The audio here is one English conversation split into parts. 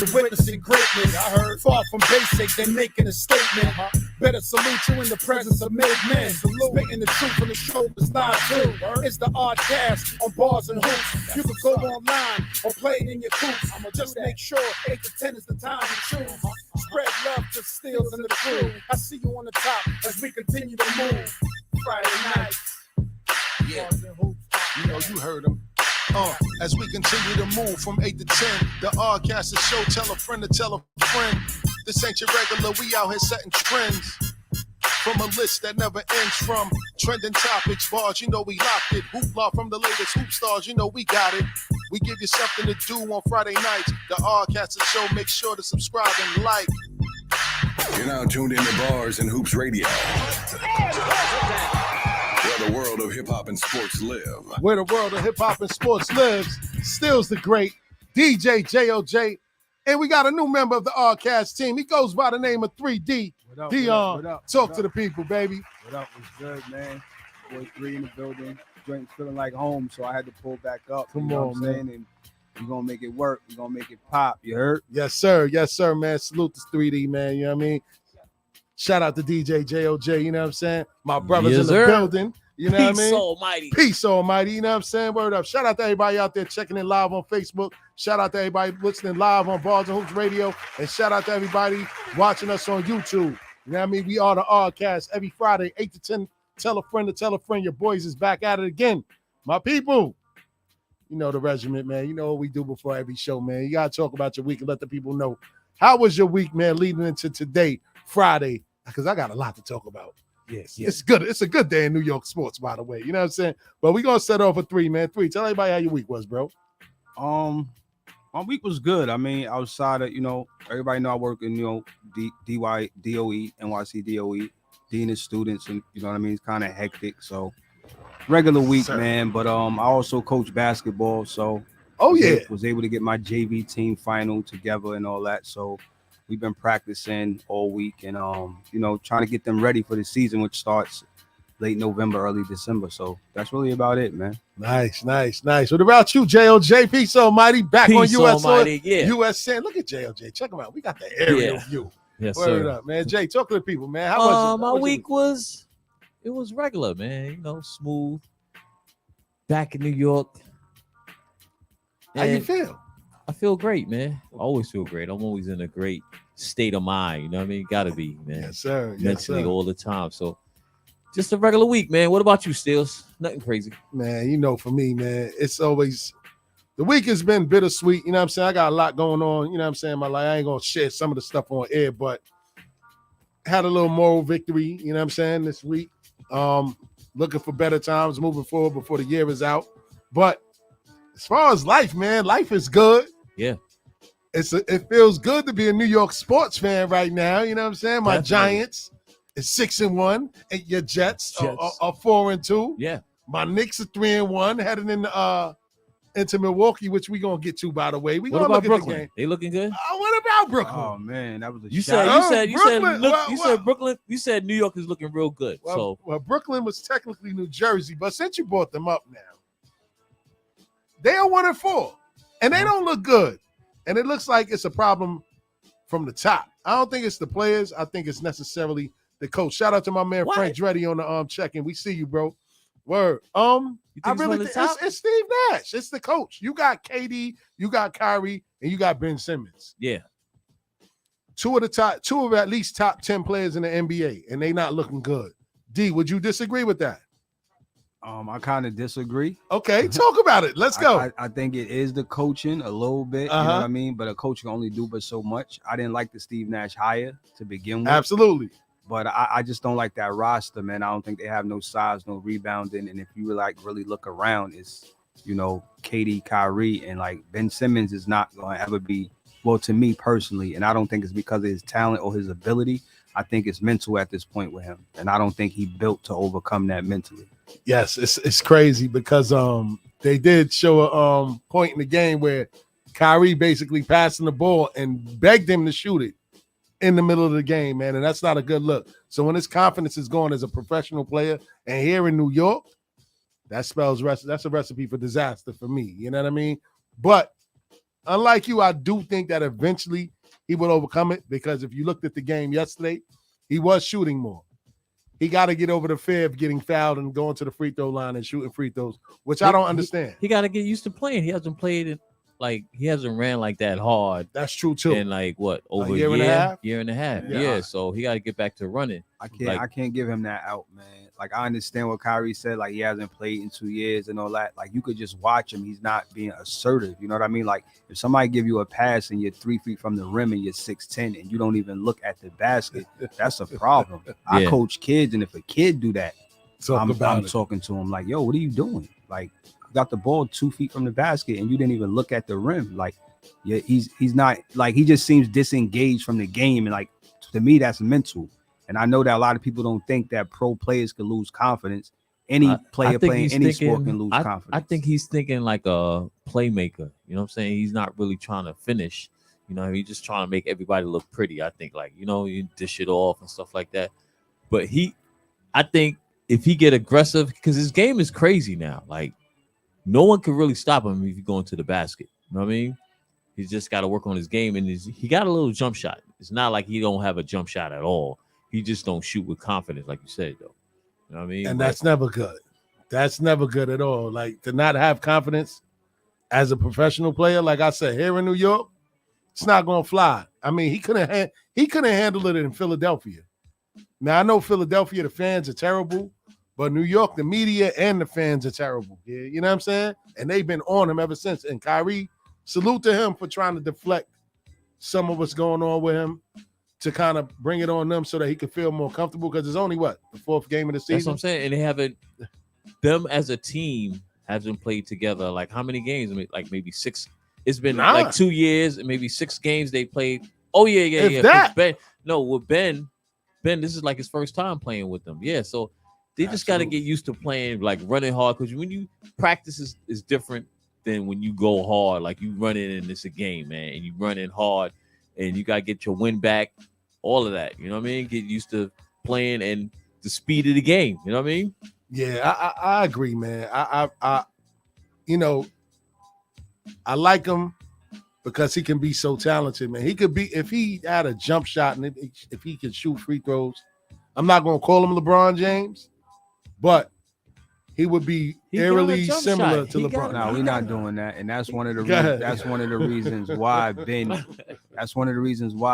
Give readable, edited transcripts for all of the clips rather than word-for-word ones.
you're witnessing greatness. I heard far from basic, they're making a statement. Better salute you in the presence of made men. Spitting the truth from the shoulders, not too. It's the Oddcast on bars and hoops. You can go online or play it in your coops. I'ma just make sure 8 to 10 is the time to choose. Spread love to Steels and the crew. I see you on the top as we continue to move. Friday night. Yeah, you know you heard him. As we continue to move from 8 to 10, the Oddcast is show. Tell a friend to tell a friend. This ain't your regular, we out here setting trends. From a list that never ends, from trending topics, bars, you know we locked it. Hoopla from the latest hoop stars, you know we got it. We give you something to do on Friday nights. The Oddcast is show, make sure to subscribe and like. You're now tuned into Bars and Hoops Radio, where the world of hip-hop and sports live. Where the world of hip-hop and sports lives. Stills the great DJ JOJ. And we got a new member of the Oddcast team. He goes by the name of 3D. What up, Dion. what up? Talk to the people, baby. What up? What's good, man? Boy 3 in the building. Joint's feeling like home, so I had to pull back up. Come you know on, what I'm saying? And we're going to make it work. We're going to make it pop. You heard? Yes, sir. Yes, sir, man. Salute to 3D, man. You know what I mean? Shout out to DJ JOJ, you know what I'm saying? My brothers in the building. You know what I mean? Peace almighty. Peace almighty. You know what I'm saying? Word up. Shout out to everybody out there checking in live on Facebook. Shout out to everybody listening live on Bars and Hoops Radio. And shout out to everybody watching us on YouTube. You know what I mean? We are the Oddcast every Friday, 8 to 10. Tell a friend to tell a friend. Your boys is back at it again. My people. You know the regiment, man. You know what we do before every show, man. You got to talk about your week and let the people know. How was your week, man, leading into today, Friday? Because I got a lot to talk about. Yes. It's good. It's a good day in New York sports, by the way. You know what I'm saying? But we're going to set off for 3, man. 3, tell everybody how your week was, bro. My week was good. I mean, outside of, everybody know I work in, DOE, NYC DOE, Dean of Students, and you know what I mean? It's kind of hectic. So regular week, man. But I also coach basketball. So was able to get my JV team final together and all that. So we've been practicing all week and, trying to get them ready for the season, which starts late November, early December. So that's really about it, man. Nice. What about you, JOJ? Peace almighty. Back Peace on US almighty, yeah. US Look at JOJ. Check him out. We got the aerial view. Yes, Word sir. up, man. Jay, talk to the people, man. How was it? My week was regular, man. Smooth. Back in New York. How you feel? I feel great, man. I always feel great. I'm always in a great state of mind. You know what I mean? Gotta be, man. Yes, sir. Mentally all the time. So just a regular week, man. What about you, Steels? Nothing crazy. Man, for me, man, it's always the week has been bittersweet. You know what I'm saying? I got a lot going on. You know what I'm saying? My life. I ain't gonna share some of the stuff on air, but had a little moral victory, you know what I'm saying, this week. Looking for better times moving forward before the year is out. But as far as life, man, life is good. Yeah. It feels good to be a New York sports fan right now. You know what I'm saying? My Definitely. Giants is 6-1, and your Jets. Are 4-2. Yeah. My Knicks are 3-1, heading into Milwaukee, which we gonna get to, by the way. We What gonna about look Brooklyn? at the game. They looking good? What about Brooklyn? Oh man, that was a You shot. said Brooklyn. You said New York is looking real good. Well, Brooklyn was technically New Jersey, but since you brought them up now, they are 1-4, and they don't look good. And it looks like it's a problem from the top. I don't think it's the players. I think it's necessarily the coach. Shout out to my man Frank Dreddy on the check-in. We see you, bro. Word. I really think it's Steve Nash. It's the coach. You got KD, you got Kyrie, and you got Ben Simmons. Yeah. Two of at least top 10 players in the NBA, and they not looking good. D, would you disagree with that? I kind of disagree. Okay, talk about it. Let's go. I think it is the coaching a little bit, you know what I mean? But a coach can only do but so much. I didn't like the Steve Nash hire to begin with. Absolutely. But I just don't like that roster, man. I don't think they have no size, no rebounding. And if you really look around, it's, KD, Kyrie, and Ben Simmons is not going to ever be, well, to me personally. And I don't think it's because of his talent or his ability. I think it's mental at this point with him. And I don't think he built to overcome that mentally. Yes, it's crazy because they did show a point in the game where Kyrie basically passing the ball and begged him to shoot it in the middle of the game, man, and that's not a good look. So when his confidence is gone as a professional player, and here in New York, that spells that's a recipe for disaster for me. You know what I mean? But unlike you, I do think that eventually he will overcome it because if you looked at the game yesterday, he was shooting more. He got to get over the fear of getting fouled and going to the free throw line and shooting free throws, which I don't understand. He got to get used to playing. He hasn't played it like he hasn't ran like that hard. That's true too. In like what over a year and a half. Yeah. So he got to get back to running. I can't give him that out, man. Like I understand what Kyrie said. Like he hasn't played in 2 years and all that. Like you could just watch him. He's not being assertive. You know what I mean? Like if somebody give you a pass and you're 3 feet from the rim and you're 6'10" and you don't even look at the basket, that's a problem. I coach kids, and if a kid do that, I'm talking to him like, yo, what are you doing? Like you got the ball 2 feet from the basket and you didn't even look at the rim. Like yeah, he's not like he just seems disengaged from the game, and like to me that's mental. And I know that a lot of people don't think that pro players can lose confidence. Any player playing any sport can lose confidence. I think he's thinking like a playmaker. You know what I'm saying? He's not really trying to finish. You know, he's just trying to make everybody look pretty. I think like, you know, you dish it off and stuff like that. But I think if he get aggressive, because his game is crazy now. Like no one can really stop him if you go into the basket. You know what I mean? He's just got to work on his game, and he got a little jump shot. It's not like he don't have a jump shot at all. He just don't shoot with confidence, like you said, though. You know what I mean? And that's never good. That's never good at all. Like to not have confidence as a professional player, like I said, here in New York, it's not gonna fly. I mean, he couldn't handle it in Philadelphia. Now I know Philadelphia, the fans are terrible, but New York, the media and the fans are terrible. Yeah, you know what I'm saying? And they've been on him ever since. And Kyrie, salute to him for trying to deflect some of what's going on with him, to kind of bring it on them so that he could feel more comfortable, because it's only the 4th game of the season. That's what I'm saying. And they haven't, them as a team hasn't played together. Like how many games? Like maybe 6. It's been like 2 years and maybe 6 games they played. Oh yeah. That. With Ben, this is like his first time playing with them. Yeah, so they just got to get used to playing, like running hard, because when you practice is different than when you go hard. Like you run in and it's a game, man, and you run in hard, and you got to get your win back. All of that, you know what I mean? Get used to playing and the speed of the game. You know what I mean? Yeah, I agree, man. I you know, I like him because he can be so talented, man. He could be, if he had a jump shot and if he could shoot free throws, I'm not going to call him LeBron James, but he would be eerily similar to LeBron. No, we're not doing that, and that's one of the reasons why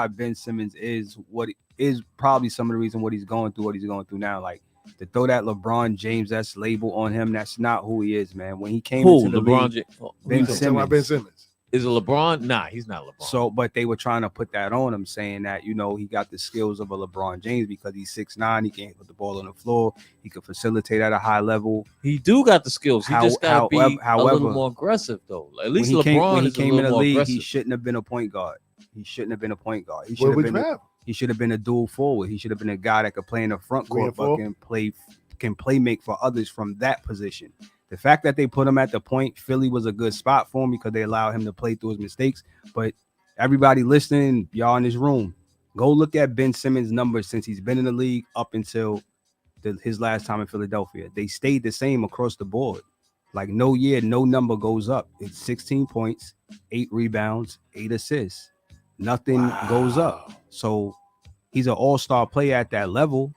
Ben Simmons is what is probably some of the reason what he's going through now. Like to throw that LeBron James label on him, that's not who he is, man. When he came into the league, Ben Simmons. Is it LeBron? Nah, he's not LeBron. So, but they were trying to put that on him, saying that, you know, he got the skills of a LeBron James because he's 6'9", he can't put the ball on the floor, he could facilitate at a high level. He do got the skills. He just got to be a little more aggressive, though. At least when he came in the league, he shouldn't have been a point guard. He should have been a dual forward. He should have been a guy that could play in the front court, but can play make for others from that position. The fact that they put him at the point, Philly was a good spot for him because they allowed him to play through his mistakes. But everybody listening, y'all in this room, go look at Ben Simmons' numbers since he's been in the league up until his last time in Philadelphia. They stayed the same across the board. Like no number goes up. It's 16 points, 8 rebounds, 8 assists. Nothing goes up. So he's an all-star player at that level,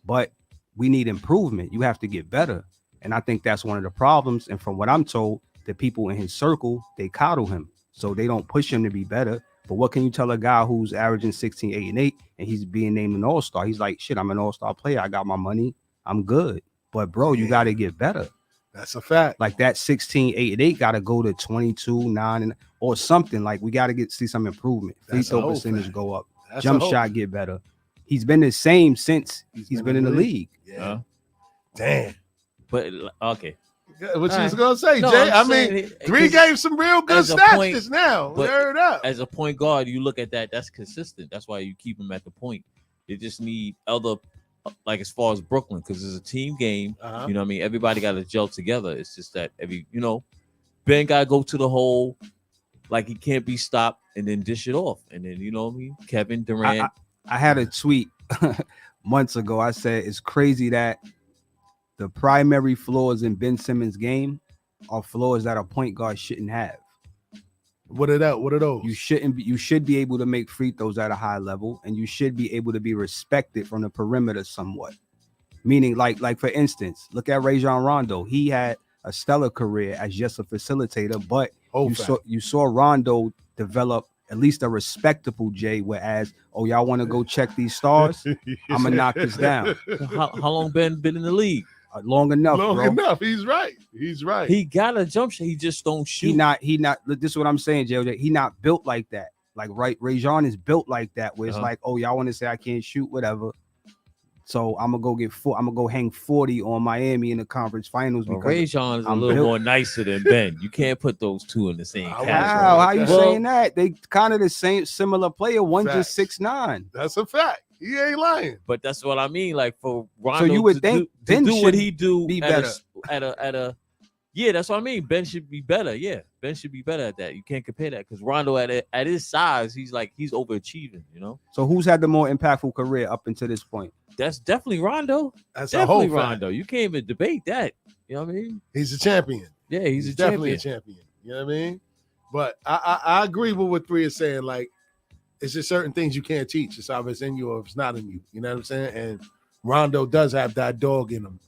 but we need improvement. You have to get better. And I think that's one of the problems. And from what I'm told, the people in his circle, they coddle him. So they don't push him to be better. But what can you tell a guy who's averaging 16, 8, and 8, and he's being named an all-star? He's like, shit, I'm an all-star player. I got my money. I'm good. But, bro, you got to get better. That's a fact. Like that 16, 8, and 8 got to go to 22, 9, or something. Like we got to see some improvement. Free throw percentage go up. Jump shot get better. He's been the same since he's been in the league. Yeah. Damn. But okay, what you was gonna say, Jay? I mean, 3 gave some real good stats just now. Word up. As a point guard, you look at that. That's consistent. That's why you keep him at the point. They just need other, like as far as Brooklyn, because it's a team game. You know what I mean? Everybody got to gel together. It's just that Ben got to go to the hole, like he can't be stopped, and then dish it off, and then you know what I mean? Kevin Durant. I had a tweet months ago. I said it's crazy that the primary flaws in Ben Simmons' game are flaws that a point guard shouldn't have. What are those? You should be able to make free throws at a high level, and you should be able to be respected from the perimeter somewhat. Meaning, like for instance, look at Rajon Rondo. He had a stellar career as just a facilitator, but you saw Rondo develop at least a respectable J. Whereas, y'all want to go check these stars? I'm gonna knock this down. How long been in the league? Long enough, bro. He's right. He got a jump shot. He just don't shoot. He not. This is what I'm saying, JJ. He not built like that. Like Rajon is built like that, where it's like, y'all want to say I can't shoot, whatever. So I'm gonna go hang 40 on Miami in the conference finals. Because Rajon is a little more nicer than Ben. You can't put those two in the same category. How you saying that? They kind of the same, similar player. One just 6'9". That's a fact. He ain't lying. But that's what I mean. Like for Rondo, so you would think Ben do what he do be better at a. Yeah, that's what I mean. Ben should be better. Yeah, Ben should be better at that. You can't compare that because Rondo at his size, he's overachieving. You know. So who's had the more impactful career up until this point? That's definitely Rondo. That's definitely a whole Rondo. You can't even debate that. You know what I mean? He's a champion. Yeah, he's definitely a champion. You know what I mean? But I agree with what Three is saying. Like, it's just certain things you can't teach. It's either it's in you or it's not in you. You know what I'm saying? And Rondo does have that dog in him.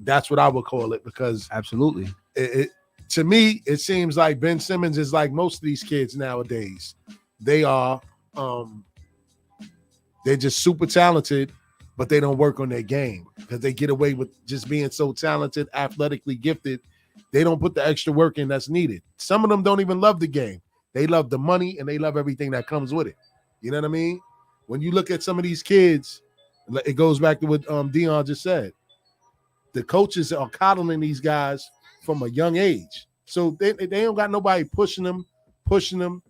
That's what I would call it because absolutely. To me, it seems like Ben Simmons is like most of these kids nowadays. They are they're just super talented, but they don't work on their game because they get away with just being so talented, athletically gifted. They don't put the extra work in that's needed. Some of them don't even love the game. They love the money and they love everything that comes with it. You know what I mean? When you look at some of these kids, it goes back to what Dion just said. The coaches are coddling these guys from a young age. So they don't got nobody pushing them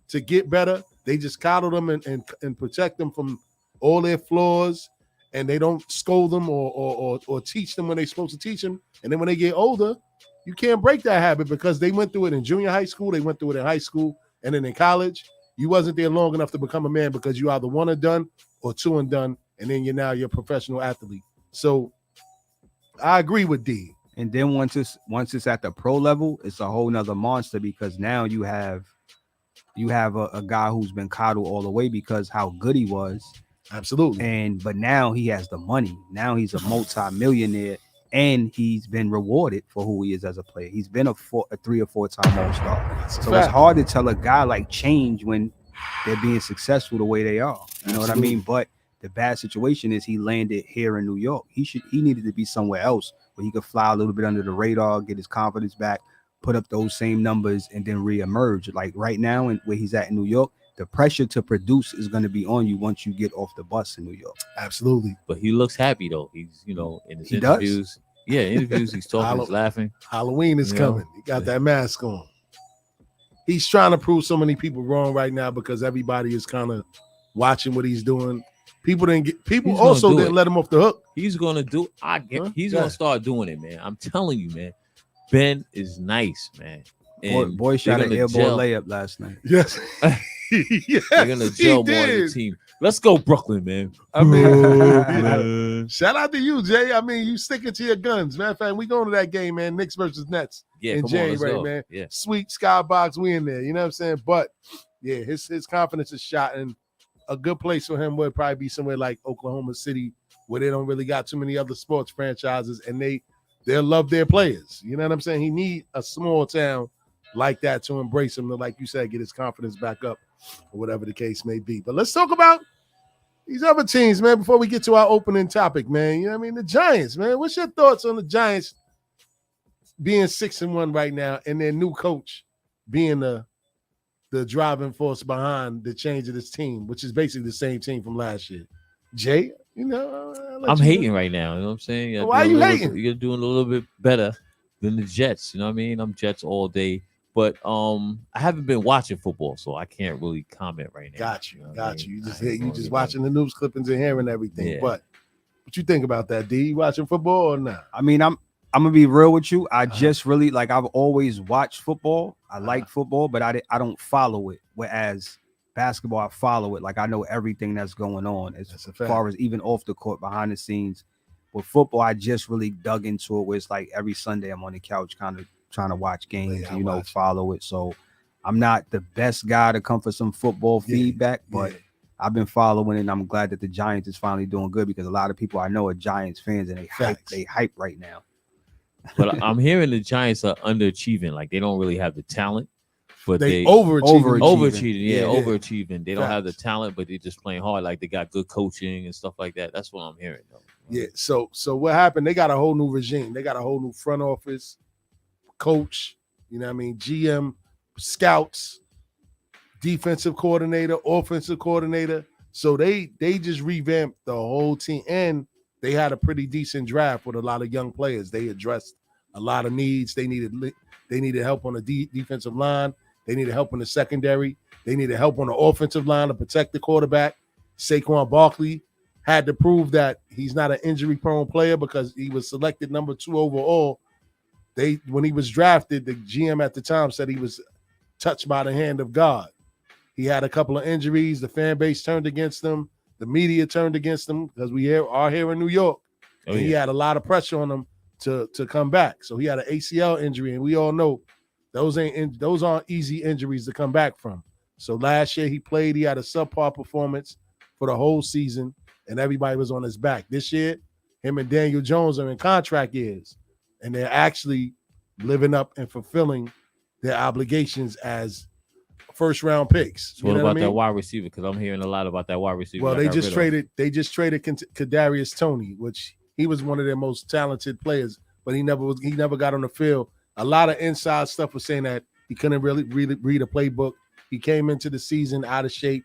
to get better. They just coddle them and protect them from all their flaws, and they don't scold them or teach them when they're supposed to teach them. And then when they get older, you can't break that habit because they went through it in junior high school, they went through it in high school, and then in college. You wasn't there long enough to become a man because you either one and done or two and done, and then you're a professional athlete. So I agree with D. And then once it's at the pro level, it's a whole nother monster because now you have a guy who's been coddled all the way because how good he was. Absolutely. But now he has the money. Now he's a multi-millionaire and he's been rewarded for who he is as a player. He's been a 3 or 4 time All-Star. So it's hard to tell a guy like change when they're being successful the way they are. You know what I mean? But the bad situation is he landed here in New York. He needed to be somewhere else where he could fly a little bit under the radar, get his confidence back, put up those same numbers, and then reemerge. Like right now, and where he's at in New York, the pressure to produce is going to be on you once you get off the bus in New York. Absolutely. But he looks happy though. He's in his interviews. Yeah, interviews. He's talking. He's laughing. Halloween is coming. He got that mask on. He's trying to prove so many people wrong right now because everybody is kind of watching what he's doing. People didn't let him off the hook. He's gonna do. He's gonna start doing it, man. I'm telling you, man. Ben is nice, man. Boy shot an air ball layup last night. Yes. Yes, they're gonna gel more in the team. Let's go, Brooklyn, man. I mean, shout out to you, Jay. I mean, you sticking to your guns, man. We going to that game, man. Knicks versus Nets. Yeah, in January, man. Yeah. Sweet skybox, we in there. You know what I'm saying? But yeah, his confidence is shot, and a good place for him would probably be somewhere like Oklahoma City, where they don't really got too many other sports franchises, and they'll love their players. You know what I'm saying? He need a small town like that to embrace him, to, like you said, get his confidence back up, or whatever the case may be. But let's talk about these other teams, man, before we get to our opening topic, man. You know what I mean? The Giants, man. What's your thoughts on the Giants being 6-1 right now and their new coach being the driving force behind the change of this team, which is basically the same team from last year? Jay, I'm hating right now. You know what I'm saying? Why are you hating? You're doing a little bit better than the Jets. You know what I mean? I'm Jets all day. But I haven't been watching football, so I can't really comment right now. Got you. You just watching the news clippings and hearing everything. Yeah. But what you think about that, D? You watching football or not? I mean, I'm gonna be real with you. I just really I've always watched football. I like football, but I don't follow it. Whereas basketball, I follow it. Like I know everything that's going on as far as even off the court, behind the scenes. With football, I just really dug into it. Where it's like every Sunday I'm on the couch, kind of trying to watch games, follow it. So I'm not the best guy to come for some football feedback, but I've been following it, and I'm glad that the Giants is finally doing good because a lot of people I know are Giants fans, and they hype right now. But I'm hearing the Giants are underachieving. Like they don't really have the talent, but they overachieving. Overachieving. They don't have the talent, but they're just playing hard. Like they got good coaching and stuff like that. That's what I'm hearing, though. Yeah. So what happened? They got a whole new regime. They got a whole new front office, coach. You know what I mean? GM, scouts, defensive coordinator, offensive coordinator. So they just revamped the whole team, and they had a pretty decent draft with a lot of young players. They addressed a lot of needs. They needed help on the defensive line. They needed help in the secondary. They needed help on the offensive line to protect the quarterback. Saquon Barkley had to prove that he's not an injury-prone player because he was selected number 2 overall. When he was drafted, the GM at the time said he was touched by the hand of God. He had a couple of injuries. The fan base turned against him. The media turned against him because we are here in New York. And he had a lot of pressure on him to come back. So he had an ACL injury, and we all know those aren't easy injuries to come back from. So last year he played. He had a subpar performance for the whole season, and everybody was on his back. This year, him and Daniel Jones are in contract years, and they're actually living up and fulfilling their obligations as first-round picks. So what about that wide receiver? Because I'm hearing a lot about that wide receiver. Well, they just traded Kadarius Toney, which he was one of their most talented players, but he never got on the field. A lot of inside stuff was saying that he couldn't really read a playbook. He came into the season out of shape.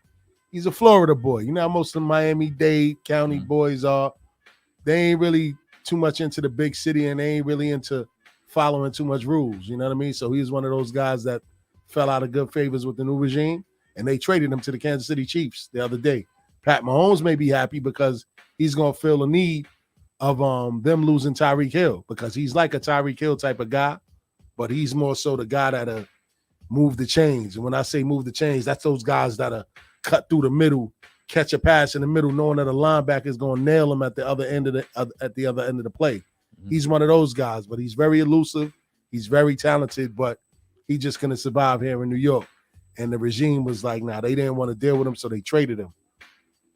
He's a Florida boy. You know how most of the Miami-Dade County boys are. They ain't really too much into the big city, and they ain't really into following too much rules. You know what I mean? So he's one of those guys that fell out of good favors with the new regime, and they traded him to the Kansas City Chiefs the other day. Pat Mahomes may be happy because he's going to feel the need of them losing Tyreek Hill because he's like a Tyreek Hill type of guy, but he's more so the guy that'll move the chains. And when I say move the chains, that's those guys that'll cut through the middle, catch a pass in the middle, knowing that a linebacker is going to nail him at the other end of the play. Mm-hmm. He's one of those guys, but he's very elusive. He's very talented, but he's just going to survive here in New York. And the regime was like, nah, they didn't want to deal with him, so they traded him.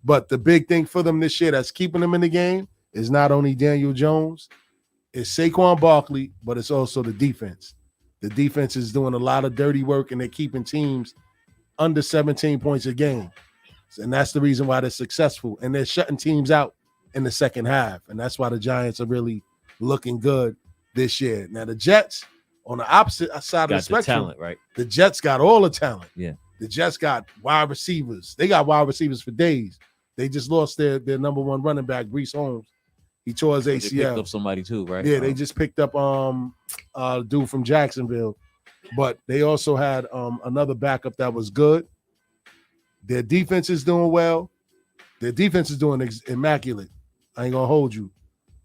But the big thing for them this year that's keeping them in the game is not only Daniel Jones, it's Saquon Barkley, but it's also the defense. The defense is doing a lot of dirty work, and they're keeping teams under 17 points a game. And that's the reason why they're successful. And they're shutting teams out in the second half. And that's why the Giants are really looking good this year. Now, the Jets, on the opposite side of the spectrum, talent, right? The Jets got all the talent. Yeah. The Jets got wide receivers. They got wide receivers for days. They just lost their number one running back, Brees Holmes. He tore his ACL. They picked up somebody too, right? Yeah, they just picked up a dude from Jacksonville. But they also had another backup that was good. Their defense is doing well. Their defense is doing immaculate. I ain't gonna hold you.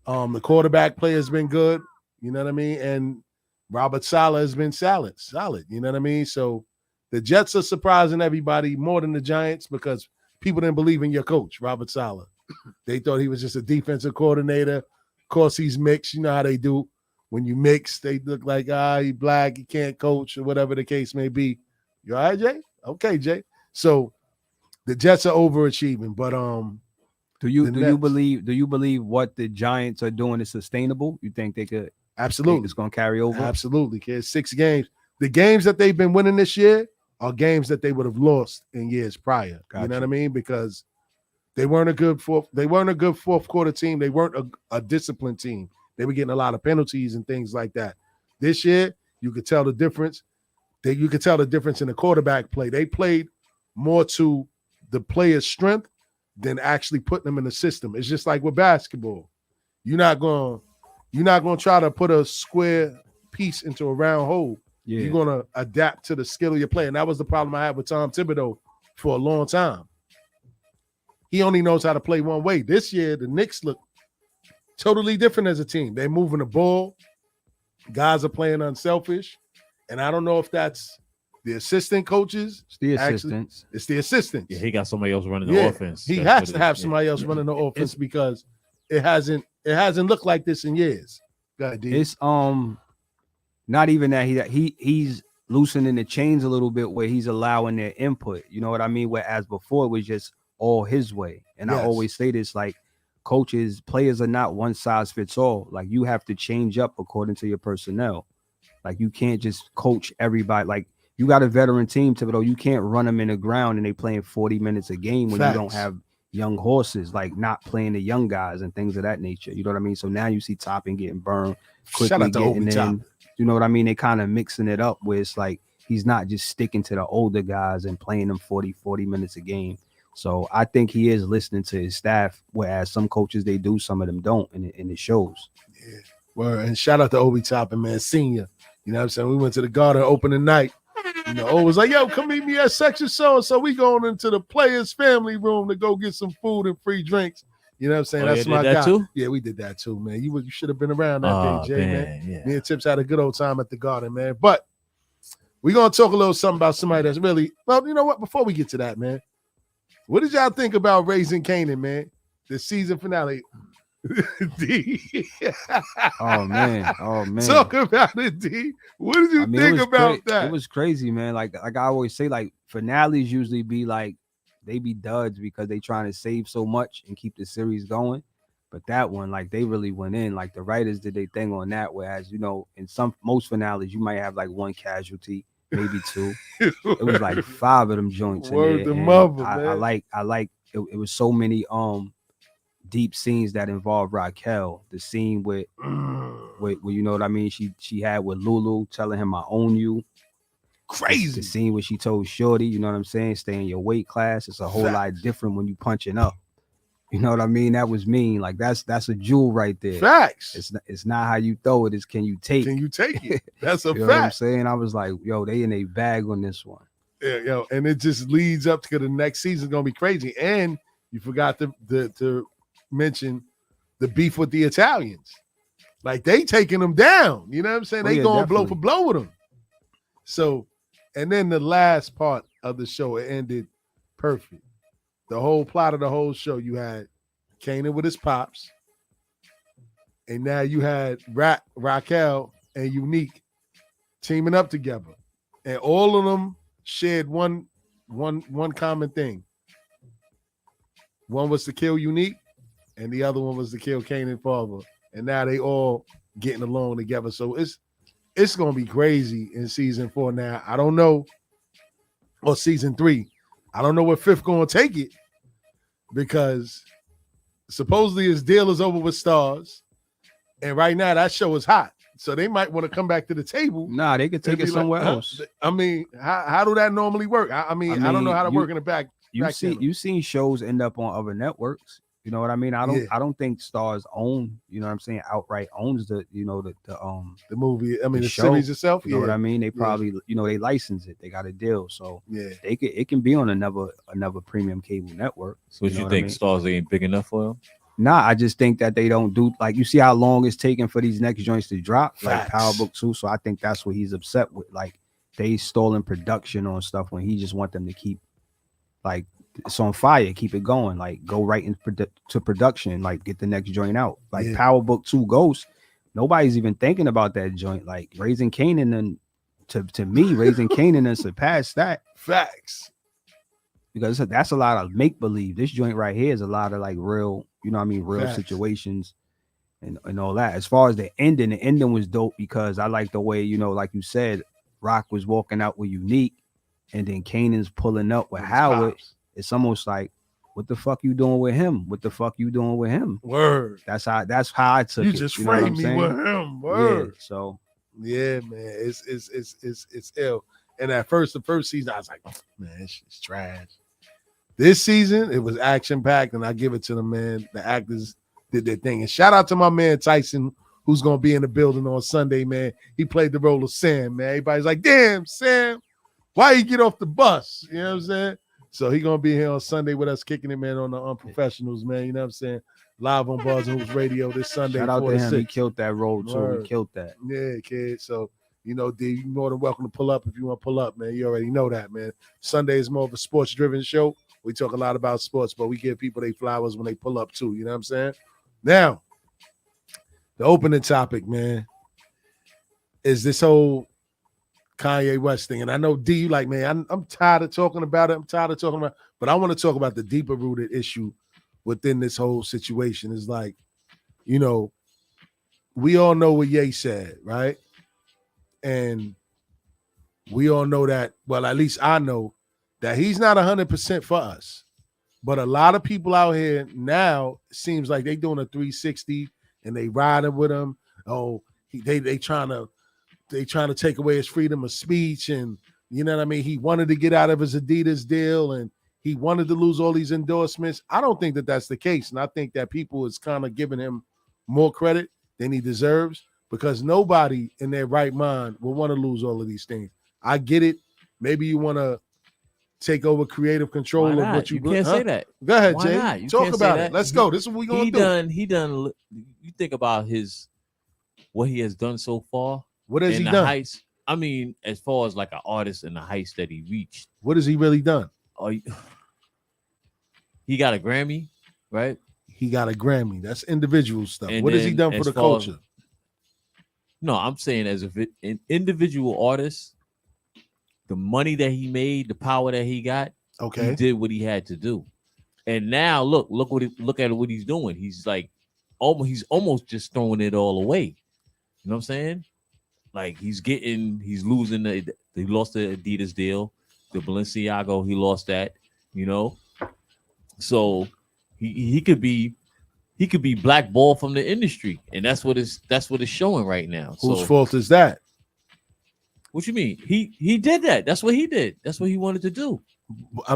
The quarterback play has been good. You know what I mean? And Robert Saleh has been solid. You know what I mean? So the Jets are surprising everybody more than the Giants because people didn't believe in your coach, Robert Saleh. They thought he was just a defensive coordinator. Of course, he's mixed. You know how they do. When you mix, they look like, he black, he can't coach, or whatever the case may be. You all right, Jay? Okay, Jay. So the Jets are overachieving, but do you believe what the Giants are doing is sustainable? You think they could? Absolutely. It's going to carry over? Absolutely, kids. 6 games. The games that they've been winning this year are games that they would have lost in years prior. Gotcha. You know what I mean? Because they weren't a good fourth quarter team. They weren't a disciplined team. They were getting a lot of penalties and things like that. This year, you could tell the difference. You could tell the difference in the quarterback play. They played more to the player's strength than actually putting them in the system. It's just like with basketball. You're not going to try to put a square piece into a round hole. Yeah. You're going to adapt to the skill of your play. And that was the problem I had with Tom Thibodeau for a long time. He only knows how to play one way. This year, the Knicks look totally different as a team. They're moving the ball. Guys are playing unselfish. And I don't know if that's the assistant coaches. It's the assistants. It's the assistants. Yeah, he got somebody else running the offense. He has to have somebody else running the offense because it hasn't looked like this in years. It's not even that he's loosening the chains a little bit where he's allowing their input. You know what I mean? Whereas before it was just all his way. And I always say this, like, players are not one size fits all. Like, you have to change up according to your personnel. Like, you can't just coach everybody. Like, you got a veteran team, Thibodeau. You can't run them in the ground and they playing 40 minutes a game when you don't have young horses, like not playing the young guys and things of that nature. You know what I mean? So now you see Toppin getting burned, quickly getting in. You know what I mean? They kind of mixing it up where it's like he's not just sticking to the older guys and playing them 40 minutes a game. So I think he is listening to his staff, whereas some coaches, they do, some of them don't, and it shows. Yeah. Well, and shout out to Obi Toppin, man, senior. You know what I'm saying? We went to the Garden opening night. You know, O was like, yo, come meet me at section so we going into the players' family room to go get some food and free drinks. You know what I'm saying? That's my guy. Too? Yeah, we did that too, man. You should have been around that day, Jay, man. Yeah. Me and Tips had a good old time at the Garden, man. But we're going to talk a little something about somebody that's really, well, you know what? Before we get to that, man, what did y'all think about Raising Kanan, man? The season finale. D. Oh man. Talk about it, D. What did you think about that? It was crazy, man. Like I always say, like finales usually be like they be duds because they trying to save so much and keep the series going. But that one, like they really went in. Like the writers did their thing on that. Whereas, you know, in most finales, you might have like one casualty, maybe two. It was like 5 of them joints. Word in there. Mother, I like it was so many deep scenes that involve Raquel. The scene with you know what I mean, she had with Lulu telling him I own you. Crazy. The scene where she told Shorty, you know what I'm saying, stay in your weight class. It's a whole lot different when you punching up. You know what I mean? That was mean. Like that's a jewel right there. Facts. It's not how you throw it, it's can you take it? That's a you know fact. What I'm saying? I was like, yo, they in a bag on this one. Yeah, yo, and it just leads up to the next season gonna be crazy. And you forgot to mention the beef with the Italians. Like they taking them down. You know what I'm saying? They going blow for blow with them. So, and then the last part of the show, it ended perfect. The whole plot of the whole show, you had Kanan with his pops, and now you had Raquel and Unique teaming up together, and all of them shared one common thing. One was to kill Unique, and the other one was to kill Kanan's father. And now they all getting along together. So it's gonna be crazy in season 4 now. I don't know, or season 3. I don't know where 5th gonna take it, because supposedly his deal is over with Stars, and right now that show is hot. So they might want to come back to the table. Nah, they could take it somewhere else. I mean, how do that normally work? I mean, I don't know how to work in the back. You've seen shows end up on other networks. You know what I mean? I don't think Stars own, you know what I'm saying, outright owns the movie. I mean, the show, series itself. You know what I mean? They probably, you know, they license it. They got a deal. So yeah, it can be on another premium cable network. So you think Stars ain't big enough for them? Nah, I just think that they don't do, like, you see how long it's taking for these next joints to drop, like Power Book 2. So I think that's what he's upset with. Like, they stolen production on stuff when he just want them to keep, like, it's on fire, keep it going, like go right into production, like get the next joint out. Like Power Book 2 Ghost, nobody's even thinking about that joint. Like Raising Kanan, and to me, Raising Kanan and surpass that. Facts. Because that's a lot of make believe. This joint right here is a lot of like real, you know what I mean, real situations and all that. As far as the ending was dope because I like the way, you know, like you said, Rock was walking out with Unique, and then Kanan's pulling up with Howard. Pops. It's almost like, what the fuck you doing with him? What the fuck you doing with him? Word. That's how I took it. You just framed me with him. Word. Yeah, so yeah, man, it's ill. And the first season, I was like, man, it's trash. This season, it was action packed, and I give it to them, man. The actors did their thing. And shout out to my man Tyson, who's gonna be in the building on Sunday, man. He played the role of Sam, man. Everybody's like, damn, Sam, why you get off the bus? You know what I'm saying? So he gonna be here on Sunday with us, kicking it, man, on the Unprofessionals, man. You know what I'm saying? Live on Bars and Hoops Radio this Sunday. Shout out to him. He killed that role too. Word. He killed that. Yeah, kid. So you know, D, you're more than welcome to pull up if you want to pull up, man. You already know that, man. Sunday is more of a sports-driven show. We talk a lot about sports, but we give people their flowers when they pull up too. You know what I'm saying? Now, the opening topic, man, is this whole Kanye West thing. And I know D, you like, man, I'm tired of talking about it. But I want to talk about the deeper rooted issue within this whole situation. Is like, you know, we all know what Ye said, right? And we all know that, well, at least I know that he's not 100% for us. But a lot of people out here now seems like they doing a 360 and they riding with him. Oh, they trying to take away his freedom of speech, and you know what I mean. He wanted to get out of his Adidas deal, and he wanted to lose all these endorsements. I don't think that that's the case, and I think that people is kind of giving him more credit than he deserves, because nobody in their right mind will want to lose all of these things. I get it. Maybe you want to take over creative control of what you can't say that. Go ahead, Why Jay. not? You Talk can't about say it. that. Let's go. This is what we're going to do. He done. You think about what he has done so far. What has he the done? Heights, I mean, as far as like an artist and the heights that he reached. What has he really done? Oh, he got a Grammy, right? He got a Grammy. That's individual stuff. And what has he done for the culture? No, I'm saying as an individual artist, the money that he made, the power that he got, okay, he did what he had to do. And now look at what he's doing. He's like almost just throwing it all away. You know what I'm saying? Like he lost the Adidas deal, the Balenciaga, he lost that, you know. So he could be blackballed from the industry, and that's what it's showing right now. Whose fault is that? What you mean? He did that. That's what he did. That's what he wanted to do.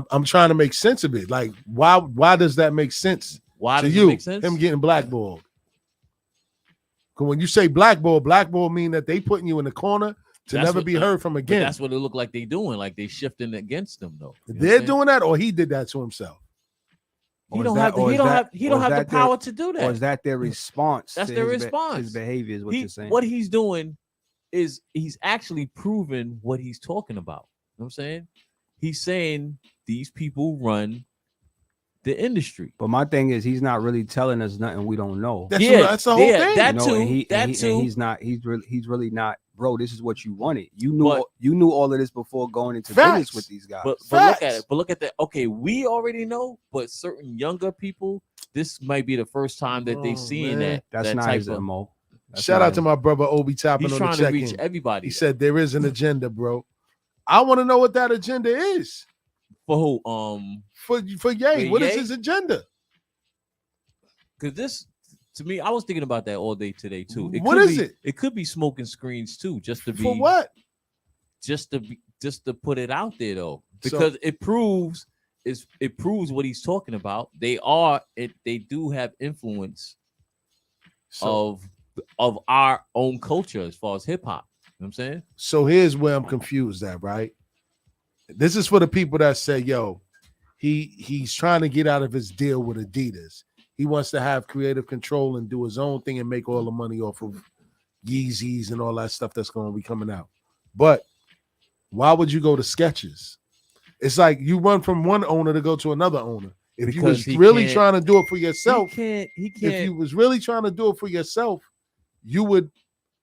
I'm trying to make sense of it. Like, why does that make sense? Why to does you? It make sense? Him getting blackballed. Because when you say blackball mean that they putting you in the corner to never be heard from again. That's what it looked like they doing. Like they shifting against him though. They're doing that, or he did that to himself. He don't have the power to do that. Or is that their response? That's their response. His behavior is what you're saying. What he's doing is he's actually proving what he's talking about. You know what I'm saying? He's saying these people run the industry. But my thing is, he's not really telling us nothing we don't know. That's the whole thing. That too. And he's really not, bro. This is what you wanted. You knew all of this before going into business with these guys. But look at that. Okay, we already know, but certain younger people, this might be the first time that they seeing that. That's not his MO. Shout out to my brother Obi Toppin on the check-in. He's trying to reach everybody. He said there is an agenda, bro. I want to know what that agenda is. For who? For Ye. What is his agenda? Because this, to me, I was thinking about that all day today too. What is it? It could be smoking screens too, just to be for what? Just to put it out there though, because it proves what he's talking about. They do have influence of our own culture as far as hip hop. You know what I'm saying? So here's where I'm confused at, right? This is for the people that say, yo, he's trying to get out of his deal with Adidas. He wants to have creative control and do his own thing and make all the money off of YEEZYs and all that stuff that's going to be coming out. But why would you go to Skechers? It's like you run from one owner to go to another owner. If you was really trying to do it for yourself, he can't. If you was really trying to do it for yourself, you would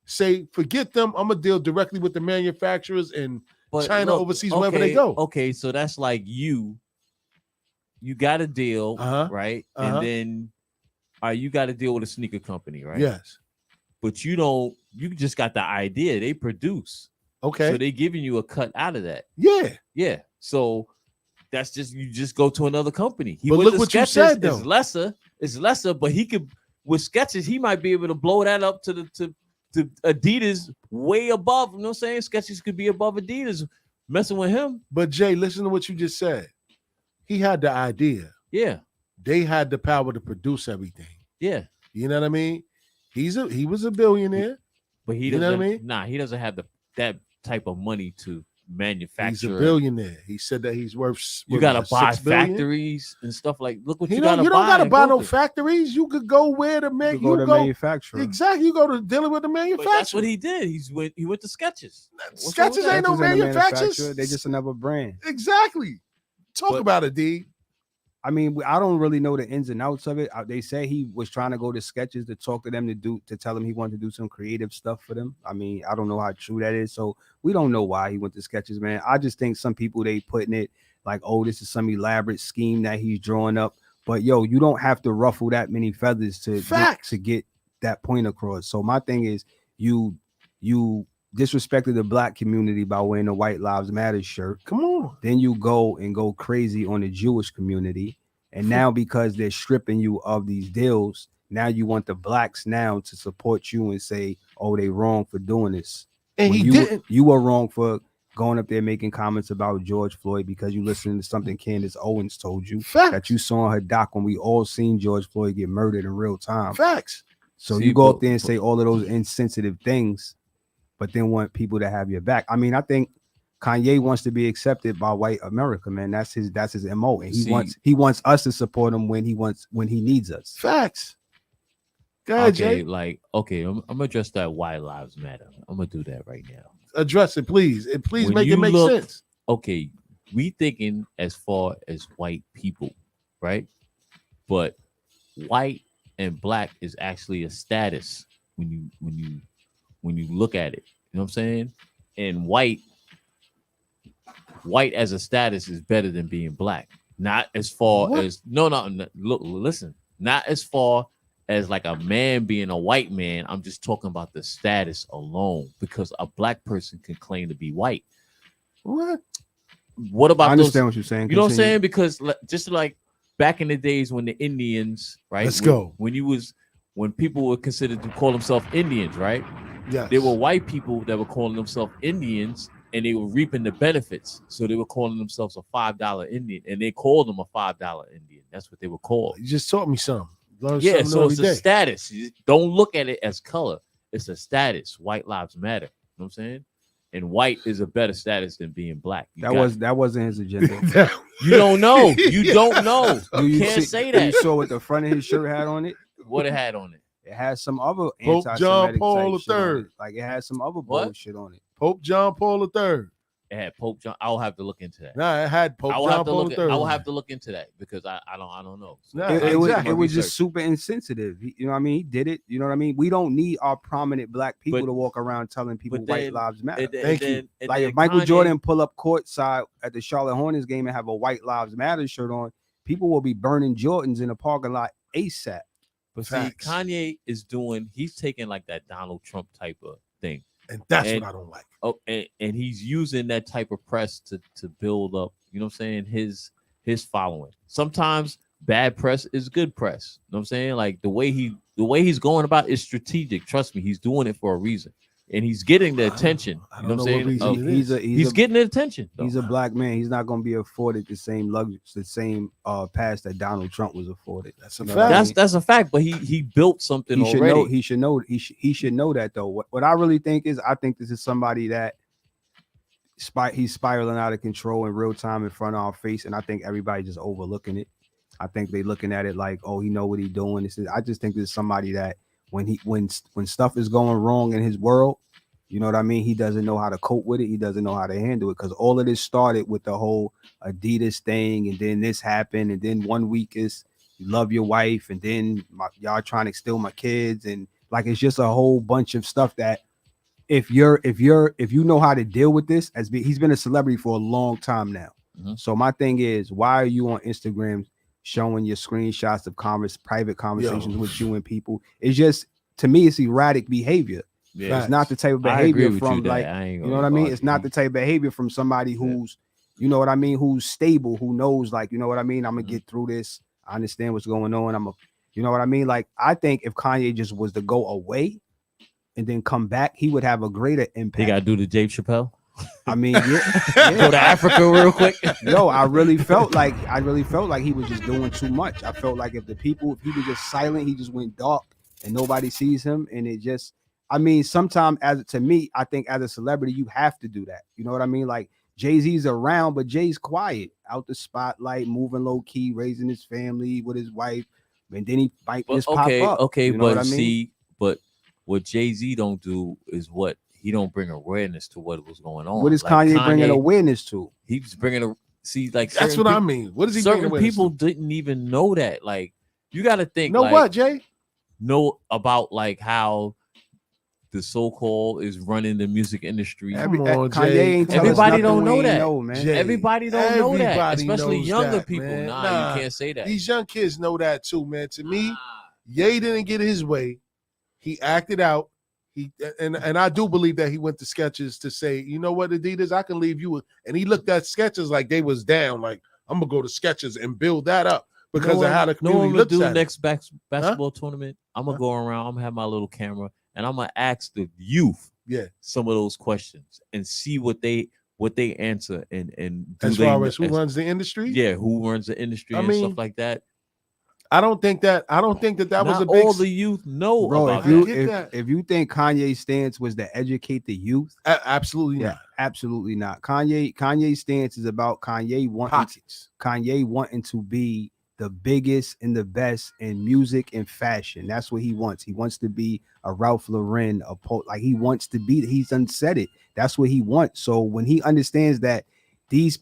say, forget them. I'm going to deal directly with the manufacturers and China, overseas, wherever they go. Okay, so that's like you got a deal, right? And then you got to deal with a sneaker company, right? Yes. But you just got the idea. They produce. Okay. So they giving you a cut out of that. Yeah. Yeah. So that's you just go to another company. But look what you said though. It's lesser, but he could with Skechers, he might be able to blow that up to Adidas way above. You know what I'm saying? Skechers could be above Adidas messing with him. But Jay, listen to what you just said. He had the idea. Yeah. They had the power to produce everything. Yeah. You know what I mean? He was a billionaire. But he doesn't, you know what I mean? Nah, he doesn't have that type of money to manufacture. He's a billionaire. He said that he's worth. You gotta buy factories and stuff like. Look what you gotta buy. You don't gotta buy no factories. You could go where to make. You go to manufacturer. Exactly. You go to dealing with the manufacturer. That's what he did. He went to Skechers. Skechers ain't no manufacturers. They just another brand. Exactly. Talk about it, D. I mean, I don't really know the ins and outs of it. They say he was trying to go to Sketches to talk to them to tell them he wanted to do some creative stuff for them. I mean, I don't know how true that is. So we don't know why he went to Sketches, man. I just think some people, they putting it like, oh, this is some elaborate scheme that he's drawing up. But yo, you don't have to ruffle that many feathers to get that point across. So my thing is, you disrespected the black community by wearing a White Lives Matter shirt. Come on. Then you go crazy on the Jewish community. And now because they're stripping you of these deals, now you want the blacks now to support you and say, oh, they wrong for doing this. And when he didn't. You were wrong for going up there making comments about George Floyd because you listened to something Candace Owens told you. Facts. That you saw in her doc when we all seen George Floyd get murdered in real time. Facts. So you go up there and say all of those insensitive things, but then want people to have your back. I mean, I think Kanye wants to be accepted by white America, man. That's his MO. And he wants us to support him when he needs us. Facts. Go ahead, Jay. I'm gonna address that White Lives Matter. I'm gonna do that right now. Address it, please. And please When make it make sense. Okay, we thinking as far as white people, right? But white and black is actually a status when you look at it. You know what I'm saying? And white as a status is better than being black. Not as far as listen, not as far as like a man being a white man. I'm just talking about the status alone, because a black person can claim to be white. What about I understand what you're saying. You know what I'm saying? Because just like back in the days when the Indians, right? When people were considered to call themselves Indians, right? Yes. There were white people that were calling themselves Indians, and they were reaping the benefits. So they were calling themselves a $5 Indian, and they called them a $5 Indian. That's what they were called. You just taught me something. Yeah, so it's a status. Don't look at it as color. It's a status. White lives matter. You know what I'm saying? And white is a better status than being black. That wasn't his agenda. You don't know. You don't know. You can't say that. You saw what the front of his shirt had on it? What it had on it? It had some other Pope John Paul III. Like it had some other bullshit on it. Pope John Paul III. It had Pope John. I'll have to look into that. Nah, it had Pope John Paul III. I will have to look into that because I don't know. So it was just super insensitive. You know what I mean? He did it. You know what I mean? We don't need our prominent black people to walk around telling people white lives matter. Thank you. Like if Michael Jordan pull up courtside at the Charlotte Hornets game and have a white lives matter shirt on, people will be burning Jordans in the parking lot ASAP. But see, Kanye is he's taking like that Donald Trump type of thing. And that's what I don't like. Oh, and he's using that type of press to build up, you know what I'm saying, his following. Sometimes bad press is good press. You know what I'm saying? Like the way he's going about is strategic. Trust me, he's doing it for a reason. And he's getting the attention. You know what I'm saying? He's getting the attention. Though. He's a black man. He's not going to be afforded the same luxury, the same pass that Donald Trump was afforded. That's a fact. That's a fact. But he built something already. He should know that though. What I really think is, I think this is somebody that he's spiraling out of control in real time in front of our face, and I think everybody just overlooking it. I think they looking at it like, oh, he know what he's doing. I just think this is somebody that when stuff is going wrong in his world, you know what I mean? He doesn't know how to cope with it. He doesn't know how to handle it, because all of this started with the whole Adidas thing, and then this happened, and then 1 week is you love your wife, and then y'all trying to steal my kids, and like it's just a whole bunch of stuff that if you know how to deal with this, he's been a celebrity for a long time now. Mm-hmm. So my thing is, why are you on Instagram showing your screenshots of private conversations with you and people? It's just, to me, it's erratic behavior. Yeah, it's not the type of behavior from like, you know what I mean? It's not the type of behavior from somebody who's, you know what I mean, who's stable, who knows, like, you know what I mean? I'm gonna get through this. I understand what's going on. You know what I mean? Like, I think if Kanye just was to go away and then come back, he would have a greater impact. He gotta do the Dave Chappelle. I mean, go to Africa real quick. Yo, I really felt like he was just doing too much. I felt like if he was just silent, he just went dark and nobody sees him. And it just, I mean, sometimes to me, I think as a celebrity, you have to do that. You know what I mean? Like Jay-Z's around, but Jay's quiet, out the spotlight, moving low key, raising his family with his wife, and then he might just pop up. Okay, you know but what I mean? See, but what Jay-Z don't do is he don't bring awareness to what was going on. What is Kanye bringing awareness to? He's bringing See, like That's what I mean. What is he certain bringing with people us? didn't even know that. Like, you got to think. Know like, what, Jay? Know about like how the so-called is running the music industry. Come on, Kanye Jay. ain't Come tell on. us Everybody nothing don't we know ain't that. know, man. Jay, Everybody don't know that, everybody especially knows younger that, people. man. Nah, you can't say that. These young kids know that too, man. To me, Ye didn't get his way. He acted out. And I do believe that he went to Skechers to say, you know what, Adidas, I can leave you. And he looked at Skechers like they was down. Like, I'm gonna go to Skechers and build that up because of how the community looks do at it. next basketball tournament. I'm gonna go around. I'm gonna have my little camera, and I'm gonna ask the youth, some of those questions and see what they answer and do as they, far as who runs the industry. Yeah, who runs the industry and stuff like that. I don't think that Not was a big. all the youth know Bro, about if you think Kanye's stance was to educate the youth, absolutely not. Absolutely not. Kanye's stance is about Kanye wanting to be the biggest and the best in music and fashion. That's what he wants. He wants to be a Ralph Lauren, like he wants to be. He's unsaid it. That's what he wants. So when he understands that these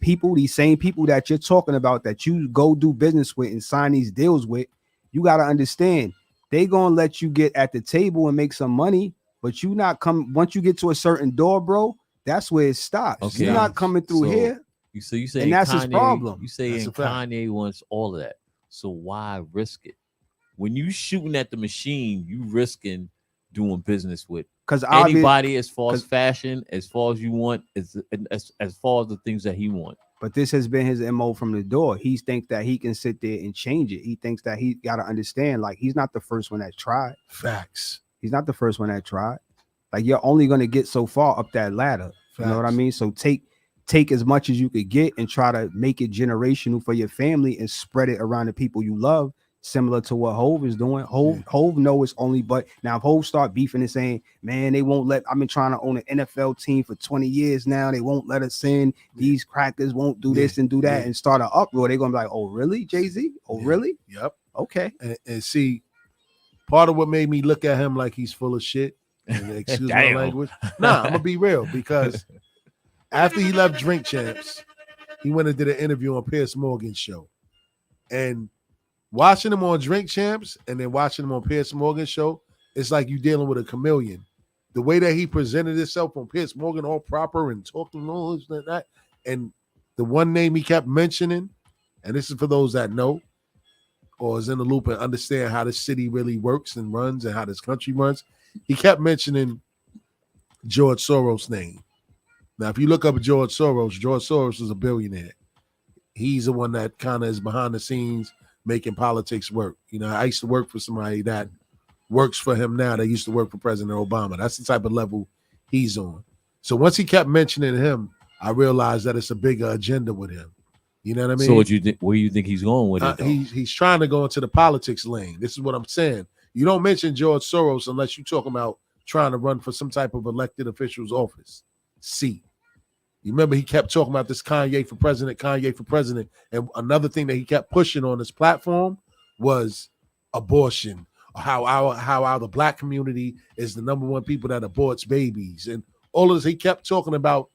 same people that you're talking about, that you go do business with and sign these deals with, you got to understand they gonna let you get at the table and make some money, but you not come once you get to a certain door, bro. That's where it stops. Okay. You're not coming through here. So you say, and that's Kanye, his problem. You saying Kanye wants all of that. So why risk it? When you shooting at the machine, you risking doing business with anybody as far as fashion, as far as you want, as far as the things that he wants. But this has been his MO from the door. He thinks that he can sit there and change it. He thinks that he got to understand, like, he's not the first one that tried. Facts. He's not the first one that tried. Like, you're only going to get so far up that ladder. Facts. You know what I mean? So take as much as you could get and try to make it generational for your family and spread it around the people you love. Similar to what Hov is doing. Hov know it's only, but now if Hov start beefing and saying, man, they won't let, I've been trying to own an NFL team for 20 years now. They won't let us in. These crackers won't do this and do that and start an uproar. They're going to be like, oh, really, Jay-Z? Oh, really? Yep. Okay. And see, part of what made me look at him like he's full of shit, and excuse my language. Nah, I'm going to be real, because after he left Drink Champs, he went and did an interview on Piers Morgan's show. And watching him on Drink Champs and then watching him on Piers Morgan's show, it's like you dealing with a chameleon. The way that he presented himself on Piers Morgan, all proper and talking all this and that, and the one name he kept mentioning, and this is for those that know or is in the loop and understand how this city really works and runs and how this country runs, he kept mentioning George Soros' name. Now, if you look up George Soros is a billionaire. He's the one that kind of is behind the scenes making politics work. You know, I used to work for somebody that works for him now. They used to work for President Obama. That's the type of level he's on. So once he kept mentioning him, I realized that it's a bigger agenda with him. You know what I mean? So what you think? Where you think he's going with it? He's trying to go into the politics lane. This is what I'm saying. You don't mention George Soros unless you're talking about trying to run for some type of elected official's office seat. You remember he kept talking about this Kanye for president. And another thing that he kept pushing on his platform was abortion, how the black community is the number one people that aborts babies. And all of this, he kept talking about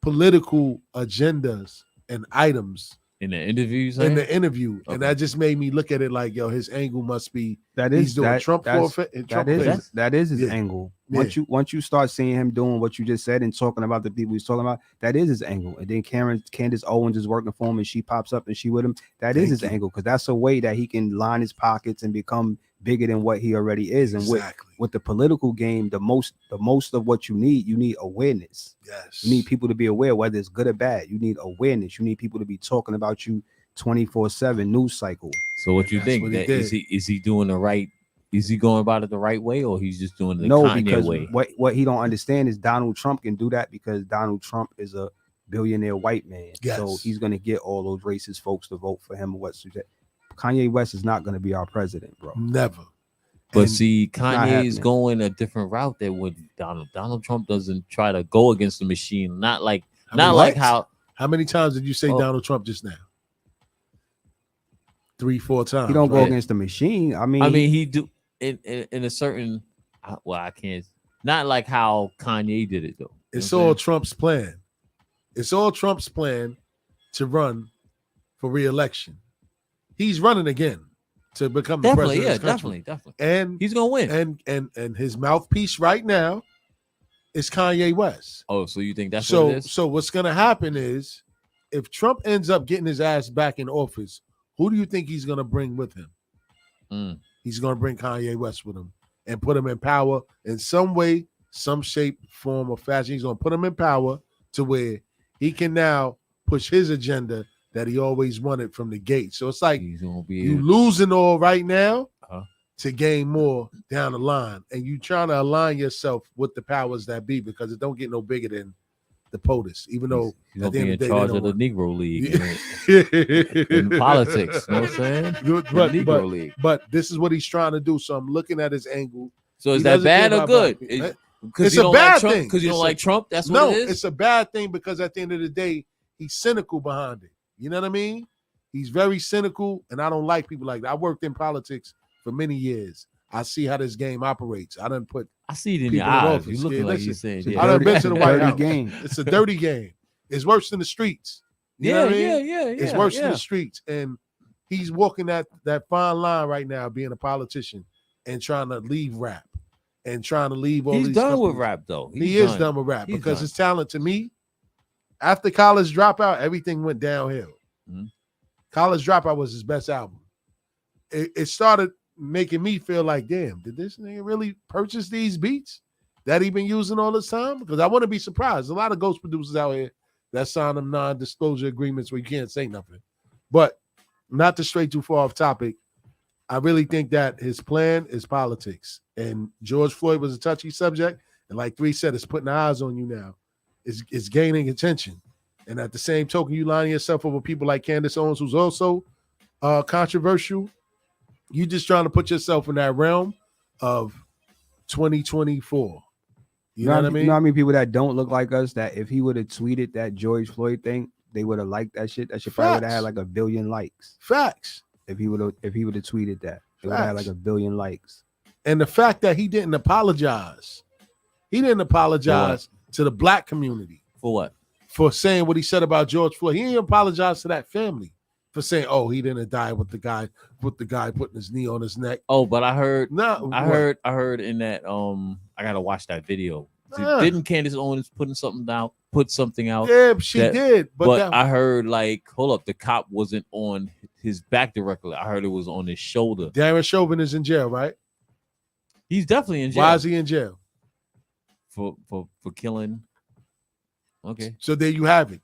political agendas and items in the interview. Okay. And that just made me look at it like, yo, his angle must be he's doing Trump for that is his angle. Once you start seeing him doing what you just said and talking about the people he's talking about, that is his angle. And then Candace Owens is working for him and she pops up and she with him. That is his angle, because that's a way that he can line his pockets and become bigger than what he already is. And with the political game, the most of what you need awareness. Yes. You need people to be aware, whether it's good or bad. You need awareness. You need people to be talking about you 24/7 news cycle. So what you think? That is he doing the right? Is he going about it the right way, or he's just doing the Kanye way? What he don't understand is Donald Trump can do that because Donald Trump is a billionaire white man. Yes. So he's going to get all those racist folks to vote for him. Kanye West is not going to be our president, bro. Never. But see, Kanye is going a different route than with Donald Trump doesn't try to go against the machine. Not like how. How many times did you say Donald Trump just now? 3-4 times. He don't go against the machine. I mean, he do in a certain. Well, I can't. Not like how Kanye did it though. It's all Trump's plan. It's all Trump's plan to run for re-election. He's running again to become the Definitely, president yeah, of this country. definitely. And He's gonna win. and his mouthpiece right now is Kanye West. Oh, so you think that's so what it is? so what's gonna happen is if Trump ends up getting his ass back in office, who do you think he's gonna bring with him? He's gonna bring Kanye West with him and put him in power in some way, some shape, form, or fashion. He's gonna put him in power to where he can now push his agenda that he always wanted from the gate. So it's like you losing all right now to gain more down the line, and you trying to align yourself with the powers that be because it don't get no bigger than the POTUS, even though he's gonna be in charge of the Negro League in politics. You know what I'm saying? But this is what he's trying to do. So I'm looking at his angle. So is that bad or good? It's a bad thing because you don't like Trump. That's what it is. It's a bad thing because at the end of the day, he's cynical behind it. You know what I mean? He's very cynical, and I don't like people like that. I worked in politics for many years. I see how this game operates. I see it in your eyes. You looking like you saying, I done been to the White House. Game. It's a dirty game. It's worse than the streets. You know what I mean? It's worse than the streets. And he's walking that fine line right now, being a politician and trying to leave rap and trying to leave all these. He's done companies. with rap, though. He is done with rap because his talent, to me, after College Dropout, everything went downhill. Mm-hmm. College Dropout was his best album. It started making me feel like, damn, did this nigga really purchase these beats that he been using all this time? Because I want to be surprised. A lot of ghost producers out here that sign them non-disclosure agreements where you can't say nothing. But not to stray too far off topic, I really think that his plan is politics. And George Floyd was a touchy subject. And like Three said, it's putting eyes on you now. It's gaining attention. And at the same token, you lining yourself up with people like Candace Owens, who's also controversial. You just trying to put yourself in that realm of 2024. You know what I mean? You know how many people that don't look like us that if he would have tweeted that George Floyd thing, they would have liked that shit. That shit probably would have had like 1 billion likes. Facts. If he would have tweeted that, it would have had like 1 billion likes. And the fact that he didn't apologize. He didn't apologize to the black community. For what? For saying what he said about George Floyd. He didn't apologize to that family for saying, "Oh, he didn't die with the guy putting his knee on his neck." Oh, but I heard. No, I heard in that. I gotta watch that video. Didn't Candace Owens put something out? Yeah, she did. But I heard hold up, the cop wasn't on his back directly. I heard it was on his shoulder. Darren Chauvin is in jail, right? He's definitely in jail. Why is he in jail? For killing. Okay. So there you have it.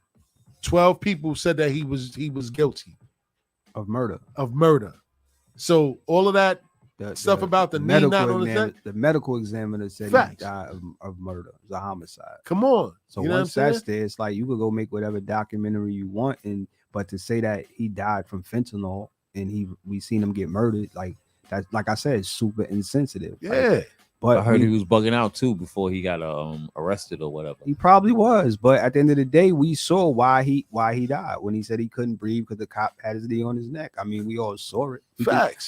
12 people said that he was guilty of murder. So all of that stuff about the knee not on his neck. The medical examiner said he died of murder. It was a homicide. Come on. So once that's there, it's like you could go make whatever documentary you want, but to say that he died from fentanyl and we seen him get murdered, like that, like I said, it's super insensitive. Yeah. But I heard he was bugging out too before he got arrested or whatever. He probably was, but at the end of the day, we saw why he died when he said he couldn't breathe because the cop had his knee on his neck. I mean, we all saw it.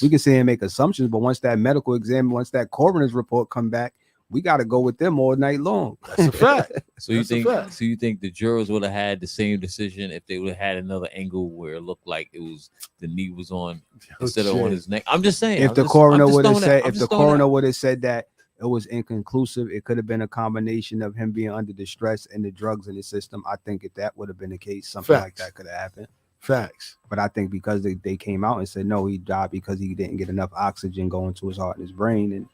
We can say and make assumptions, but once that medical exam, once that coroner's report come back, we got to go with them all night long. That's a fact. So you think the jurors would have had the same decision if they would have had another angle where it looked like it was the knee was on instead of on his neck? I'm just saying. If the coroner would have said that it was inconclusive, it could have been a combination of him being under distress and the drugs in the system. I think if that would have been the case, something like that could have happened. Facts. But I think because they came out and said no, he died because he didn't get enough oxygen going to his heart and his brain, and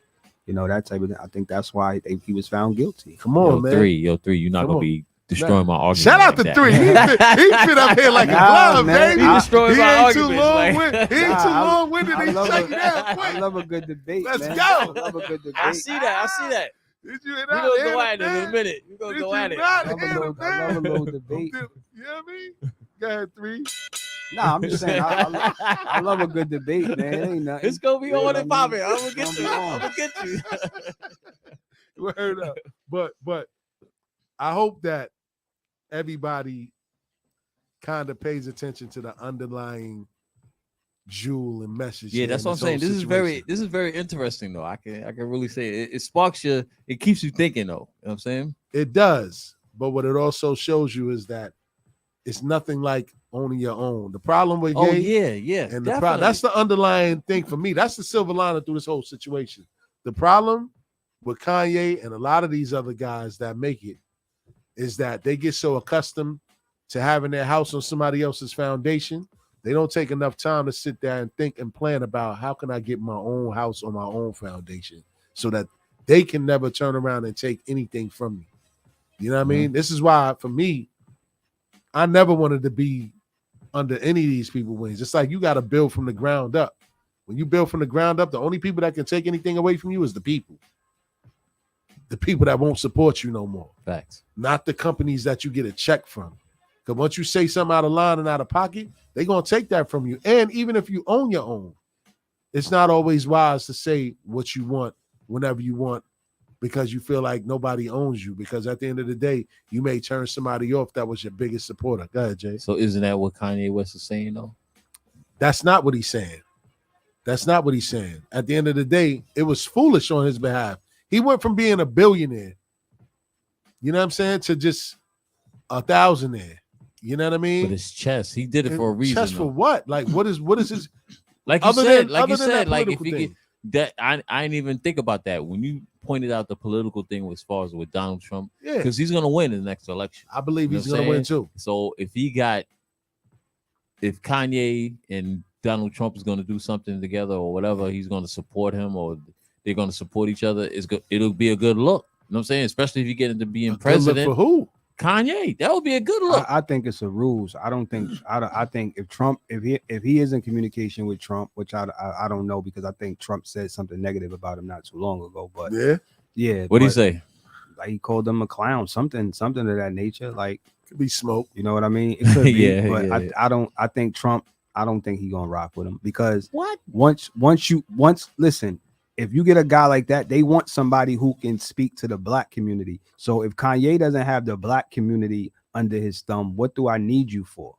that type of thing. I think that's why he was found guilty. Come on, man. Three, you're not gonna be destroying my argument. Shout out to Three. He fit up here like a glove, man. He destroyed my argument. He ain't too long-winded. He's checking out quick. I love a good debate. Let's man. go. I love a good debate. I see that. Did you We're gonna go at it in a minute. We're gonna go at it. I love a little debate. You know what I mean? Go ahead, Three. Nah, I'm just saying. I love a good debate, man. It ain't nothing. It's gonna be on and popping. I'm gonna get you. Word up. But I hope that everybody kind of pays attention to the underlying jewel and message. Yeah, that's what I'm saying. This is very interesting though. I can really say it sparks you. It keeps you thinking though. You know what I'm saying? It does. But what it also shows you is that it's nothing like owning your own. The problem with Oh Ye, yeah, and definitely. that's the underlying thing for me. That's the silver lining through this whole situation. The problem with Kanye and a lot of these other guys that make it is that they get so accustomed to having their house on somebody else's foundation. They don't take enough time to sit there and think and plan about how can I get my own house on my own foundation so that they can never turn around and take anything from me. You know what I mean? This is why, for me, I never wanted to be under any of these people's wings. It's like you got to build from the ground up. When you build from the ground up, the only people that can take anything away from you is the people. The people that won't support you no more. Facts. Not the companies that you get a check from. Because once you say something out of line and out of pocket, they're going to take that from you. And even if you own your own, it's not always wise to say what you want whenever you want because you feel like nobody owns you. Because at the end of the day, you may turn somebody off that was your biggest supporter. Go ahead, Jay. So isn't that what Kanye West is saying though? That's not what he's saying. That's not what he's saying. At the end of the day, it was foolish on his behalf. He went from being a billionaire, you know what I'm saying, to just a thousandaire. You know what I mean? But it's chess. He did it for a reason. Chess for what? Like, what is his? Like you said, like if political you get thing. that, I didn't even think about that when you pointed out the political thing as far as with Donald Trump, Yeah, because he's gonna win in the next election. I believe You know he's what going I'm to win too. So if Kanye and Donald Trump is going to do something together or whatever, he's going to support him or they're going to support each other. It'll be a good look. You know what I'm saying? Especially if you get into being president. For who? Kanye. That would be a good look. I think it's a ruse. I don't think. I think if Trump, if he is in communication with Trump, which I don't know because I think Trump said something negative about him not too long ago. But yeah. What did he say? Like he called him a clown, something of that nature. Like could be smoke. You know what I mean? It could be. Yeah, but yeah. I don't. I think Trump. I don't think he gonna rock with him because What? Once listen. If you get a guy like that, they want somebody who can speak to the black community. So if Kanye doesn't have the black community under his thumb, what do I need you for?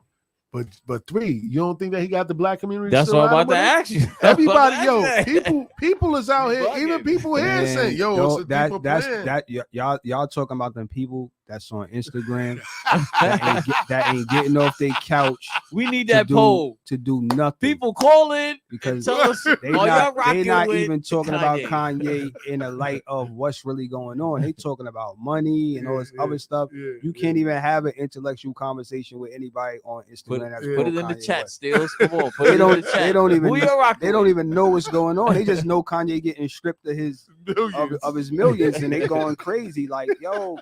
But three, you don't think that he got the black community? That's still what I'm out about to with him? ask you. Everybody, people is out here. Even people here Man, saying, y'all talking about them people that's on Instagram that ain't getting off their couch. We need that poll to do nothing. People call in because tell us they not with even talking about Kanye. Kanye in the light of what's really going on. They talking about money and all this other stuff. You can't even have an intellectual conversation with anybody on Instagram. Put it in the chat, Steels. Come on, put They it don't. in the chat. They don't even. Who you rocking They don't with? even know what's going on. They just know Kanye getting stripped of his of his millions, and they going crazy. Like, yo,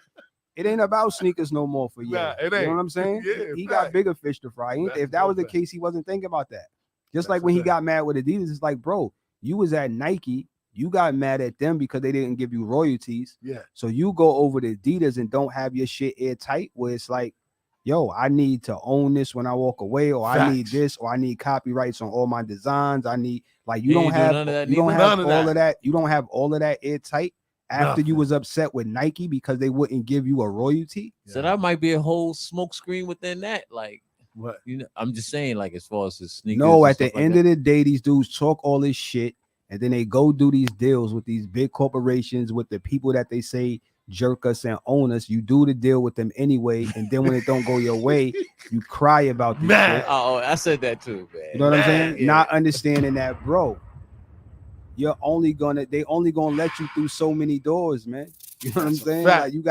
it ain't about sneakers no more for you. Nah, it You ain't. know what I'm saying? Yeah, he fact. got bigger fish to fry. If that was the fact. case, he wasn't thinking about that. Just That's like when a he fact. got mad with Adidas, it's like, bro, you was at Nike. You got mad at them because they didn't give you royalties. Yeah. So you go over to Adidas and don't have your shit airtight, where it's like, yo, I need to own this when I walk away, or I need Facts. this, or I need copyrights on all my designs. I need you You don't ain't do have none of that you don't neither? have None of all that. of that. You don't have all of that airtight after you Nothing. was upset with Nike because they wouldn't give you a royalty. So that might be a whole smoke screen within that. Like, What? you know, I'm just saying, like, as far as the sneakers. No, and at the stuff like end that. of the day, these dudes talk all this shit and then they go do these deals with these big corporations with the people that they say jerk us and own us. You do the deal with them anyway, and then when it don't go your way, you cry about this Man. shit. Oh, I said that too, man. You know what I'm saying? Yeah. Not understanding that, bro. They only gonna let you through so many doors, man. You know what I'm That's a saying? fact. Like you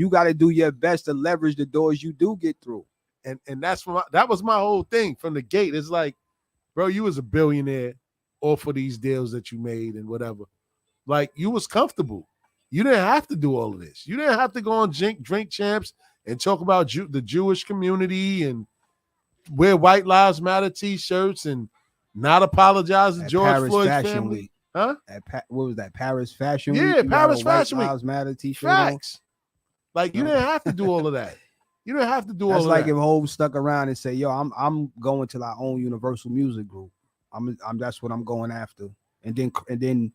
Yeah. gotta do your best to leverage the doors you do get through. And that's that was my whole thing from the gate. It's like, bro, you was a billionaire off of these deals that you made and whatever. Like, you was comfortable. You didn't have to do all of this. You didn't have to go on Drink Champs and talk about the Jewish community and wear White Lives Matter t-shirts and not apologize to At George Paris Floyd's Fashion family. Week. Huh? What was that? Paris Fashion Yeah, Week. You got Paris a White Fashion Week. Lives Matter t-shirt on. Facts. Like, you didn't have to do all of that. You didn't have to do all That's of like that. if Hov stuck around and say, "Yo, I'm going till I own Universal Music Group. I'm that's what I'm going after," and then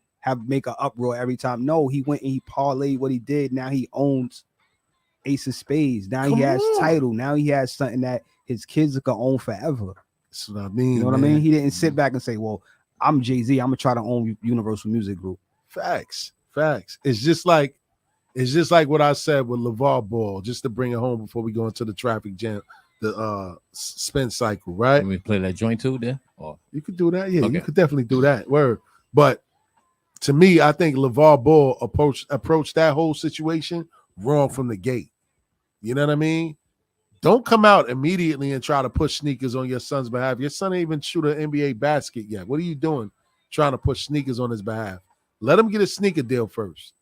make an uproar every time. No, he went and he parlayed what he did. Now he owns Ace of Spades. Now he has title. Now he has something that his kids can own forever. That's what I mean. You know what I mean? He didn't sit back and say, "Well, I'm Jay-Z. I'm gonna try to own Universal Music Group." Facts. It's just like what I said with LeVar Ball, just to bring it home before we go into the traffic jam. spin cycle, right? Can we play that joint too there? Or You could do that. Yeah, Okay. you could definitely do that. Word. But to me, I think LeVar Ball approached that whole situation wrong from the gate. You know what I mean? Don't come out immediately and try to push sneakers on your son's behalf. Your son ain't even shoot an NBA basket yet. What are you doing trying to push sneakers on his behalf? Let him get a sneaker deal first.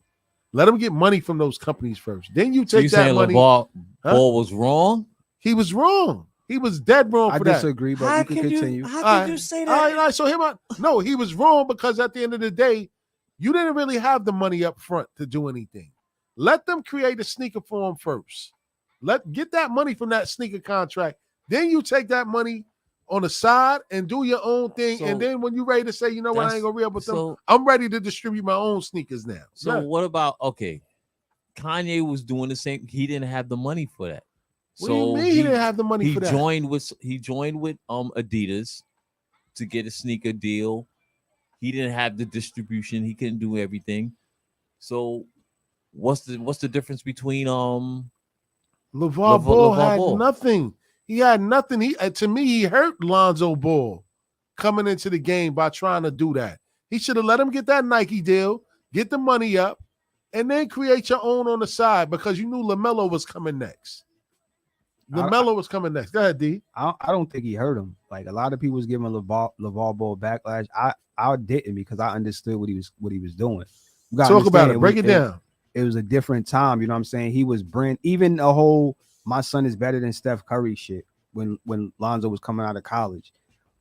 Let him get money from those companies first. Then you so take you that saying money. LeVar Huh? Ball was wrong? He was wrong. He was dead wrong I for that. disagree, but we can continue. How could you say All right, so no, he was wrong because at the end of the day, you didn't really have the money up front to do anything. Let them create a sneaker for him first. Get that money from that sneaker contract. Then you take that money on the side and do your own thing. So and then when you're ready to say, you know what, I ain't gonna re-up with them, so I'm ready to distribute my own sneakers now. so Yeah. what about Kanye was doing the same. He didn't have the money for that. What do you mean he didn't have the money for that? He joined with Adidas to get a sneaker deal. He didn't have the distribution. He couldn't do everything. So what's the difference between LeVar Ball had nothing. He had nothing. To me, he hurt Lonzo Ball coming into the game by trying to do that. He should have let him get that Nike deal, get the money up, and then create your own on the side because you knew LaMelo was coming next. LaMelo was coming next. Go ahead, D. I don't think he hurt him. Like a lot of people was giving LeVar Ball backlash. I didn't because I understood what he was doing. Talk about it. Break it down. It was a different time. You know what I'm saying? He was even a whole my son is better than Steph Curry shit when Lonzo was coming out of college.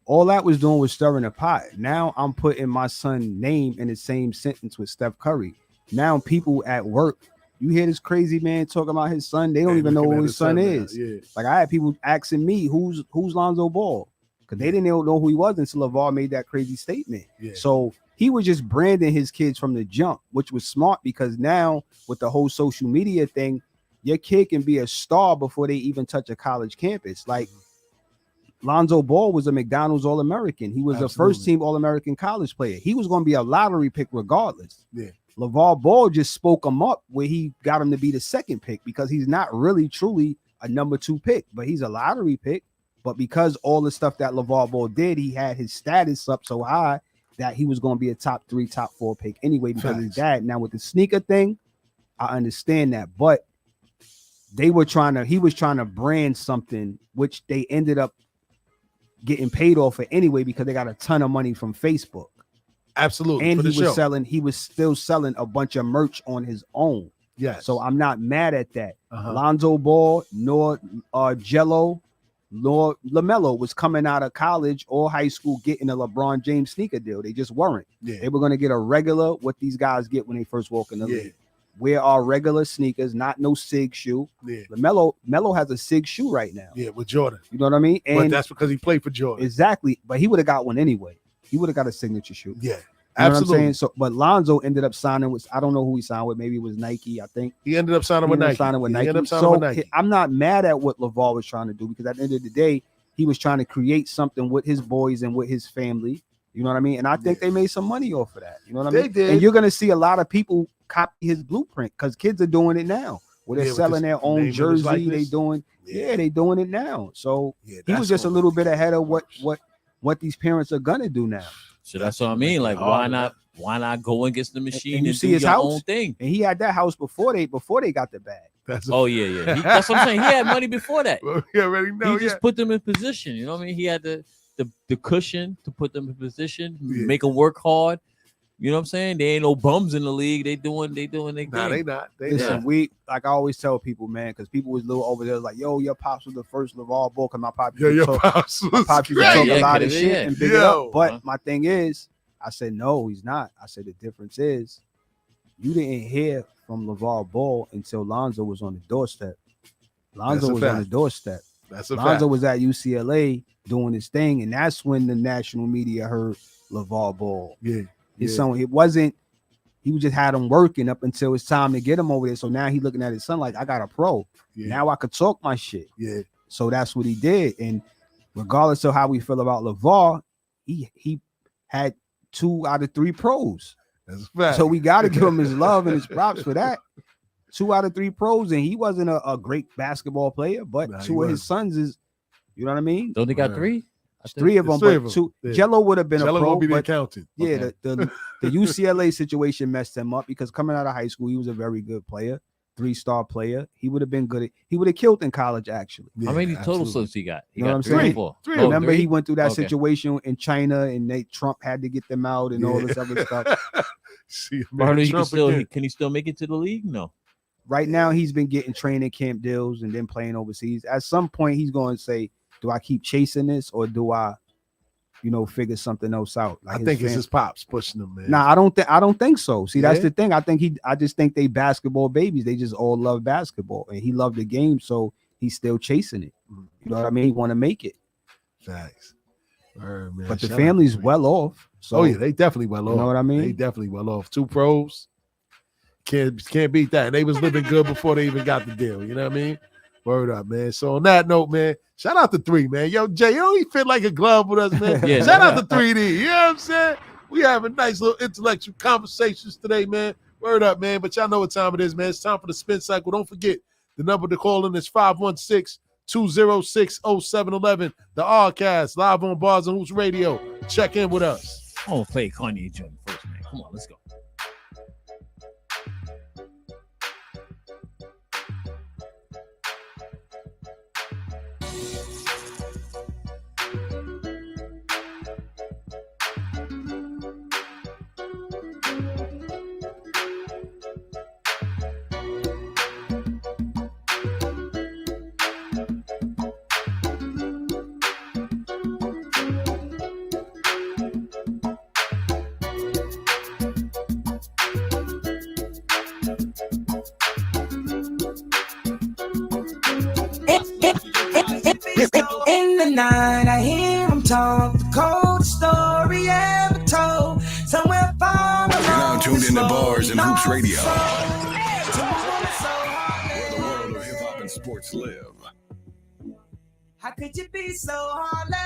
All that was doing was stirring the pot. Now I'm putting my son's name in the same sentence with Steph Curry. Now people at work, you hear this crazy man talking about his son. They don't even know who his son is. Yeah. Like I had people asking me, who's Lonzo Ball? Because they didn't know who he was until LeVar made that crazy statement. Yeah. So he was just branding his kids from the jump, which was smart because now with the whole social media thing, your kid can be a star before they even touch a college campus. Like Lonzo Ball was a McDonald's All-American. He was a first-team All-American college player. He was going to be a lottery pick regardless. Yeah. LeVar Ball just spoke him up where he got him to be the second pick because he's not really truly a number 2 pick, but he's a lottery pick. But because all the stuff that LeVar Ball did, he had his status up so high that he was going to be a top 3, top 4 pick anyway because of his dad. Now with the sneaker thing, I understand that, but he was trying to brand something which they ended up getting paid off for anyway because they got a ton of money from Facebook. Absolutely. And he was still selling a bunch of merch on his own. Yes. So I'm not mad at that. Lonzo Ball, nor Jello, nor LaMelo was coming out of college or high school getting a LeBron James sneaker deal. They just weren't. Yeah. They were going to get a regular what these guys get when they first walk in the league. Wear our regular sneakers, not no SIG shoe. Yeah. LaMelo has a SIG shoe right now. Yeah, with Jordan. You know what I mean? But that's because he played for Jordan. Exactly. But he would have got one anyway. He would have got a signature shoe. Yeah. You know Absolutely. what I'm saying? So, but Lonzo ended up signing with, I don't know who he signed with. Maybe it was Nike, I think. He ended up signing with Nike. I'm not mad at what LeVar was trying to do because at the end of the day, he was trying to create something with his boys and with his family. You know what I mean? And I think they made some money off of that. You know what I mean? They did. And you're going to see a lot of people copy his blueprint because kids are doing it now. Where they're selling their own jersey. They doing it now. So he was just a little bit ahead of what these parents are going to do now. So that's what I mean. Like, why not go against the machine and you see do his your house? own thing? And he had that house before they got the bag. That's what I'm saying. He had money before that. Well, he already know. He just put them in position. You know what I mean? He had the cushion to put them in position, make them work hard. You know what I'm saying? They ain't no bums in the league. They doing their thing. Nah, they not. Listen, we like I always tell people, man, because people was little over there like, yo, your pops was the first LeVar Ball. Because my pops used to talk a lot of shit and big it up. But my thing is, I said, no, he's not. I said the difference is you didn't hear from LeVar Ball until Lonzo was on the doorstep. Lonzo was on the doorstep. Lonzo was at UCLA doing his thing, and that's when the national media heard LeVar Ball. His son, he just had him working up until it's time to get him over there. So now he's looking at his son like, I got a pro. Now I could talk my shit. So that's what he did. And regardless of how we feel about LeVar, he had 2 out of 3 pros. That's a fact. So we got to give him his love and his props for that. 2 out of 3 pros, and he wasn't a great basketball player, but 2 of his sons You know what I mean? Don't they got Right. 3? It's 3 of them, It's 3 but of 2. them. Yeah. Jello would have been Jello a pro, gonna be the but accountant. yeah, Okay. the UCLA situation messed him up because coming out of high school, he was a very good player, 3-star player. He would have been good. He would have killed in college, actually. How many total absolutely. slips he got? He You know got what I'm 3 or saying? 4. Three. Oh, Remember, 3? he went through that Okay. situation in China, and Trump had to get them out and all this other stuff. See, But I know he can Trump still again. can he still make it to the league? No. Right now, he's been getting training camp deals and then playing overseas. At some point, he's going to say, "Do I keep chasing this or do I, figure something else out?" I think it's his pops pushing him, man. Nah, I don't think so. See, that's Yeah? the thing. I just think they basketball babies. They just all love basketball, and he loved the game, so he's still chasing it. You know what I mean? He want to make it, Facts. Word, man. but the Shout out family's to him. well off. So Oh yeah, they definitely well off. you know what I mean? They definitely well off. 2 pros. Can't beat that. They was living good before they even got the deal. You know what I mean? Word up, man. So on that note, man, shout out to 3, man. Yo, Jay, he fit like a glove with us, man. Yeah. Shout out to 3D. You know what I'm saying? We having nice little intellectual conversations today, man. Word up, man. But y'all know what time it is, man. It's time for the spin cycle. Don't forget, the number to call in is 516-206-0711. The Oddcast, live on Bars and Hoops Radio. Check in with us. I'm gonna play Kanye joint first, man. Come on, let's go. In the night, I hear him talk, the coldest story ever told. Somewhere far You're now along tuned this into road, Bars he and Hoops lost Radio, his soul. To a woman so where the heartless. world of hip hop and sports live. How could you be so heartless?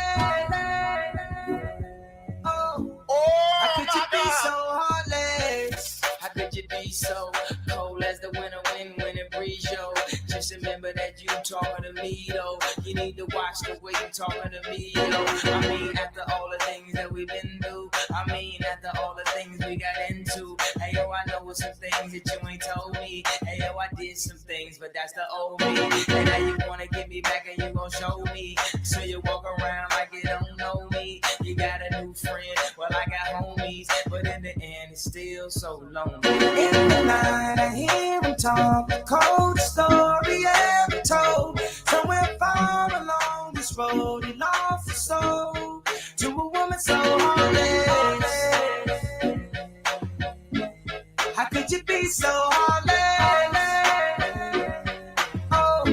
Oh, how could you be so heartless? How could you be so cold as the winter wind when it breeze, yo? Just remember that you talking to me, though. You need to watch the way you talking to me, yo. I mean, after all the things that we've been through. I mean, after all the things we got into. Hey, yo, I know some things that you ain't told me. Hey, yo, I did some things, but that's the old me. And now you wanna get me back and you gon' show me. So you walk around like you don't know me. You got a new friend, well, I got homies. But in the end, it's still so lonely. In the night, I hear him talk, the cold story ever told. Somewhere far along this road, he lost his soul to a woman so heartless. How could you be so heartless? Oh,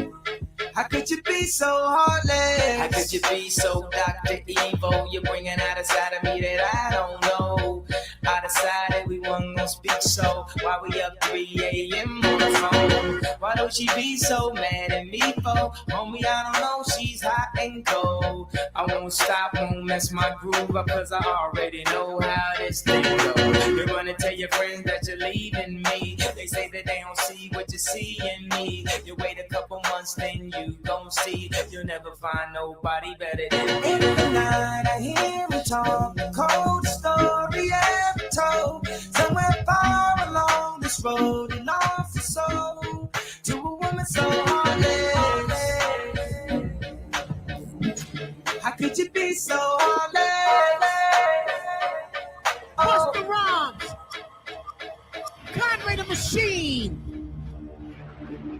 how could you be so heartless? How could you be so Dr. Evil? You're bringing out a side of me that I don't know. I decided we wasn't gonna speak, so why we up 3 a.m. on the phone? Why don't she be so mad at me for? Homie, I don't know, she's hot and cold. I won't stop, won't mess my groove up, cause I already know how this thing goes. You're gonna tell your friends that you're leaving me. They say that they don't see what you see in me. You wait a couple months, then you gon' see. You'll never find nobody better than me. In the night, I hear him talk, the cold story ever told. Somewhere far along this road, he lost his soul to a woman so heartless. How could you be so heartless? What's the rhymes? Conway the Machine.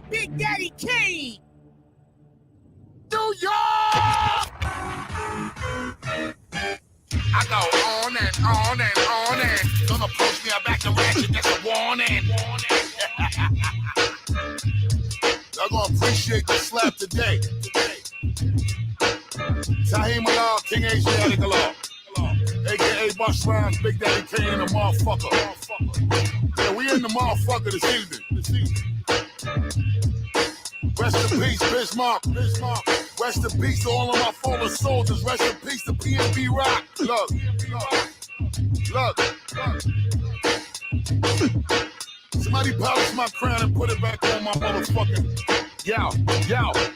Big Daddy Kane. New York! I go on and on and on and don't approach me, I back the ratchet, that's a warning. Y'all gonna appreciate the slap today. Tahim Malal, King Asiatic Law. AKA Bush Rhymes, Big Daddy Kane and the motherfucker. Yeah, we in the motherfucker this evening. Rest in peace, Bismarck. Rest in peace to all of my fallen soldiers. Rest in peace to PNB Rock. Look. Somebody polish my crown and put it back on my motherfucking Yo,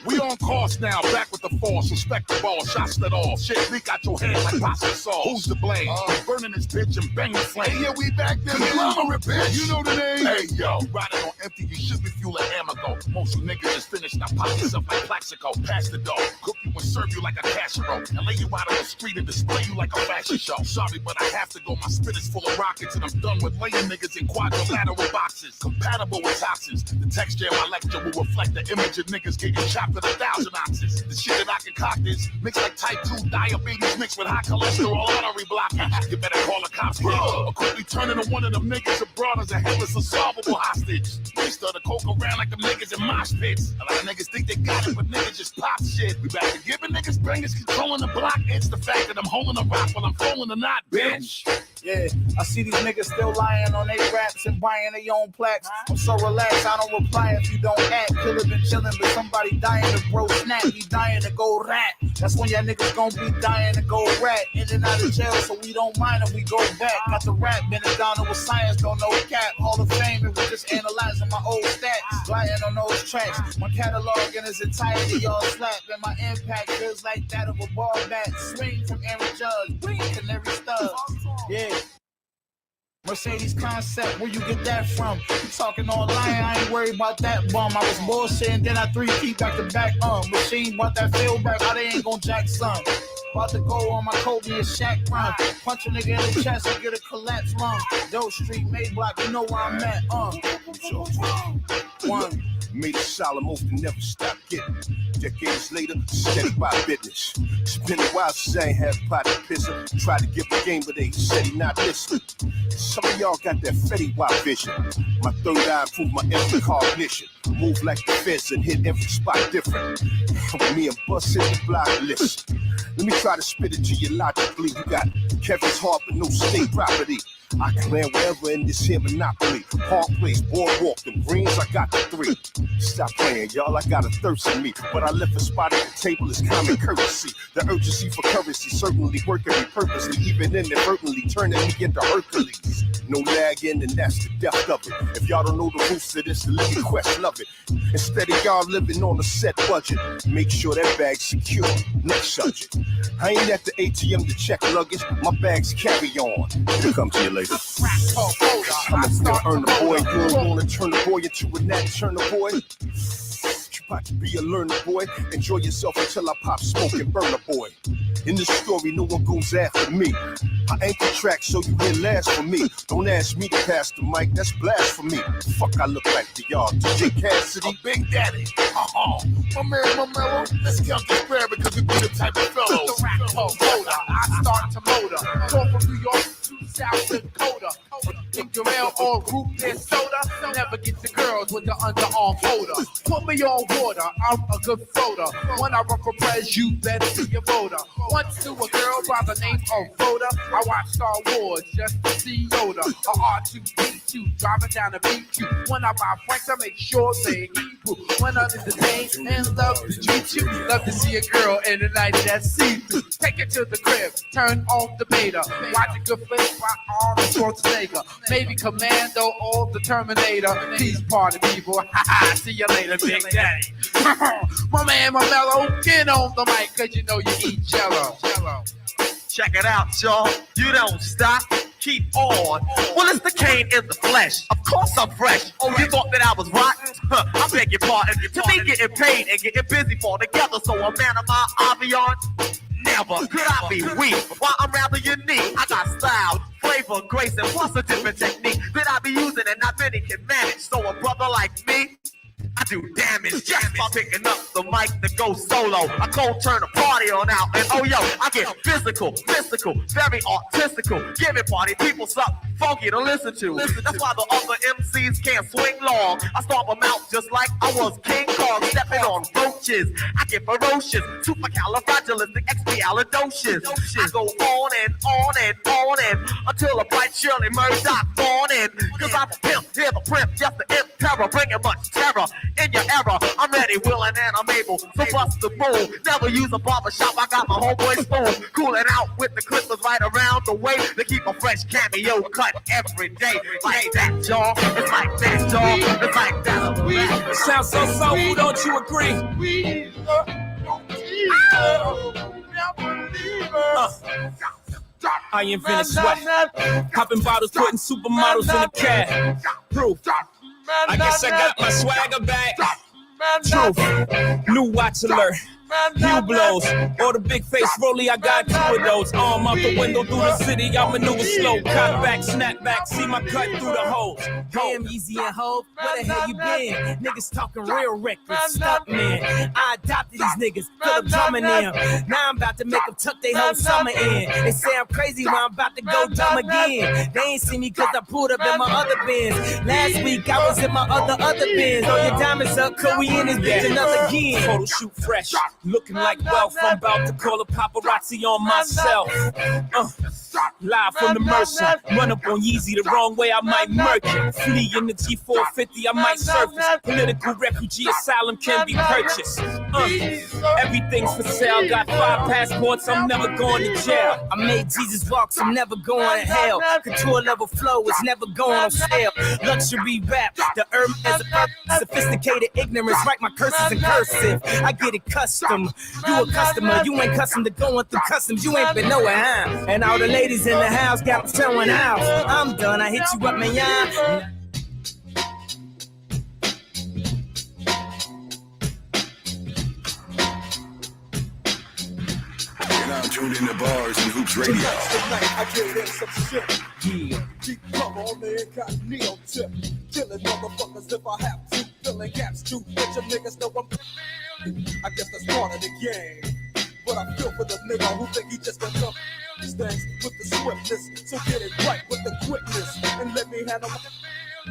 we on course now, back with the force, respect the ball, shots that all, shit leak out your head like pasta sauce. Who's to blame? Burning this bitch and banging flame. Hey, yeah, we back there, conglomerate, bitch. You know the name. Hey, yo, riding on empty, you should be fueling Amago. Most you niggas is finished, now pop yourself like Plaxico. Pass the dough, cook you and serve you like a casserole, and lay you out on the street and display you like a fashion show. Sorry, but I have to go, my spit is full of rockets, and I'm done with laying niggas in quadrilateral boxes. Compatible with toxins, the texture of my lecture will reflect the image of niggas getting chopped with 1,000 ounces. The shit that I concoct is mixed like type 2 diabetes mixed with high cholesterol artery blocking. You better call the cops, or quickly turn into one of them niggas abroad as a headless unsolvable hostage. They start to coke around like them niggas in mosh pits. A lot of niggas think they got it, but niggas just pop shit. We back to giving niggas bangers controlling the block. It's the fact that I'm holding a rock while I'm rolling a knot, bitch. Yeah, I see these niggas still lying on their raps and buying their own plaques. I'm so relaxed, I don't reply if you don't act. Could've been chilling, but somebody dying to bro snap. He dying to go rat. That's when y'all niggas gon' be dying to go rat. In and out of jail, so we don't mind if we go back. Got the rap, been it down with science, don't know cap. Hall of Fame, and we just analyzing my old stats. Lying on those tracks. My catalog in its entirety, y'all slap. And my impact feels like that of a ball bat. Swing from Aaron Judge, blink canary stud. Yeah. Mercedes concept, where you get that from? You talking online, I ain't worried about that bum. I was bullshitting, then I 3-key back to back. Machine brought that feel back, how they ain't gon' jack some. About to go on my Kobe and Shaq run. Punch a nigga in the chest and get a collapse lung. Doe Street, Mayblock, you know where I'm at. One. Made a solid move to never stop getting. Decades later, steady by business. It's been a while since I ain't had potty pisser. Tried to give a game, but they said he not listening. Some of y'all got that Fetty Wap vision. My third eye improved my empty cognition. Move like the fence and hit every spot different. Me and Bus hit the block list. Let me try to spit it to you logically. You got Kevin's heart, but no state property. I can land wherever in this here monopoly. Park Place, Boardwalk, them greens, I got the 3. Stop playing, y'all, I got a thirst in me. But I left a spot at the table is common courtesy. The urgency for currency certainly working me purposely, even inadvertently turning me into Hercules. No lagging, and that's the depth of it. If y'all don't know the roots of this, the living quest, love it. Instead of y'all living on a set budget, make sure that bag's secure. Next subject. I ain't at the ATM to check luggage, my bags carry on. We'll come to you later. I'ma still earn the boy. You don't wanna turn the boy into a nat turner boy. You about to be a learner boy. Enjoy yourself until I pop smoke and burn a boy. In this story, no one goes after me. I ain't the track, so you hear last for me. Don't ask me to pass the mic, that's blasphemy. Fuck, I look like to y'all. DJ Cassidy, Big Daddy. My man, my mellow, let's count this prayer because we be the type of fellows. The rap motor, I start to motor. Go from New York to South Dakota. Kick around on group and soda. Never get the girls with the underarm holder. Put me on water, I'm a good floater. When I run for press, you better be a voter. Once to a girl by the name of Rhoda. I watch Star Wars just to see Yoda. A R2D2 driving down the beach. When I buy Franks, I make sure they Hebrew. When I'm in the day and love to treat you. Love to see a girl in the night that's see-through. Take it to the crib, turn off the beta. Watch a good flip by Arnold Schwarzenegger. Maybe Commando or the Terminator. Peace party people. See you later, Big Daddy. My man, my mellow, get on the mic, cause you know you eat jello. Check it out, y'all. You don't stop. Keep on. Well, it's the cane in the flesh. Of course I'm fresh. Oh, you thought that I was rotten? I beg your pardon. To me, getting paid and getting busy fall together. So a man of my ambiance, never could I be weak. While I'm rather unique, I got style, flavor, grace, and plus a different technique that I be using and not many can manage. So a brother like me, I do damage just by picking up the mic to go solo. I cold turn the party on out, and oh yo, I get physical, mystical, very artistical, giving party people something funky to listen to. That's why the other MCs can't swing long. I stomp them out just like I was King Kong, stepping on roaches. I get ferocious, supercalifragilisticexpialidocious. I go on and on and on and until a bright Shirley Murdoch born in. Cause I'm a pimp, here's a primp, just the imp terror, bringing much terror in your era. I'm ready, willing, and I'm able to bust the move. Never use a barbershop, I got my homeboy spoon. Cooling out with the clippers right around the way to keep a fresh cameo cut one every day. Like that, y'all. It's like that, y'all. It's like that. It sounds so soulful, don't you agree? I invented sweat. Popping bottles, putting supermodels in a cab. Proof. I guess I got my swagger back. Truth. New watch alert. Hue blows, or the big face rollie, I got 2 of those. Arm out the window through the city, I maneuver slow. Cut back, snap back, see my cut through the holes. Damn, Yeezy and Hope, where the hell you been? Niggas talking real reckless stuff, man. I adopted these niggas, put them drumming in. Now I'm about to make them tuck their whole summer in. They say I'm crazy when I'm about to go dumb again. They ain't see me cause I pulled up in my other bins. Last week I was in my other bins. Throw your diamonds up, cause we in this bitch another again. Photo shoot fresh. Looking like wealth, I'm about to call a paparazzi on myself. Live from the Mercer, run up on Yeezy the wrong way, I might murk it. Flee in the G450, I might surface. Political refugee asylum can be purchased. Everything's for sale, got 5 passports, I'm never going to jail. I made Jesus walks, I'm never going to hell. Couture level flow is never going on sale. Luxury rap, the herb as a sophisticated ignorance, write my curses in cursive. I get it custom. You a customer, you ain't custom to going through customs, you ain't been nowhere, huh? And all the ladies in the house got me showing out. I'm done, I hit you up, man, yeah. You're now tuned into Bars and Hoops Radio. Tonight, I get in some shit. Yeah. Keep cover on the incognito tip. Killing motherfuckers if I have to. Filling gaps to let your niggas know I'm. I guess that's part of the game. But I feel for the nigga who think he just gonna come these things with the swiftness. So get it right with the quickness and let me handle my.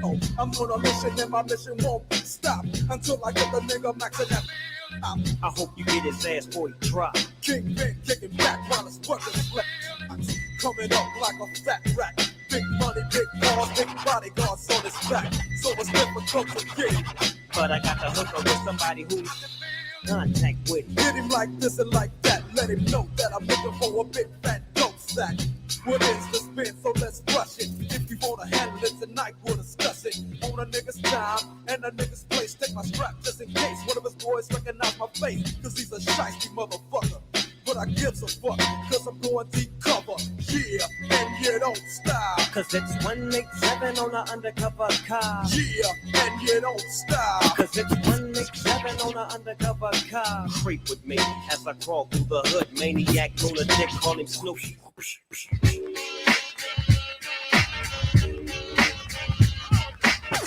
Oh, I'm on a mission and my mission won't stop until I get the nigga maxing that. I hope you get his ass before he drop. King Ben kicking back while it's working flex. Coming up like a fat rack. Big money, big cars, big bodyguards on his back. So it's difficult to get it. But I got the hooker with somebody who's contact with him. Hit him like this and like that. Let him know that I'm looking for a big fat dope sack. What is the spin? So let's brush it. If you wanna handle it tonight, we'll discuss it. On a nigga's time and a nigga's place. Take my strap just in case one of his boys recognize my face. Cause he's a shiesty motherfucker. But I gives a fuck, cause I'm going deep cover. Yeah, and you don't stop. Cause it's 187 on an undercover car. Yeah, and you don't stop. Cause it's 187 on an undercover car. Creep with me as I crawl through the hood. Maniac on a dick, call him Snoop.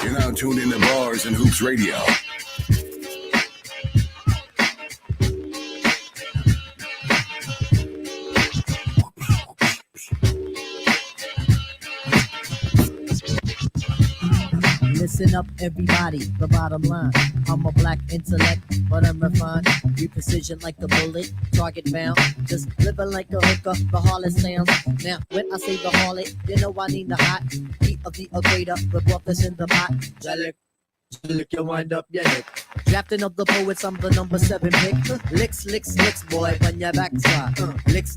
You're now tuned into Bars and Hoops Radio. Listen up, everybody, the bottom line. I'm a black intellect, but I'm refined. Precision like the bullet, target bound. Just living like a hooker, the harlot sounds. Now, when I say the harlot, you know I need the hot heat of the equator. The broth that's in the pot. Lick your wind up, yeah, Nick. Drafting of the poets, I'm the number 7 pick. Licks, boy, on your backside. Licks,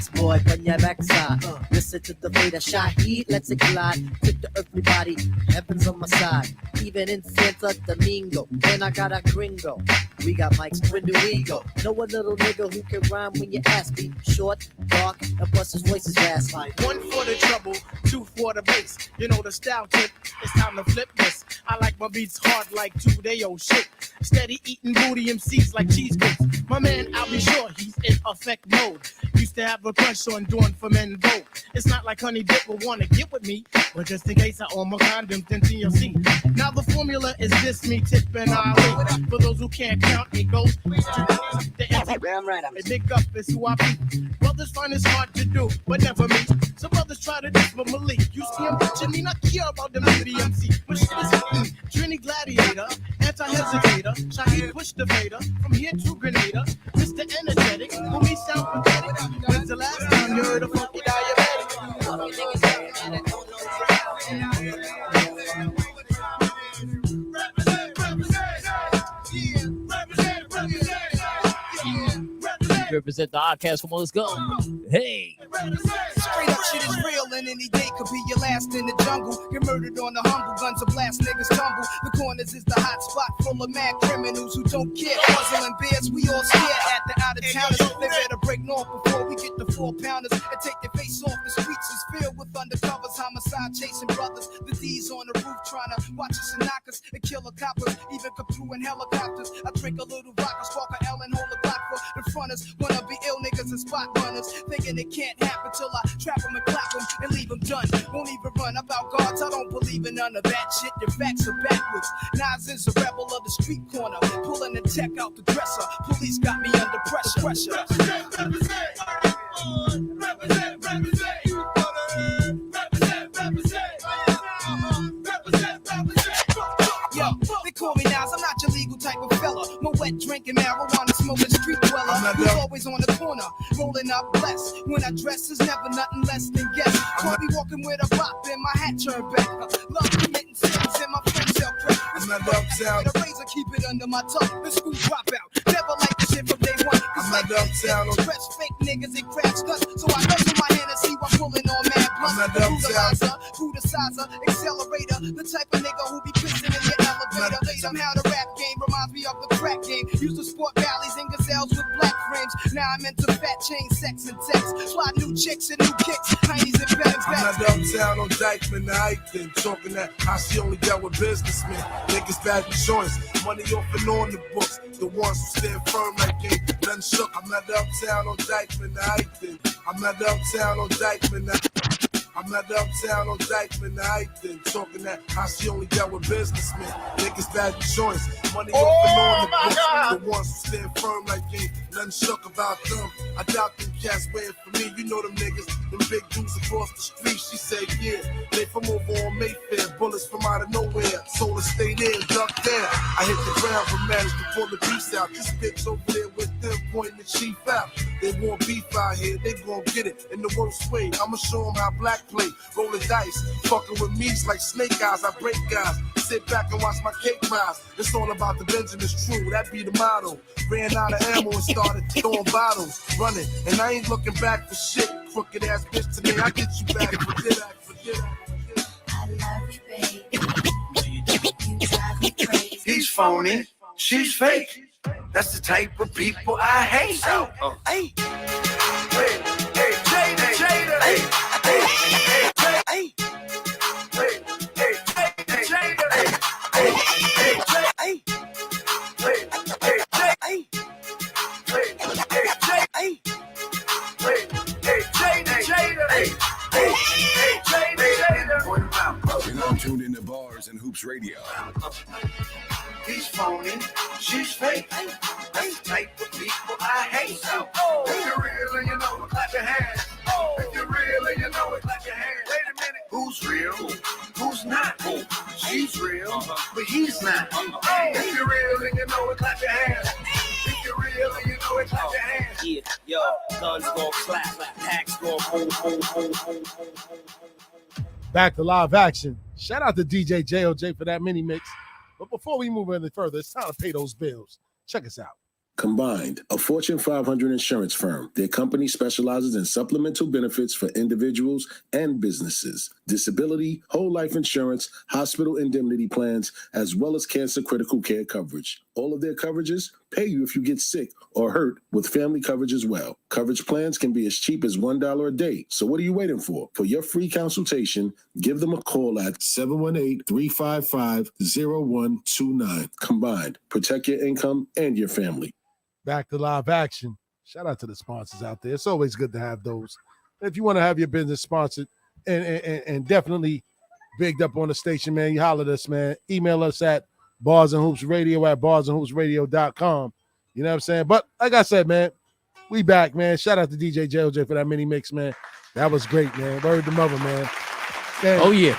boy, on your backside. Listen to the fader, shot heat, let's it collide. Took the earthly body, heaven's on my side. Even in Santa Domingo, and I got a gringo. We got mics, when do we go? Know a little nigga who can rhyme when you ask me. Short, dark, and plus his voice is raspy. 1 for the trouble, 2 for the bass. You know the style tip, it's time to flip this. I like my beats hard like 2-day-old shit. Steady eating booty MCs like cheesecakes. My man, I'll be sure he's in effect mode. Used to have a crush on doing for men vote. It's not like Honey Dip will want to get with me, but just in case I own my condoms, then TLC. Now the formula is this, me, Tip, and Ali. For those who can't count, it goes to the empty. Damn right, And big up is who I be. Brothers find it's hard to do, but never me. Some brothers try to diss but Malik. You see him bitching me, not care about the BDMC. But shit is hitting. Trini Gladiator, anti-hesitator. Shaheed push the Vader. From here to Grenada. Mr. Energetic, when we sound pathetic. When's the last time you heard a funky diabetic? represent the Oddcast. Come on, let's go. Hey. Straight up shit is real, and any day could be your last in the jungle. Get murdered on the humble, guns a blast, niggas tumble. The corners is the hot spot full of mad criminals who don't care. Puzzling bears, we all stare at the out of towners. They better break north before we get the 4-pounders and take their face off. The streets is filled with undercovers, homicide chasing brothers. The D's on the roof trying to watch us and knock us and kill the coppers. Even come through in helicopters. I drink a little vodka, spark a L and hold a block for the fronters. Wanna be ill niggas and spot runners, thinking it can't happen till I trap them and clap them and leave them done. Won't even run about guards, I don't believe in none of that shit. Your facts are backwards. Nas is a rebel of the street corner, pulling the tech out the dresser. Police got me under pressure. Yo, they call me Nas, I'm not your legal type of fella. No wet drinking, marijuana smoking street dweller. Who's always on the corner, rolling up blessed. When I dress is never nothing less than guess. Caught me walking with a bop and my hat turned back. Love committing sins and my friends sell crack. I'm not uptown. With a razor, keep it under my tongue. The school dropout. Never like the shit from day one. I'm not uptown. Fresh fake niggas and crash guts. So I know my hand and see what pulling on mad blunts. I'm not uptown. Brutalizer, accelerator. The type of nigga who be pissing in your elevator. Somehow the rap game reminds me of the crack game. Used to sport valleys and gazelles with black frames. Now I'm into fat chain, sex and text. Fly new chicks and new kicks. Heinies and bags. I'm not uptown on Dykeman, the Ike. Talking that I see only dealt with businessmen. Niggas bad insurance. Money off and on the books. The ones who stand firm like ain't nothing shook. I'm not uptown on Dykeman, the Ike. I'm not uptown on Dykeman, I'm not uptown on Dykeman, the Ike. Talking that I see only dealt with businessmen. Niggas bad insurance. Money off and on the books. The ones who stand firm like ain't nothing shook about them. I doubt them cats waiting for me. You know them niggas, them big dudes across the street. She said, yeah, they from over on Mayfair. Bullets from out of nowhere. Solar stayed in, ducked down. I hit the ground but managed to pull the beast out. This bitch over there with them pointing the chief out. They want beef out here, they gon' get it in the worst way. I'ma show them how black play, rolling dice. Fucking with me's like snake eyes, I break guys. Sit back and watch my cake rise. It's all about the Benjamin's true, that be the motto. Ran out of ammo and started throwing bottles. Running, and I ain't looking back for shit. Crooked ass bitch today, I get you back. Forget it. I love you, baby. You drive me crazy. He's phony, she's fake. That's the type of people I hate. Hey, Jada. Hey. You're now tuned into Bars and Hoops Radio. He's phony, she's fake. That's the type of people I hate. If you're real and you know it, clap your hands. If you're real and you know it, clap your hands. Wait a minute. Who's real? Who's not? She's real, but he's not. If you're real and you know it, clap your hands. If you're real and you know it, clap your hands. Yeah, yo, guns gon' clap, packs gon' boom. Back to live action. Shout out to DJ JOJ for that mini mix. But before we move any further, it's time to pay those bills. Check us out. Combined, a Fortune 500 insurance firm. Their company specializes in supplemental benefits for individuals and businesses, disability, whole life insurance, hospital indemnity plans, as well as cancer critical care coverage. All of their coverages pay you if you get sick or hurt with family coverage as well. Coverage plans can be as cheap as $1 a day. So what are you waiting for? For your free consultation, give them a call at 718-355-0129. Combined, protect your income and your family. Back to live action. Shout out to the sponsors out there. It's always good to have those. If you want to have your business sponsored and definitely bigged up on the station, man, you holler at us, man. Email us at barsandhoopsradio@barsandhoopsradio.com. You know what I'm saying? But like I said, man, we back, man. Shout out to DJ JOJ for that mini mix, man. That was great, man. Word to mother, man. Oh, yeah.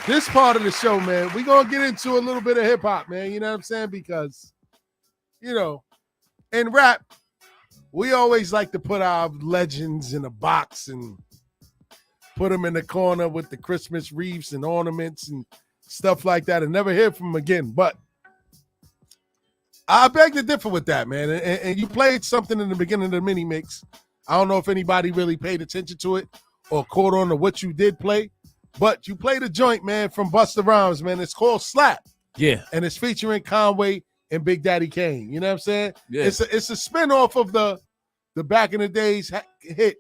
This part of the show, man, we're going to get into a little bit of hip-hop, man. You know what I'm saying? Because, you know, in rap, we always like to put our legends in a box and put them in the corner with the Christmas wreaths and ornaments and stuff like that and never hear from them again. But I beg to differ with that, man. And you played something in the beginning of the mini mix. I don't know if anybody really paid attention to it or caught on to what you did play, but you played a joint, man, from Busta Rhymes, man. It's called Slap. Yeah. And it's featuring Conway and Big Daddy Kane. You know what I'm saying? Yeah. It's a spinoff of the back in the days hit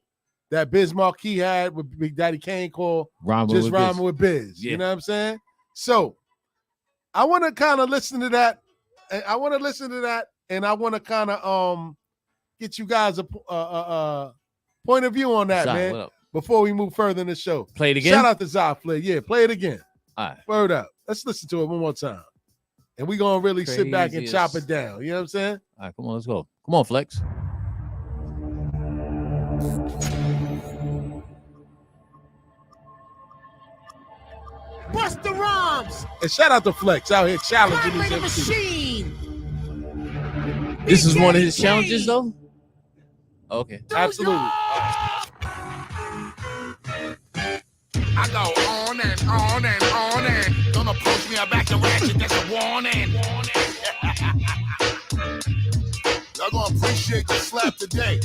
that Biz Markie had with Big Daddy Kane called Just Rhyming with Biz. Yeah. You know what I'm saying? So I want to kind of listen to that. And I want to kind of get you guys a point of view on that, Zah, man. what up? Before we move further in the show. Play it again? Shout out to Zah Flair. Yeah, play it again. All right. Word up. Let's listen to it one more time. And we're going to really sit back and Craziest. chop it down. You know what I'm saying? All right, come on, let's go. Come on, Flex. Busta Rhymes. And shout out to Flex out here challenging these Like a MCs. machine. This is one of his challenges, though? Okay. Absolutely. I go on and on and on and don't approach me, I back the ratchet, that's a warning. Y'all gonna appreciate the slap today.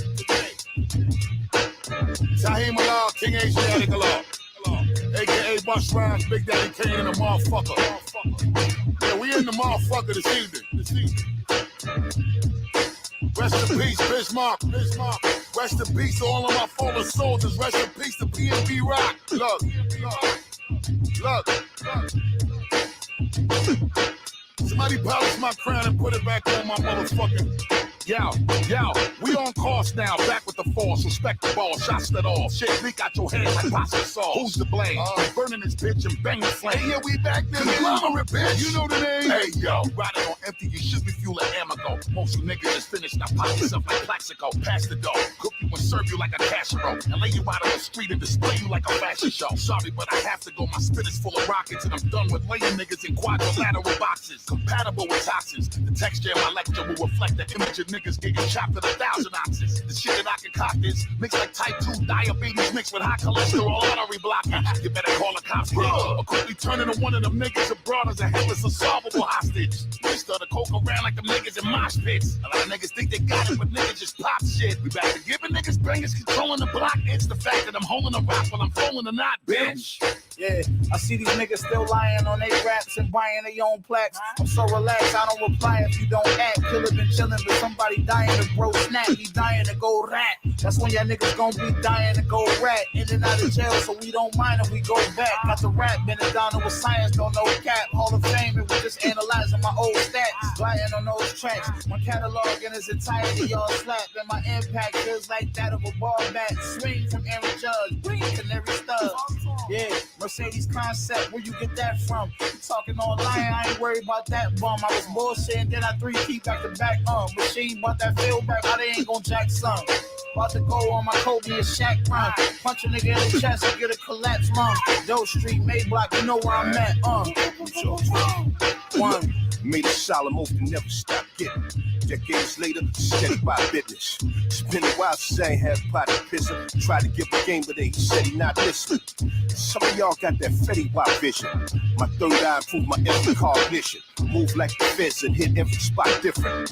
Tahim Allah, King Asiatic Allah, aka Busta Rhymes, Big Daddy Kane, and the motherfucker. Yeah, we in the motherfucker this evening. Rest in peace, Bismarck. Rest in peace to all of my fallen soldiers. Rest in peace to PNB Rock. Look. Somebody polish my crown and put it back on my motherfucking. Yo, we on course now, back with the force, respect the ball, shots that all, shit leak out your head like pasta sauce. Who's to blame? Burning this bitch and banging flame. Hey, yeah, we back there, conglomerate, bitch. You know the name? Hey, yo, riding on empty, you should be fueling Amago. Most you niggas just finished, now pop yourself like Plaxico. Pass the dough, cook you and serve you like a casserole, and lay you out on the street and display you like a fashion show. Sorry, but I have to go, my spit is full of rockets, and I'm done with laying niggas in quadrilateral boxes. Compatible with toxins, the texture in my lecture will reflect the image of niggas getting chopped at 1,000 ounces. The shit that I concoct is mixed like type 2 diabetes mixed with high cholesterol artery blocking. You better call the cops or quickly turn into one of them niggas abroad as a headless unsolvable hostage. They start to coke around like them niggas in mosh pits. A lot of niggas think they got it, but niggas just pop shit. We back to giving niggas bangers controlling the block. It's the fact that I'm holding a rock while I'm falling a knot, bitch. Yeah, I see these niggas still lying on their raps and buying their own plaques. I'm so relaxed, I don't reply if you don't act. Killer been chilling, but somebody dying to bro snap. He dying to go rat. That's when y'all niggas gon' be dying to go rat. In and out of jail, so we don't mind if we go back. Got the rap, been it down with science, don't know cap. Hall of Fame, and we just analyzing my old stats. Lying on those tracks. My catalog in its entirety, y'all slap. And my impact feels like that of a ball bat. Swing from Aaron Judge, bring canary stud. Yeah, Mercedes concept, where you get that from? You talking online, I ain't worried about that bum. I was bullshitting, then I 3-key back to back. Machine bought that field back, how they ain't gon' jack some. About to go on my Kobe and Shaq run. Punch a nigga in the chest and get a collapse lung. Doe Street, Mayblock, you know where I'm at. One. Made a solid move to never stop getting. Decades later, steady by business. It's been a while since I ain't had pot of pisser. Tried to give a game, but they said he not listening. Some of y'all got that Fetty Wap vision. My third eye improved my every cognition. Move like the fence and hit every spot different.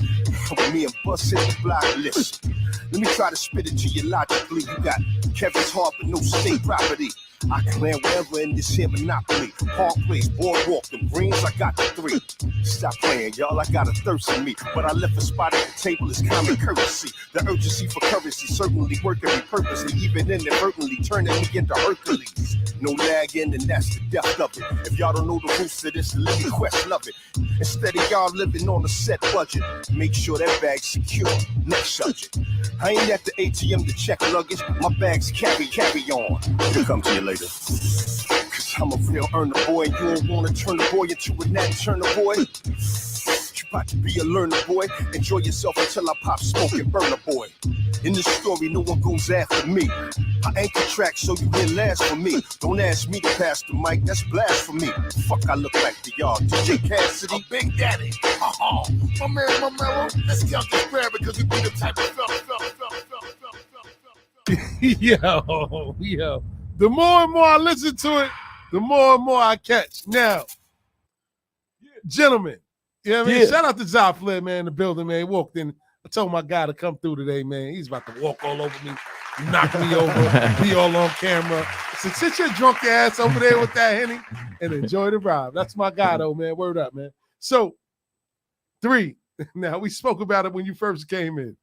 With me and Bus hit the block, listen. Let me try to spit it to you logically. You got Kevin's heart, but no state property. I can land wherever in this here monopoly. Park Place, Boardwalk, them greens, I got the 3. Stop playing, y'all, I got a thirst in me. But I left a spot at the table is common courtesy. The urgency for currency certainly working me purposely, even inadvertently turning me into Hercules. No lagging, and that's the depth of it. If y'all don't know the roots of this, let me quest love it. Instead of y'all living on a set budget, make sure that bag's secure. Next subject. I ain't at the ATM to check luggage. My bags carry on. He'll come to you later. Cause I'm a real earner boy. You don't wanna turn the boy into a nat turner boy. You about to be a learner boy. Enjoy yourself until I pop smoke and burn a boy. In this story, no one goes after me. I anchor track so you can last for me. Don't ask me to pass the mic, that's blasphemy. Fuck, I look like to y'all. DJ Cassidy, Big Daddy. My man, my mellow. Let's count this prayer because we be the type of fella. Yo. The more and more I listen to it, the more and more I catch. Now, gentlemen, Yeah, I mean, Yeah. shout out to Zaflin, man, in the building, man. He walked in. I told my guy to come through today, man. He's about to walk all over me, knock me over, be all on camera. So sit your drunk ass over there with that Henny and enjoy the ride. That's my guy, though, man. Word up, man. So, 3. Now, we spoke about it when you first came in.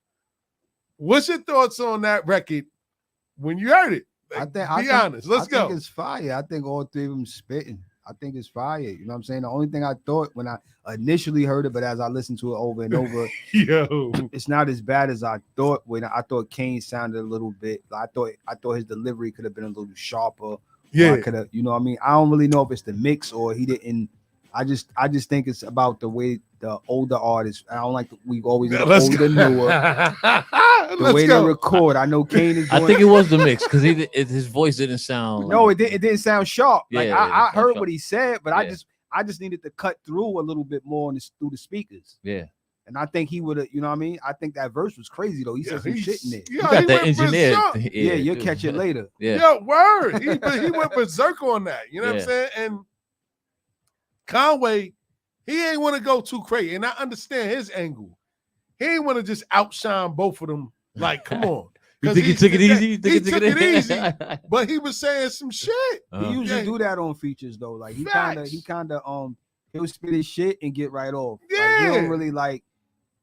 What's your thoughts on that record when you heard it? Like, be honest. Let's go. I think it's fire. I think all 3 of them spitting. I think it's fire. You know what I'm saying? The only thing I thought when I initially heard it, but as I listened to it over and over, it's not as bad as I thought. When I thought Kane sounded a little bit. I thought his delivery could have been a little sharper. Yeah, I could have. You know what I mean? I don't really know if it's the mix or he didn't. I just think it's about the way the older artists. I don't like we always the older, newer. The way they record. I know Kane is. I think it was the mix because his voice didn't sound. No, it didn't sound sharp. Like Yeah, I heard sharp. what he said, but Yeah. I just needed to cut through a little bit more through the speakers. Yeah. And I think he would have, you know what I mean? I think that verse was crazy though. He said some shit in there. Yeah, he got the engineer. Yeah, you'll catch it later. Yeah, word. He went berserk on that. You know what I'm saying? And Conway, he ain't want to go too crazy. And I understand his angle. He ain't want to just outshine both of them. Like, come on. You think he took it easy? He took it easy, but he was saying some shit. He usually do that on features though. Like he kind of he'll spit his shit and get right off. Yeah. Like, he don't really like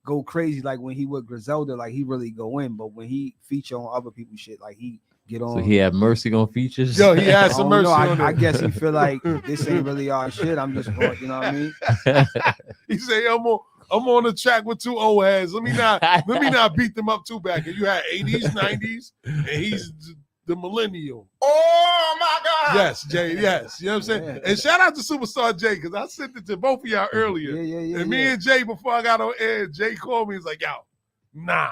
go crazy like when he with Griselda, like he really go in. But when he feature on other people's shit, like he get on. So he had mercy on features. Yo, he had some mercy on I it. guess he feel like this ain't really our shit. I'm just going, you know what I mean? He say, I'm on the track with 2 old heads. Let me not beat them up too bad. Cause you had 80s, 90s, and he's the millennial. Oh my God. Yes, Jay. Yes. You know what I'm saying? And shout out to Superstar Jay, because I sent it to both of y'all earlier. And me and Jay, before I got on air, Jay called me. He's like, yo, nah.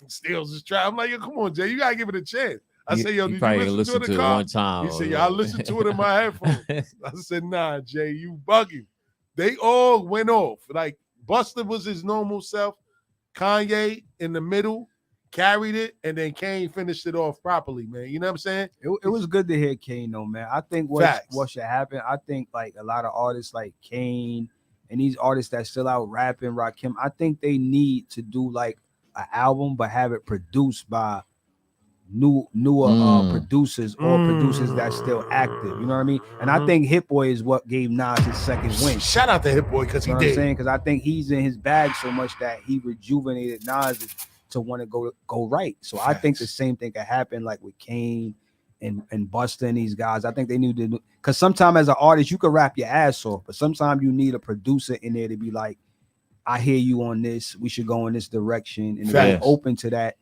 Steals his track. I'm like, yo, come on, Jay. You gotta give it a chance. I said, yo, did you listen to it in the car? One time. He said, yeah, I listened to it in my headphones. I said, nah, Jay, you bugging. They all went off. Like, Busta was his normal self. Kanye in the middle carried it, and then Kane finished it off properly, man. You know what I'm saying? It was good to hear Kane, though, man. I think what should happen, I think like a lot of artists like Kane and these artists that still out rapping, Rakim, I think they need to do like an album, but have it produced by newer producers or producers that's still active. You know what I mean? And I think Hit Boy is what gave Nas his second win. Shout out to Hit Boy because he did. What I'm saying? Because I think he's in his bag so much that he rejuvenated Nas to want to go right. So I think the same thing could happen like with Kane and Busta and these guys. I think they need to, because sometimes as an artist you can rap your ass off, but sometimes you need a producer in there to be like, I hear you on this. We should go in this direction, and if they're open to that.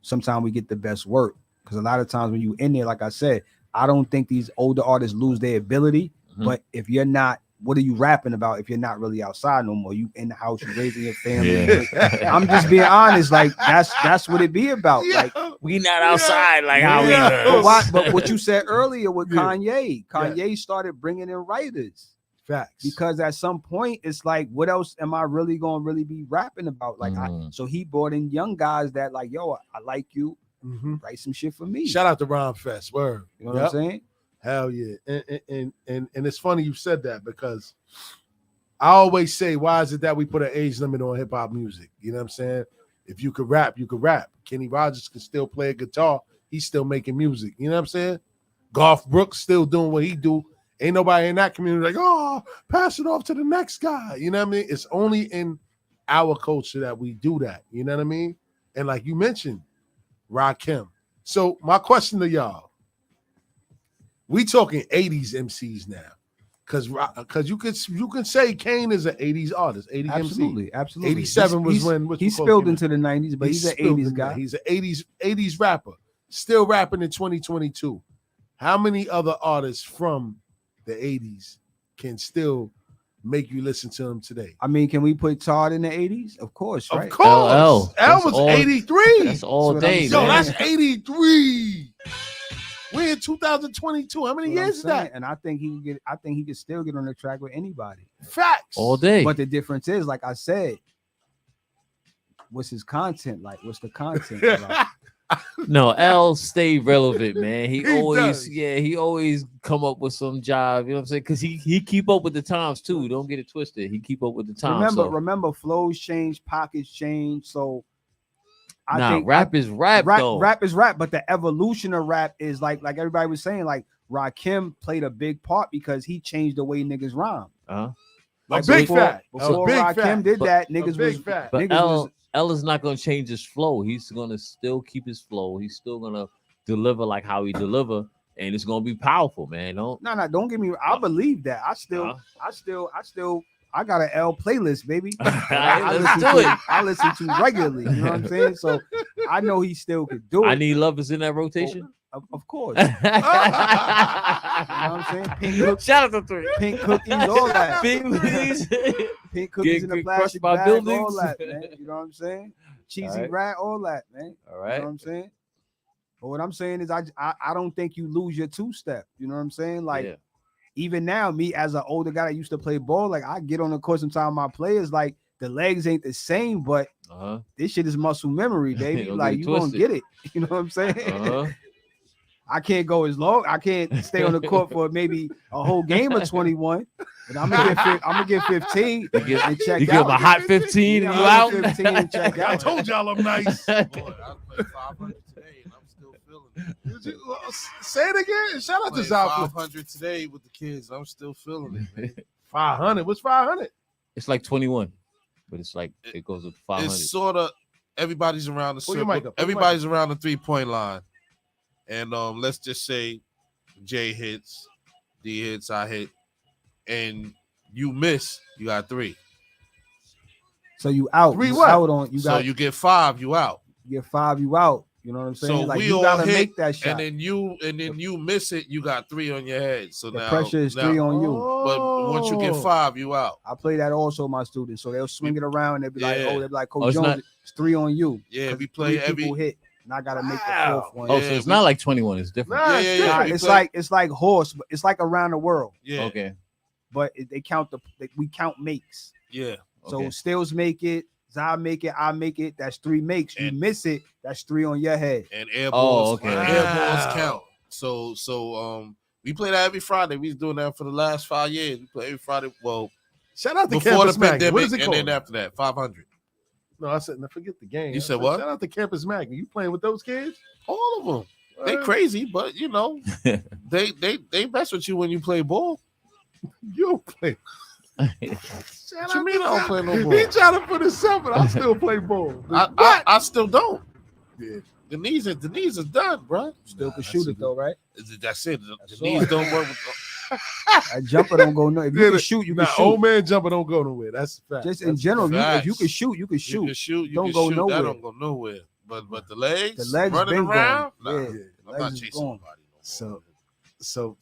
Sometimes we get the best work, because a lot of times when you in there, like I said, I don't think these older artists lose their ability. But if you're not, what are you rapping about if you're not really outside no more? You in the house, you raising your family. I'm just being honest. Like that's what it be about. Like we not outside like how we. But what you said earlier with Kanye started bringing in writers. Facts. Because at some point it's like, what else am I really gonna really be rapping about? Like, so he brought in young guys that like, yo, I like you. Write some shit for me. Shout out to Rhyme Fest. Word. You know what I'm saying? Hell yeah. And it's funny you said that, because I always say, why is it that we put an age limit on hip hop music? You know what I'm saying? If you could rap, you could rap. Kenny Rogers can still play a guitar. He's still making music. You know what I'm saying? Garth Brooks still doing what he do. Ain't nobody in that community like, oh, pass it off to the next guy. You know what I mean? It's only in our culture that we do that. You know what I mean? And like you mentioned, Rakim. So my question to y'all, we talking 80s MCs now. Because you can say Kane is an 80s artist, 80s MC. Absolutely. 87 was when he spilled into the 90s, but he's an 80s guy. He's an 80s rapper, still rapping in 2022. How many other artists from the 80s can still make you listen to them today? I mean, can we put Todd in the 80s? Of course, right? Of course. L was 83. That's all day. Yo, that's 83. We're in 2022. How many years is that? And I think he can still get on the track with anybody. Facts. All day. But the difference is, like I said, what's his content like? What's the content like? No, L stay relevant, man. He always, does. he always come up with some job. You know what I'm saying? Because he keep up with the times too. Don't get it twisted. He keep up with the times. Remember, flows change, pockets change. So I think rap is rap though. Rap is rap, but the evolution of rap is like everybody was saying. Like Rakim played a big part because he changed the way niggas rhyme. Like before Rakim did that, niggas was fat. But niggas L is not gonna change his flow. He's gonna still keep his flow. He's still gonna deliver like how he deliver, and it's gonna be powerful, man. Don't get me. I believe that. I got an L playlist, baby. I listen to regularly. You know what I'm saying? So I know he still could do it. I Need Love is in that rotation. Of course. You know what I'm saying? Pink cookies, shout out to three. Pink cookies, all that. Pink cookies. Pink cookies in the plastic bag, buildings. all that, man. You know what I'm saying? Cheesy rat, all that, man. All right. You know what I'm saying? But what I'm saying is I don't think you lose your two-step. You know what I'm saying? Like even now, me as an older guy that used to play ball, like I get on the court sometimes my players, like the legs ain't the same, but this shit is muscle memory, baby. Like you gonna get it. You know what I'm saying? I can't go as long. I can't stay on the court for maybe a whole game of 21. But I'm gonna get 15 and check out. You give him a hot 15 and you out. 15 and check out. I told y'all I'm nice. Boy, I played 500 today and I'm still feeling it. Say it again. Shout out to Played Zalpla. 500 today with the kids. I'm still feeling it, man. 500. What's 500? It's like 21, but it's like it goes with 500. It's sort of everybody's around the Pull your circle. mic up, pull your Everybody's around the 3-point line. And let's just say Jay hits, D hits, I hit, and you miss, you got 3. So you out. Three you what? out on you So got you get 5, you out. you get 5, you out. You know what I'm saying? So like we you all gotta hit, make that shot. and then you miss it, you got 3 on your head. So The now pressure is 3 on you. But once you get 5, you out. I play that also, my students. So they'll swing it around and they'll be like, Yeah. they'll be like, Coach Oh, it's Jones, not- it's 3 on you. Yeah, 'Cause we play 3 people hit, and I gotta make the 4th one. Oh, so it's not like 21. It's different. Nah, Yeah, it's yeah, different. we It's play- it's like horse, but it's like around the world. Yeah, Okay. But they count we count makes. yeah. So Okay. Stills make it, Zai make it, I make it. That's 3 makes. You And- miss it, that's 3 on your head. And air Oh, balls, okay. air balls Wow. count. So we play that every Friday. We was doing that for the last 5 years. We play every Friday. Well, Shout out to before Campus the Magnet. pandemic, What is it and called? then after that, 500. No, I said, no, forget the game. You said I what? Shout out to Campus Magnet. You playing with those kids? All of them. They crazy, but you know, they mess with you when you play ball. You don't play. What you mean I don't play no ball? He trying to put himself, but I still play ball. I still don't. Yeah. The knees are done, bro. Still can shoot it though, right? That's it. The That's knees all. don't work. That jumper don't go no. If you Yeah, can shoot, you can Nah, shoot. old man jumper don't go nowhere. That's a fact. Just in That's general, if you facts. can shoot, you can You shoot. can shoot. You Don't can go shoot. nowhere. That don't go nowhere. But the legs, The legs running been around. going. Nah, Yeah, I'm legs not is chasing going. nobody. So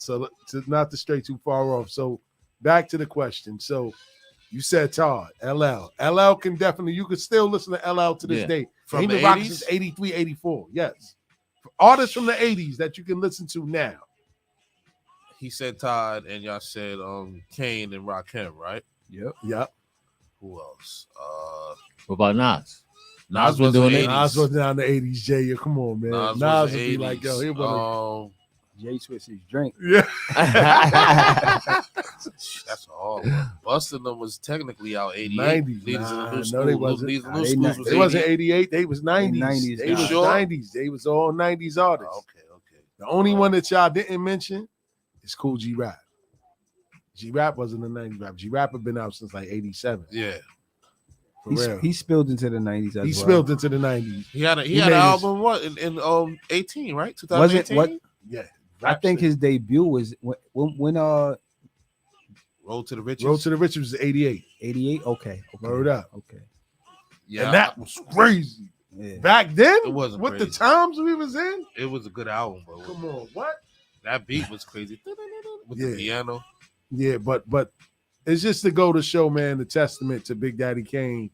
to not to stray too far off. So back to the question. So you said Todd, LL can definitely, you can still listen to LL to this Yeah. day. From He the been rocking 80s? since 83, 84. Yes. Artists from the 80s that you can listen to now. He said Todd, and y'all said Kane and Rakim, right? Yep. Who else? What about Nas? Nas Nas been was doing in it. the Nas was down the 80s, Jay. Yeah, come on, man. Nas Nas, was would the be 80s. like, yo, he was Jay switched his drink. yeah. That's all. Bustin' them was technically out 88. 90s. Leaders Nah, in the New no, they School. wasn't. Leaders in the Nah, New they Schools not- was It wasn't 88. 88. They was 90s. 90s, They you was sure? 90s. They was all 90s artists. Okay. The only one that y'all didn't mention is Cool G Rap. G Rap wasn't a 90s rap. G Rap had been out since like 87. Yeah. For real. He spilled into the 90s as He well. spilled into the 90s. He had an made his- album what in 18, right? 2018. Wasn't what? Yeah. I think his debut was when Road to the Riches. Road to the Riches was 88. 88. Okay. Word up. Okay. Yeah, And that was crazy. Yeah. Back then, It wasn't with the crazy. times we was in. it was a good album, bro. Come on, what? That beat was crazy with Yeah. the piano. Yeah, but it's just to go to show, man, the testament to Big Daddy Kane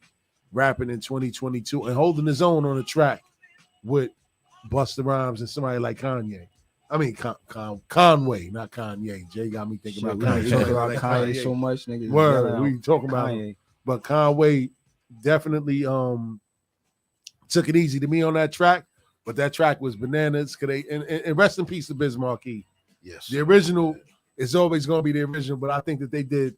rapping in 2022 and holding his own on the track with Busta Rhymes and somebody like Kanye. I mean, Conway, not Kanye. Jay got me thinking Shit, about we Kanye. talk about Like Kanye so much, niggas. Word, we talking about him. Kanye. But Conway definitely took it easy to me on that track. but that track was bananas. Cause and rest in peace to Biz Markie. Yes. The original is always going to be the original, but I think that they did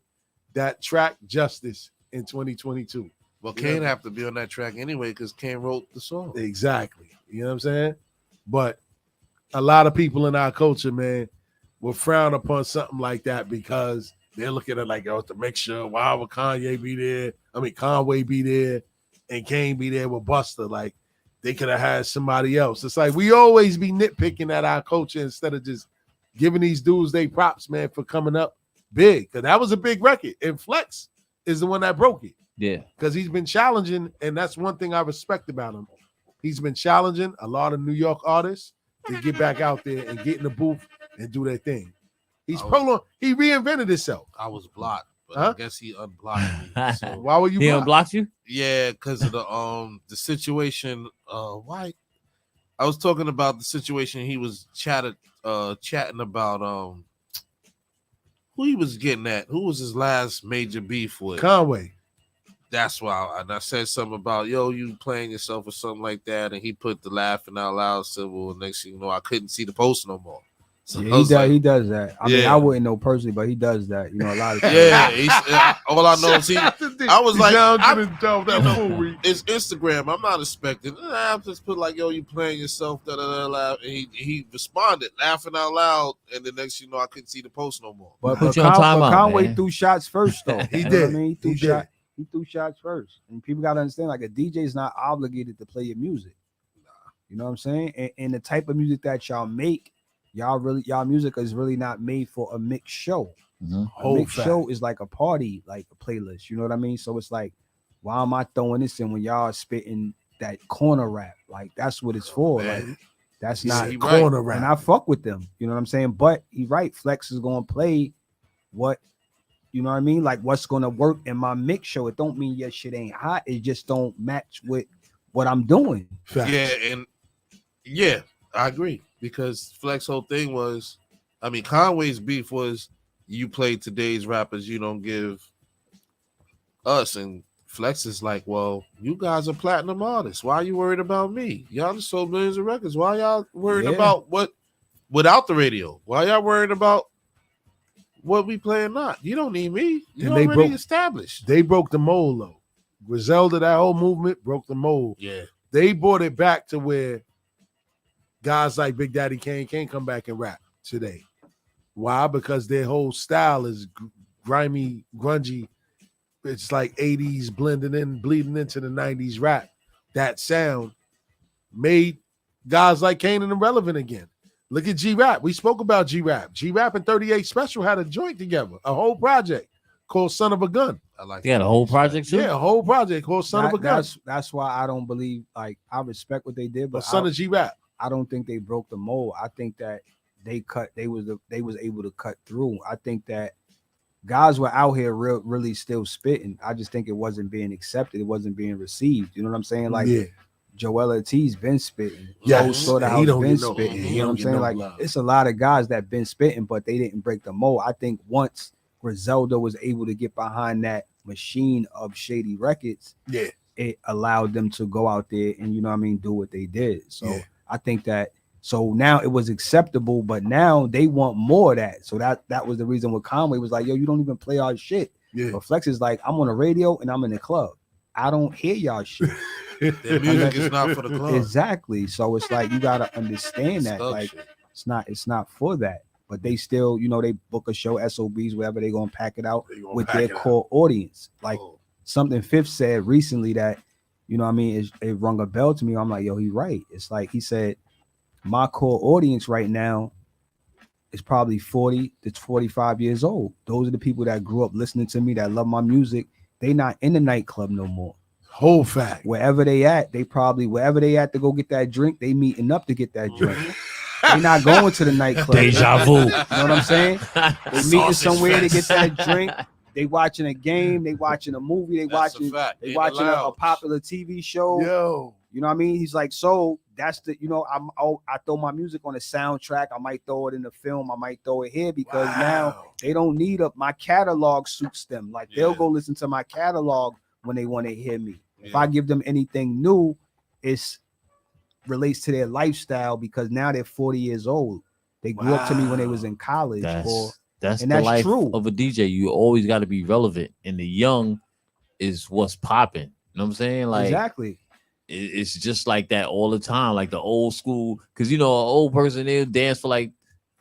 that track justice in 2022. Well, Kane have to be on that track anyway because Kane wrote the song. Exactly. You know what I'm saying? But a lot of people in our culture, man, will frown upon something like that because they're looking at it like, oh, it's a mixture. Why would Kanye be there? I mean, Conway be there and Kane be there with Busta. Like, they could have had somebody else. It's like we always be nitpicking at our culture instead of just giving these dudes they props, man, for coming up big. Because that was a big record. And Flex is the one that broke it. Yeah. Because he's been challenging, and that's one thing I respect about him. He's been challenging a lot of New York artists to get back out there and get in the booth and do their thing. He reinvented himself. I was blocked, but Huh? I guess he unblocked me. So. Why were you He blocked? unblocked you? Yeah, because of the situation. Why? I was talking about the situation he was chatting about. Who he was getting at? Who was his last major beef with? Conway. That's why. And I said something about, yo, you playing yourself or something like that. And he put the laughing out loud symbol. And next thing you know, I couldn't see the post no more. So Yeah, he does that. I mean, I wouldn't know personally, but he does that. You know, a lot of times. Yeah, all I know is I was like, it's Instagram. I'm not expecting. I just put like, yo, you playing yourself, da da da. And he responded, laughing out loud, and the next, you know, I couldn't see the post no more. But Conway threw shots first, though. He You know did. what I mean, he threw shots first, and people got to understand, like a DJ is not obligated to play your music. You know what I'm saying? And the type of music that y'all make. Y'all music is really not made for a mixed show. A mixed show is like a party, like a playlist. You know what I mean? So it's like, why am I throwing this in when y'all spitting that corner rap? Like that's what it's for. Like that's not corner rap. And I fuck with them. You know what I'm saying? But he right. Flex is gonna play what you know what I mean? Like what's gonna work in my mix show. It don't mean your shit ain't hot. It just don't match with what I'm doing. Yeah, I agree. Because Flex whole thing was, I mean, Conway's beef was you play today's rappers, you don't give us. And Flex is like, well, you guys are platinum artists. Why are you worried about me? Y'all just sold millions of records. Why y'all worried about what without the radio? Why y'all worried about what we play or not? You don't need me. You already established. They broke the mold, though. Griselda, that whole movement broke the mold. Yeah. They brought it back to where guys like Big Daddy Kane can't come back and rap today. Why? Because their whole style is grimy, grungy. It's like 80s bleeding into the 90s rap. That sound made guys like Kane and irrelevant again. Look at G-Rap. We spoke about G-Rap. G-Rap and 38 Special had a joint together, a whole project called Son of a Gun. I like a whole project too? Yeah, a whole project called Son of a Gun. That's why I don't believe, like, I respect what they did, but Son of G-Rap. I don't think they broke the mold. I think that they was able to cut through. I think that guys were out here really still spitting. I just think it wasn't being accepted. It wasn't being received. You know what I'm saying? Like Joel Ortiz been spitting. Yeah, Slaughterhouse been spitting. You know what I'm saying? Like it's a lot of guys that been spitting, but they didn't break the mold. I think once Griselda was able to get behind that machine of Shady Records, it allowed them to go out there and, you know what I mean, do what they did. So I think that so now it was acceptable, but now they want more of that. So that was the reason why Conway was like, yo, you don't even play our shit. Yeah. But Flex is like, I'm on the radio and I'm in the club. I don't hear y'all shit. Their music is not for the club. Exactly. So it's like you gotta understand that. Like it's not for that. But they still, you know, they book a show, SOBs, wherever they gonna pack it out with their core audience. Like something Fifth said recently that, you know what I mean, it rung a bell to me. I'm like, yo, he's right. It's like he said, my core audience right now is probably 40 to 45 years old. Those are the people that grew up listening to me, that love my music. They not in the nightclub no more. Whole fact. Wherever they at, wherever they at to go get that drink, they meeting up to get that drink. They not going to the nightclub. Deja vu. You know what I'm saying? They meeting somewhere to get that drink. They watching a game. They watching a movie. They watching a popular TV show. Yo. You know what I mean? He's like, so that's the, you know, I throw my music on a soundtrack. I might throw it in the film. I might throw it here because now they don't need my catalog suits them. Like they'll go listen to my catalog when they want to hear me. If I give them anything new, it's relates to their lifestyle because now they're 40 years old. They grew up to me when they was in college. That's and the that's life true. of a DJ. You always got to be relevant, and the young is what's popping. You know what I'm saying? Like exactly. It's just like that all the time, like the old school. Because an old person, they'll dance for like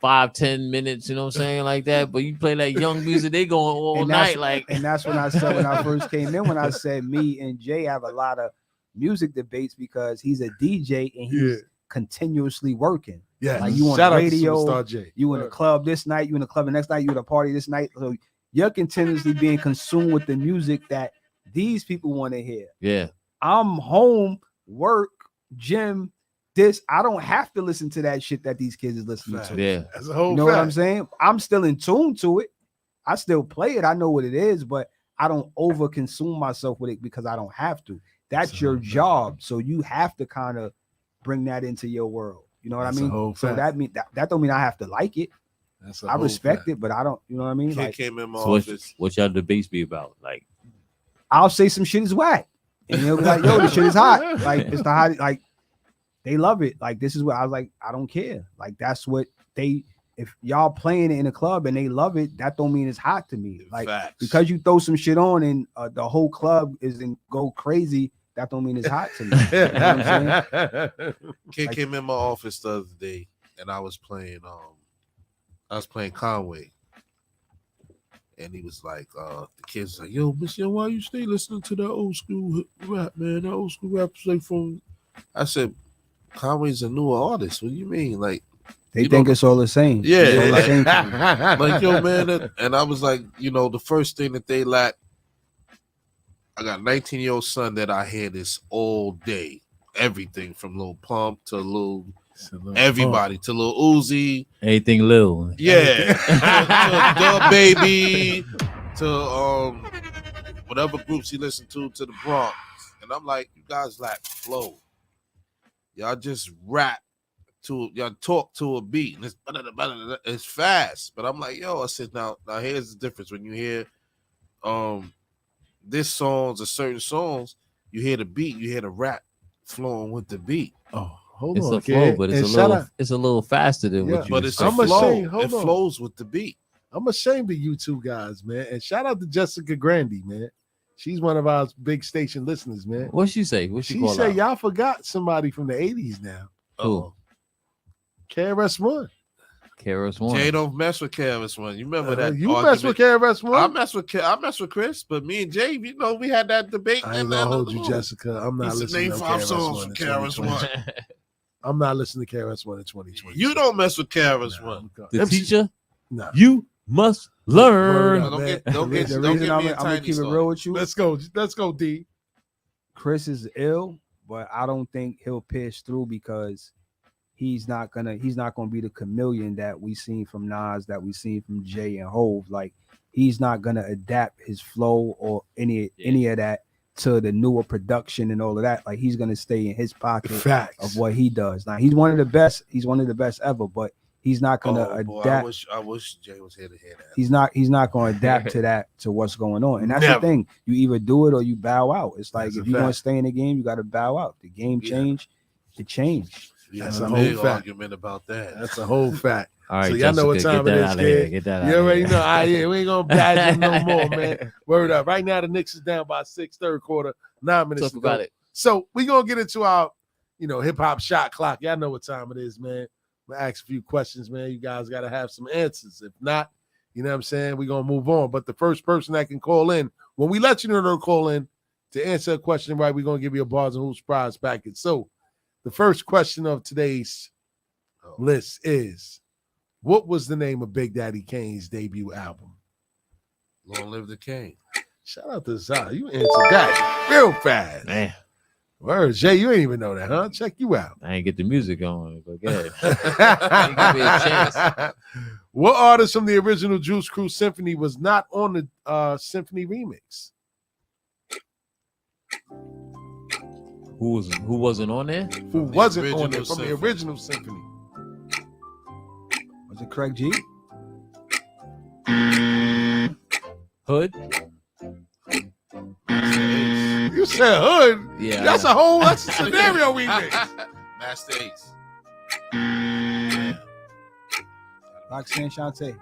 5-10 minutes. You know what I'm saying, like that. But you play that young music, they going all night. Like, and that's when I said when I first came in, when I said me and Jay have a lot of music debates because he's a DJ and he's continuously working. Yeah, like you on shout the out to radio, Superstar J. you in the club this night, you in the club the next night, you at a party this night. So you're continuously being consumed with the music that these people want to hear. Yeah, I'm home, work, gym. This I don't have to listen to that shit that these kids is listening to. Yeah, that's a whole. You know what I'm saying? I'm still in tune to it. I still play it. I know what it is, but I don't over consume myself with it because I don't have to. That's your job, so you have to kind of bring that into your world. You know what I mean? So that mean that don't mean I have to like it. I respect it, but I don't. You know what I mean? Kid Like, came in my so office. what y'all debates be about? Like, I'll say some shit is whack, and they'll be like, "Yo, this shit is hot." Like it's the hot. Like they love it. Like this is what I was like. I don't care. Like that's what they. If y'all playing it in a club and they love it, that don't mean it's hot to me. Like because you throw some shit on and the whole club isn't go crazy. That don't mean it's hot to me. You know what I'm saying? Kid came in my office the other day, and I was playing Conway, and he was like, the kids like, "Yo, Mister, why you stay listening to that old school rap, man? That old school rap say from." I said, "Conway's a newer artist. What do you mean? Like they think it's all the same. Yeah, All the same to me. like yo, man." And I was like, the first thing that they lack. I got a 19-year-old son that I hear this all day. Everything from Lil Pump to Lil everybody to Lil Uzi. Anything Lil. Yeah. to the Baby. To whatever groups he listened to the Bronx. And I'm like, you guys lack flow. Y'all just rap y'all talk to a beat. And it's fast. But I'm like, yo, I said, now here's the difference. When you hear this songs or certain songs, you hear the beat, you hear the rap flowing with the beat. Oh, hold it's on, a flow, but it's a little faster than what you. But it's I'm a flow. ashamed. Hold It on. flows with the beat. I'm ashamed of you two guys, man. And shout out to Jessica Grandy, man. She's one of our big station listeners, man. What she say? What she She call said out? y'all forgot somebody from the 80s now. Who? KRS-One. KRS-One. Jay don't mess with KRS-One. You remember that? You argument? mess with KRS-One? I mess with Chris, but me and Jay, we had that debate. I ain't gonna hold you, Jessica. I'm not listening name to 5 KRS-One songs in from KRS-One. 2020. I'm not listening to KRS-One in 2020. You don't mess with KRS-One. The teacher? No. You must learn. Don't get The me reason I'm a gonna tiny keep it story. real with you. Let's go, D. Chris is ill, but I don't think he'll pierce through because he's not gonna be the chameleon that we seen from Nas, that we seen from Jay and Hove. Like he's not gonna adapt his flow or any of that to the newer production and all of that. Like he's gonna stay in his pocket of what he does. Now he's one of the best. He's one of the best ever, but he's not gonna adapt. I wish Jay was here to hear that. He's not going to adapt to what's going on, and that's the thing. You either do it or you bow out. It's like if you want to stay in the game, you got to bow out. The game change, it changed. That's a a big whole fact. argument about that. That's a whole fact. All right, so y'all know what Jessica, time get it that is, out of here. kid. Get that You out of already here. know. We ain't gonna badge him no more, man. Word up. Right now, the Knicks is down by 6, third quarter, 9 minutes Talk to go. about it. So we gonna get into our, hip hop shot clock. Y'all know what time it is, man. I'm gonna ask a few questions, man. You guys gotta have some answers. If not, you know what I'm saying, we're gonna move on. But the first person that can call in, when we let you know to call in to answer a question right, we're gonna give you a Bars and Hoops prize package. So the first question of today's list is, what was the name of Big Daddy Kane's debut album? Long live the king. Shout out to Zah. You answered that real fast. Man. Word, Jay, you ain't even know that, huh? Check you out. I ain't get the music on, but go ahead. Give me a chance. What artist from the original Juice Crew Symphony was not on the Symphony remix? Who wasn't on there? Who wasn't on there from the original Symphony? Was it Craig G? Hood? You said Hood? Yeah. That's a scenario remix. Ask the Ace. Roxanne Shante.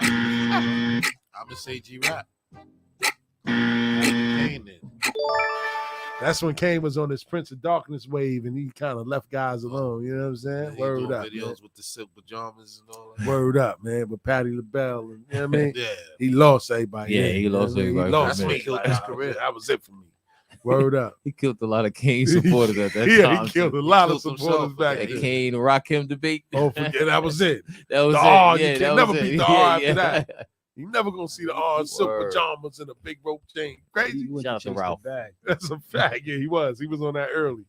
I'm gonna say G-Rap. Kane then. That's when Kane was on his Prince of Darkness wave, and he kind of left guys alone. You know what I'm saying? He Word doing up, videos man. with the silk pajamas and all that. Word up, man. With Patti LaBelle, and you know what I mean? Yeah. He lost everybody. Yeah, he lost everybody. He lost for a me. minute. killed his career. That was it for me. Word up. He killed a lot of Kane supporters at that Yeah, time. he killed too. a lot of killed supporters himself, back That then. Kane Rakim debate. Oh, forget that was it. That was the it. R, Yeah, you that can was never it. beat the Yeah, R after yeah. that. You never gonna see the R silk Word. pajamas and a big rope chain. Crazy. Shout out to Ralph. That's a fact. Yeah, he was. He was on that early.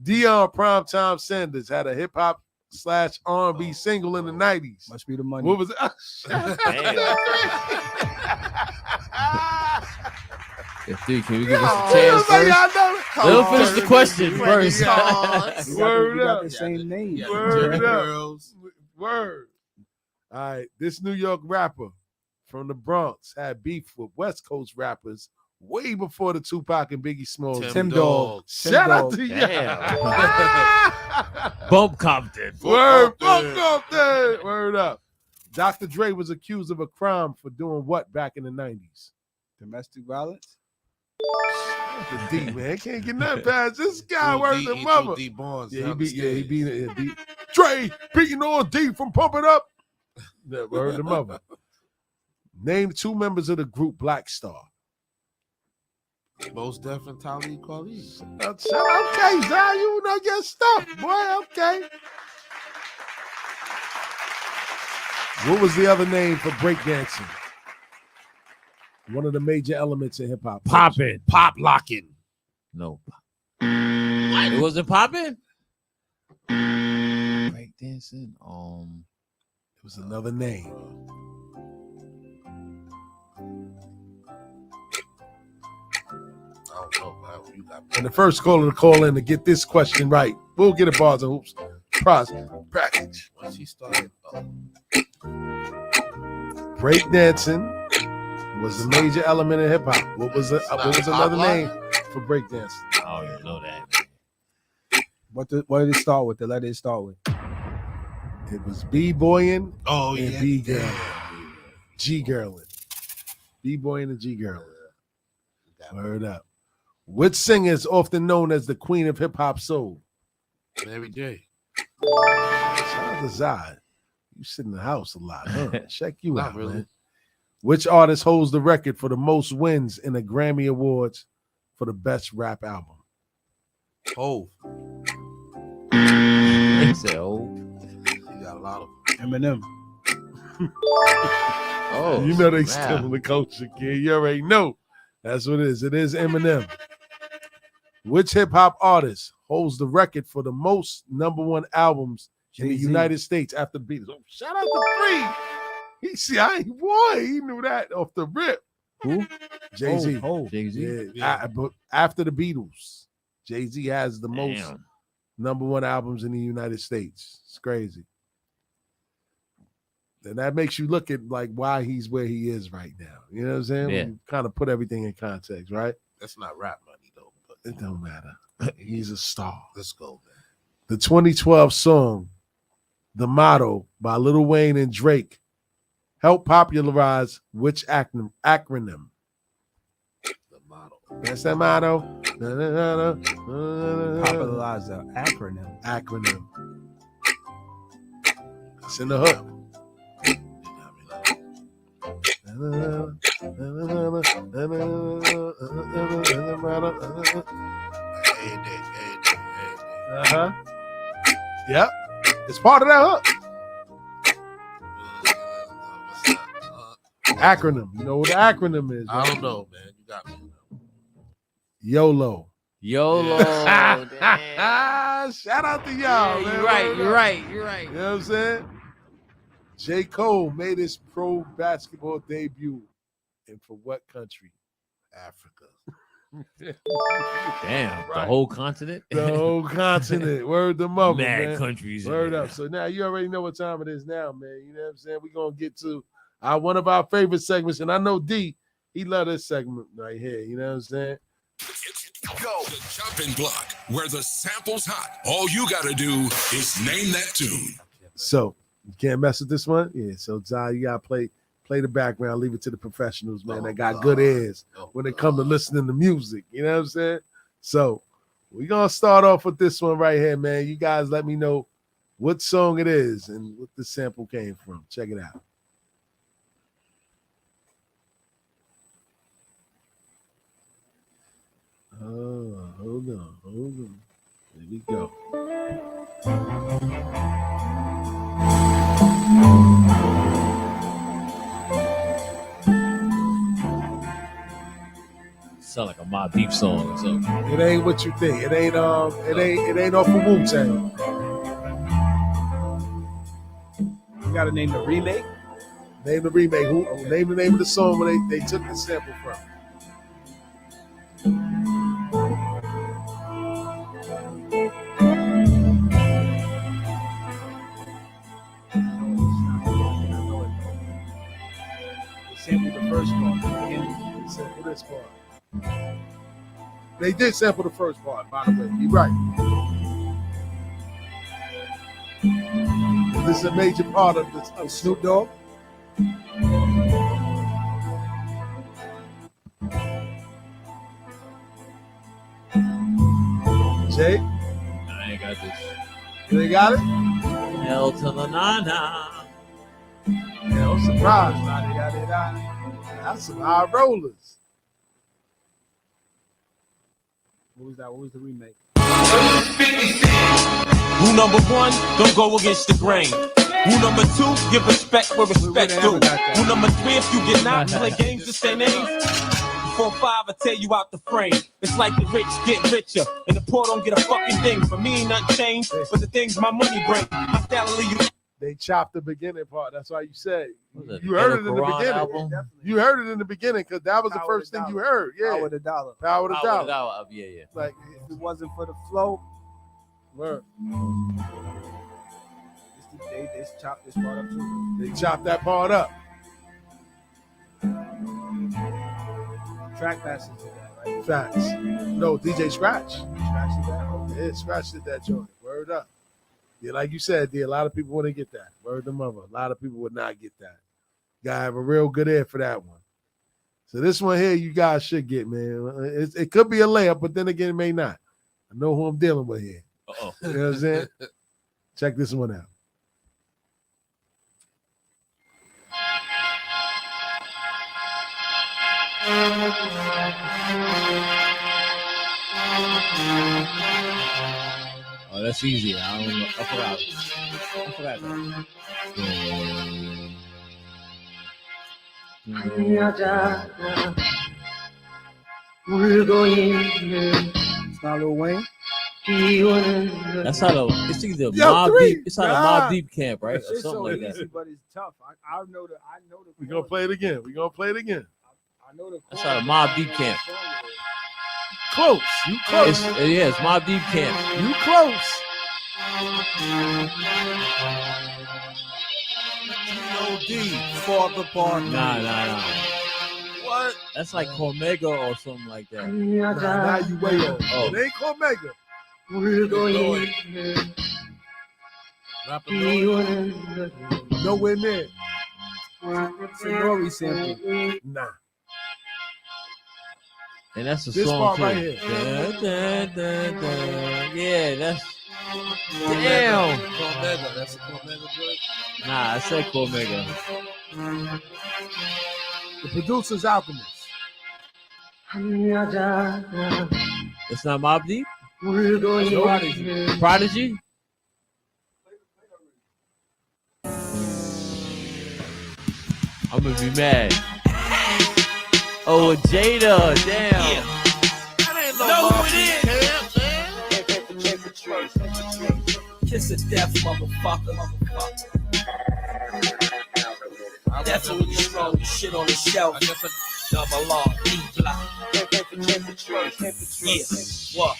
Dion Primetime Sanders had a hip hop / R&B single in the 90s. Must be the money. What was it? Dude, can we give us a chance first? Let him finish the question first. Word You got up. the same name. Word up. Girls. Word. All right. This New York rapper from the Bronx had beef with West Coast rappers way before the Tupac and Biggie Smalls. Tim Dog. Shout out to you. Bump Compton. Word, Bump Compton. Word up. Dr. Dre was accused of a crime for doing what back in the 90s? Domestic violence. The D, man. Can't get nothing past this guy. Threw Word D- the he mother. threw D Barnes Yeah, he down the beat. Yeah, he stairs. beat. Dre beating on D from Pump It Up. Yeah, word the mother. Name 2 members of the group Black Star. Most Def and Talib Kweli. Okay, Zion, you know your stuff, boy. Okay. What was the other name for breakdancing? One of the major elements in hip hop. Poppin'. Pop locking. No. It wasn't popping? Breakdancing. It was another name. I don't know, man. You got And the first caller to call in to get this question right, we'll get a Bars and Hoops prize package. once he started. Breakdancing was a major element in hip hop. What was another name for breakdancing? I don't even know that. What did it start with? The letter it start with? It was B-boying Oh, and yeah. B-girling. G-girling. B-boying and G-girling. Word up. Which singer is often known as the queen of hip-hop soul? Mary J. Shout out to Zai. You sit in the house a lot, huh? Check you Not out, really. man. Which artist holds the record for the most wins in the Grammy Awards for the best rap album? Hove. He said, oh. You got a lot of Eminem. Oh. You know they snap. still in the culture, kid. You already know. That's what it is. It is Eminem. Which hip hop artist holds the record for the most #1 albums in the Jay-Z. United States after the Beatles? Oh, shout out to Free. He knew that off the rip. Who? Jay-Z. Jay-Z. Yeah. But after the Beatles, Jay-Z has the most #1 albums in the United States. It's crazy. And that makes you look at like why he's where he is right now. You know what I'm saying? Yeah. You kind of put everything in context, right? That's not rap money though. But It don't matter. He's a star. let's go, man. The 2012 song, The Motto by Lil Wayne and Drake, helped popularize which acronym? The model. That's that motto. Popularize the acronym. Acronym. It's in the hook. Uh-huh. Yep. It's part of that hook. Acronym. You know what the acronym is? I don't know, man. You got me. YOLO. YOLO. Shout out to y'all, man. You're right. Word You're up. right. You're right. You know what I'm saying? J. Cole made his pro basketball debut. And for what country? Africa. Damn. The Right. whole continent? The whole continent. Word the mother, Mad man. countries in Word there. up. So now you already know what time it is now, man. You know what I'm saying? We're going to get to one of our favorite segments. And I know D, he love this segment right here. You know what I'm saying? Go. The chopping block, where the sample's hot. All you gotta do is name that tune. So you can't mess with this one? Yeah, so Zai, you gotta play the background, leave it to the professionals, man. That got good ears when it comes to listening to music. You know what I'm saying? So we're gonna start off with this one right here, man. You guys let me know what song it is and what the sample came from. Check it out. Oh, hold on. Here we go. Sound like a Mobb Deep song or something. It ain't what you think. It ain't off of Wu-Tang. You gotta name the remake. Name the remake. Name the name of the song where they took the sample from. Sample the first part. They sample this part. They did sample the first part, by the way. You're right. This is a major part of this. Snoop Dogg. Jay? I ain't got this. You ain't got it? Hell to the nana. Yeah, I'm surprised. That's some high rollers. What was that? What was the remake? Rule number one, don't go against the grain. Rule number two, give respect where respect due. Rule number three, if you get knocked, play games to say names. 4, 5, I tear you out the frame. It's like the rich get richer, and the poor don't get a fucking thing. For me, ain't nothing changed, but the things my money bring. My style will leave you. They chopped the beginning part. That's why you said you heard it in the beginning. You heard it in the beginning because that was the first thing you heard. Yeah, Power the dollar. Power the dollar. Yeah. Like if it wasn't for the flow, word. They chopped this part up too. They chopped that part up. Track Masters did that, right? Facts. No, DJ Scratch. Scratch did that. Yeah, Scratch did that joint. Word up. Yeah, like you said, a lot of people wouldn't get that. Word to mother. A lot of people would not get that. You gotta have a real good ear for that one. So this one here, you guys should get, man. It could be a layup, but then again, it may not. I know who I'm dealing with here. Uh-oh. You know what I'm saying? Check this one out. Oh, that's easy. I don't know. I forgot that. It's not Lil Wayne. That's how it's either Mobb Deep. It's out of Mobb Deep camp, right? Or something like easy, that. but it's tough. I know the. We're gonna play it again. I know the. That's out of Mobb Deep camp. Close. You close. It's Mobb Deep camp. You close. G.O.D. Father Barton. Nah. What? That's like Cormega or something like that. Nah, now you way off. Oh. It ain't Cormega. Nowhere near. It's a Nori sample. Nah. And that's a This song part too. right here. Yeah, that's damn. Cormega, that's a Cormega joint. Nah, I said Cormega. The producer's Alchemist. It's not Mobb Deep? Prodigy. Prodigy? I'm gonna be mad. Oh, Jada, damn. Yeah. Know who it is. Kiss of death, motherfucker. Definitely strong shit on the shelf. Double R, D block. Yeah, what?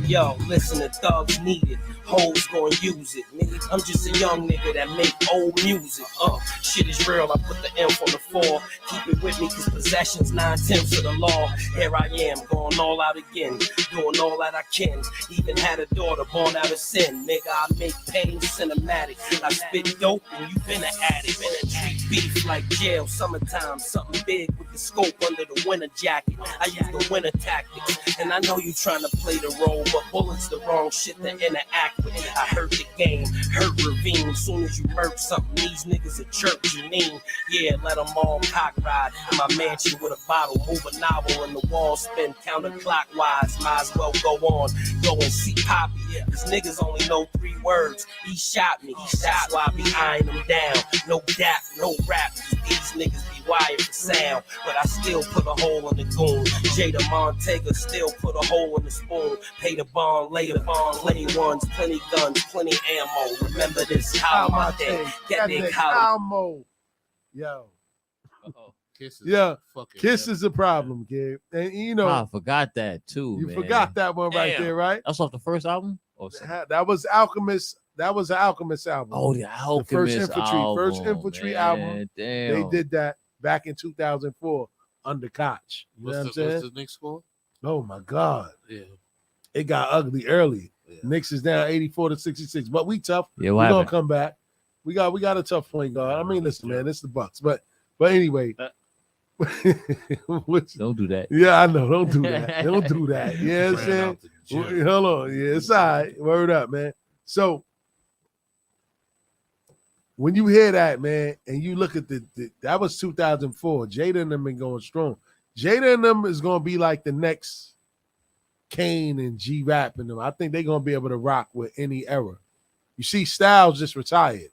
Yo, listen, the thugs need it. Hoes gonna use it. Me, I'm just a young nigga that make old music. Shit is real, I put the M on the 4. Keep it with me, cause possession's 9/10 of the law. Here I am, going all out again, doing all that I can. Even had a daughter born out of sin. Nigga, I make pain cinematic. I spit dope and you been an addict. Been a treat beef like jail, summertime. Something big with the scope under the winter jacket. I use the winter tactics. And I know you trying to play the role, but bullets the wrong shit to interact with. I heard the game, hurt ravine. Soon as you murk something, these niggas a chirp Janine. Yeah, let them all cock ride in my mansion with a bottle, move a novel, and the walls spin counterclockwise. Might as well go on, go and see Poppy. Cause niggas only know 3 words. He shot me. That's why I be eyeing them down. No dap, no rap. These niggas be wired for sound, but I still put a hole in the goon. Jada Montega still put a hole in the spoon. Pay the bond, lay the bond, plenty ones, plenty guns, plenty ammo. Remember this, how my day, get the Calmo. Yo. Kiss is a problem, kid. And you know, I forgot that too. You man. forgot that one right Damn. there, right? That's off the first album. That was Alchemist. That was an Alchemist album. Oh, the Alchemist First Infantry album. Damn. They did that back in 2004 under Koch. You know what I'm saying? What's the next score? Oh my God. Yeah. It got ugly early. Knicks is down 84-66, but we tough. Yeah, we're what gonna happened? come back. We got a tough point guard. I mean, listen, man, it's the Bucks, but anyway. Don't do that. Yeah, I know. Don't do that. Don't do that. Yeah, you know what I'm saying? Hold on. Yeah, it's all right. Word up, man. So when you hear that, man, and you look at that was 2004. Jada and them been going strong. Jada and them is gonna be like the next Kane and G-Rap and them. I think they're gonna be able to rock with any era. You see, Styles just retired.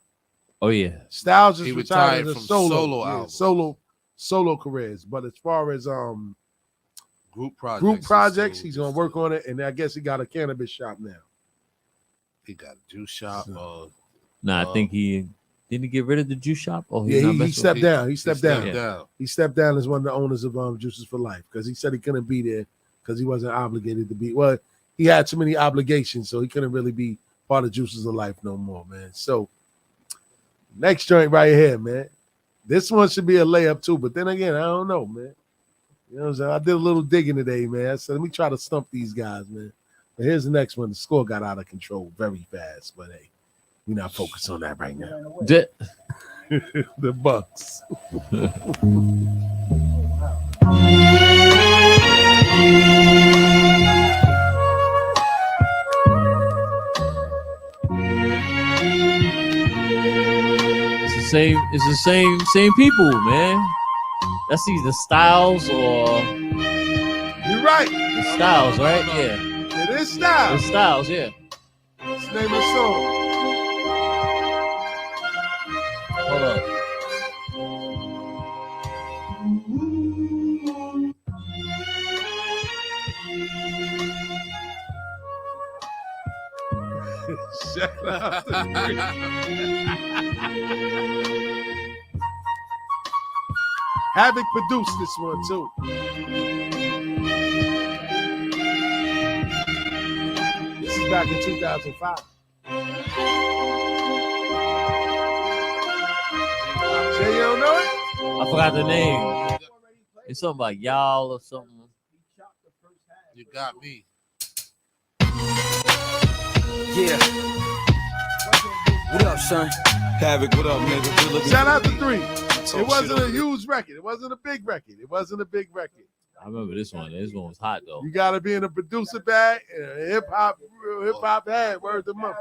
Oh yeah, Styles just He retired retired as a from solo yeah, albums. solo careers. But as far as group projects, he's gonna work on it, and I guess he got a cannabis shop now. He got a juice shop. I think he didn't he get rid of the juice shop. Oh, He stepped down. He stepped down. down. He stepped down as one of the owners of Juices for Life because he said he couldn't be there because he wasn't obligated to be. Well, he had too many obligations, so he couldn't really be part of Juices of Life no more, man. So next joint right here, man. This one should be a layup too, but then again, I don't know, man. You know what I'm saying? I did a little digging today, man. So let me try to stump these guys, man. But here's the next one. The score got out of control very fast, but hey, we're not focused on that right now. The Bucks. It's the same people, man. That's either Styles or you're right. It's Styles, right? Yeah. It is Styles. It's Styles, yeah. What's the name of the song? Hold up. Shout out to Havoc produced this one too. This is back in 2005. Jay, you don't know it? I forgot the name. It's something like y'all or something. You got me. Yeah. What up, son? Havoc, what up, nigga? Shout out to 3. It wasn't a huge record. It wasn't a big record. I remember this one. This one was hot though. You got to be in a producer bag and a hip hop bag. Word the month.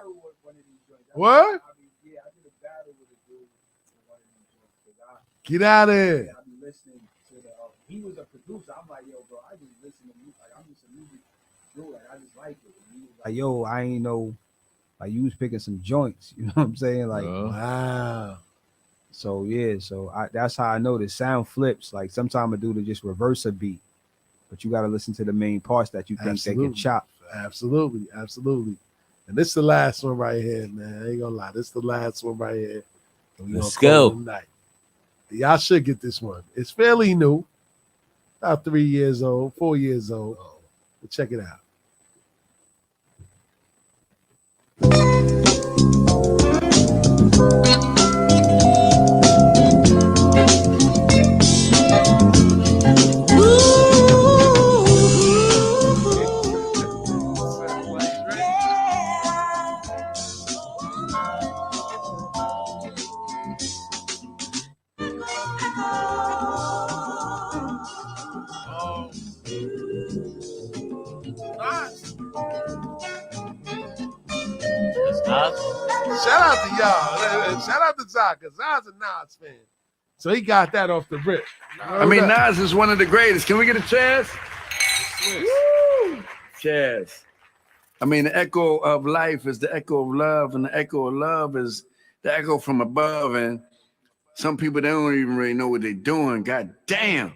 What? Get out of here. He was a producer. I'm like, yo, bro, I just listen to music. Like, I'm just a music dude. Like, I just like it. And he was like, yo, I ain't know. Like, you was picking some joints. You know what I'm saying? Like, wow. So yeah, that's how I know the sound flips. Like sometimes a dude will just reverse a beat, but you got to listen to the main parts that you think they can chop. Absolutely. And this is the last one right here, man. I ain't gonna lie. This is the last one right here. Let's go. Y'all should get this one. It's fairly new, about 4 years old. But check it out. Shout out to y'all. Shout out to Zah, because Zah's a Nas fan. So he got that off the rip. I mean, Nas is one of the greatest. Can we get a chance? Woo! Chaz. I mean, the echo of life is the echo of love, and the echo of love is the echo from above. And some people, they don't even really know what they're doing. God damn.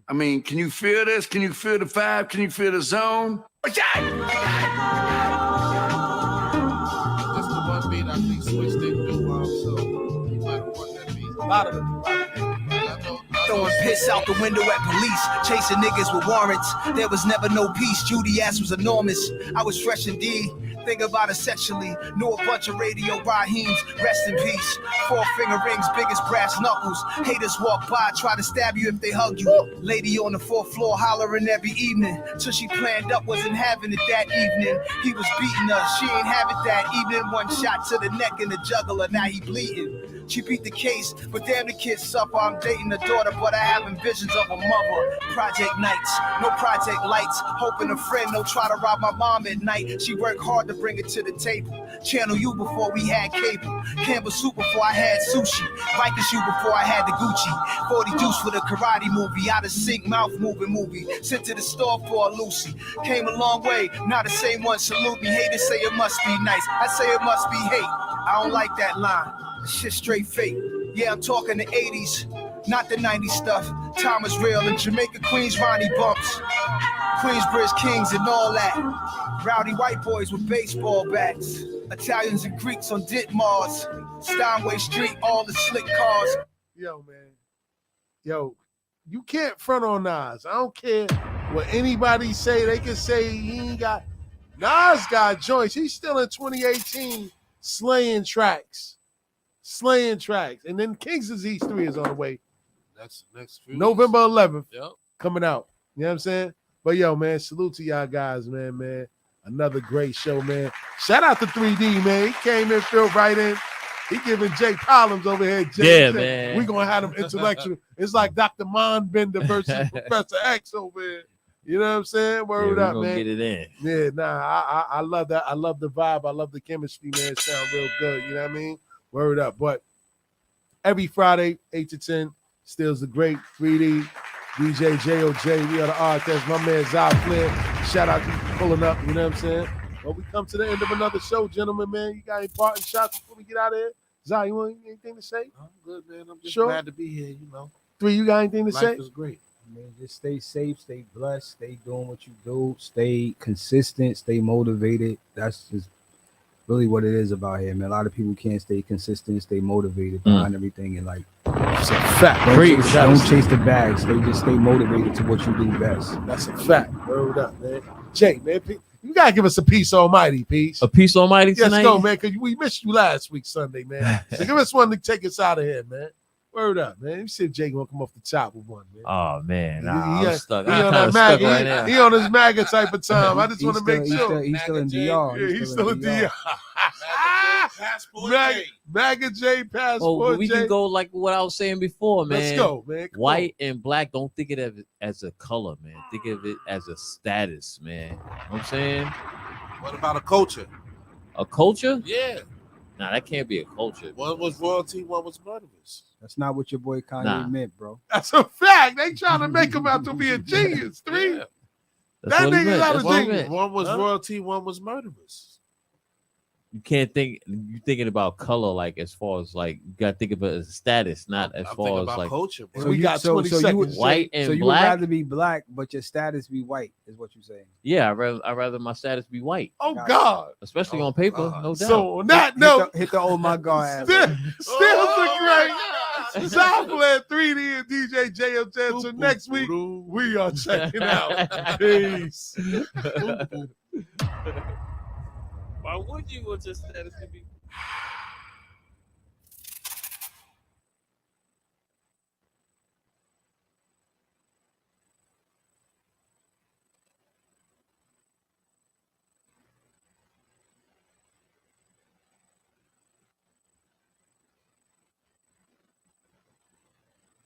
I mean, can you feel this? Can you feel the vibe? Can you feel the zone? That's the one beat I think Switch didn't do by himself. He might have won that beat. A lot of them. Throwing piss out the window at police, chasing niggas with warrants. There was never no peace. Judy ass was enormous. I was fresh indeed. Think about it sexually. Knew a bunch of radio Raheems. Rest in peace. 4 finger rings, big as brass knuckles. Haters walk by, try to stab you if they hug you. Lady on the 4th floor hollering every evening. Till she planned up, wasn't having it that evening. He was beating her, she ain't have it that evening. 1 shot to the neck and the jugular, now he bleeding. She beat the case, but damn the kids suffer. I'm dating a daughter, but I having visions of a mother. Project nights, no project lights. Hoping a friend don't try to rob my mom at night. She worked hard to bring it to the table. Channel U before we had cable. Campbell soup before I had sushi. Biker shoe before I had the Gucci. 40 juice for the karate movie. Out of sync, mouth moving movie. Sent to the store for a Lucy. Came a long way, not the same one. Salute me. Haters say it must be nice. I say it must be hate. I don't like that line. Shit straight fake. Yeah, I'm talking the 80s, not the 90s stuff. Time is real in Jamaica, Queens, Ronnie bumps. Queensbridge Kings and all that. Rowdy white boys with baseball bats. Italians and Greeks on Ditmars. Steinway Street, all the slick cars. Yo, man. Yo, you can't front on Nas. I don't care what anybody say. They can say he ain't got. Nas got joints. He's still in 2018 slaying tracks. And then King's Disease 3 is on the way. Next few November 11th. Yep. Coming out. You know what I'm saying? But yo, man, salute to y'all guys, man. Another great show, man. Shout out to 3D, man. He came in, filled right in. He giving Jay problems over here. Jay, yeah, man. We're going to have him intellectual. It's like Dr. Monbender versus Professor X over here. You know what I'm saying? Word up, man. Get it in. Yeah, I love that. I love the vibe. I love the chemistry, man. It sounds real good. You know what I mean? Word up. But every Friday, 8 to 10, Stills the Great, 3D, DJ JOJ. We are the Oddcast. My man Zah Flair. Shout out to you for pulling up. You know what I'm saying? Well, we come to the end of another show, gentlemen, man. You got any parting shots before we get out of here? Zah, you want anything to say? I'm good, man. I'm just sure? glad to be here, you know. 3, you got anything to say? Life is great. I mean, just stay safe, stay blessed, stay doing what you do, stay consistent, stay motivated. That's just really what it is about here, man. A lot of people can't stay consistent, stay motivated behind everything, and like it's a fact. Don't chase the bags. They just stay motivated to what you do best. That's a fact. Word up, man. Jay, man, you gotta give us a peace almighty, peace. A peace almighty tonight? Let's go, man, because we missed you last week Sunday, man. So give us one to take us out of here, man. Word up, man. You see if Jay gonna come off the top with one, man. Oh man, I'm stuck. He on his MAGA type of time. I just want to make sure. He's still in DR. Yeah, he's still in DR. MAGA J, Passport we J. can go like what I was saying before, man. Let's go, man. Come White and black, don't think of it as a color, man. Think of it as a status, man. You know what I'm saying? What about a culture? A culture? Yeah. Nah, that can't be a culture. One was royalty, one was murderers. That's not what your boy Kanye meant, bro. That's a fact. They trying to make him out to be a genius. 3. Yeah. That nigga's out of genius. One was royalty, one was murderers. You can't think. You thinking about color like as far as like you got to think of it as status, not as far as like culture. So we got 20 seconds. White and so you black. would rather be black, but your status be white, is what you're saying. Yeah, I rather my status be white. Oh God, especially on paper, no doubt. So on that note, hit the oh my God. Still the great Southland 3D and DJ JOJ. So next week we are checking out. Peace. Why would you want your status to be?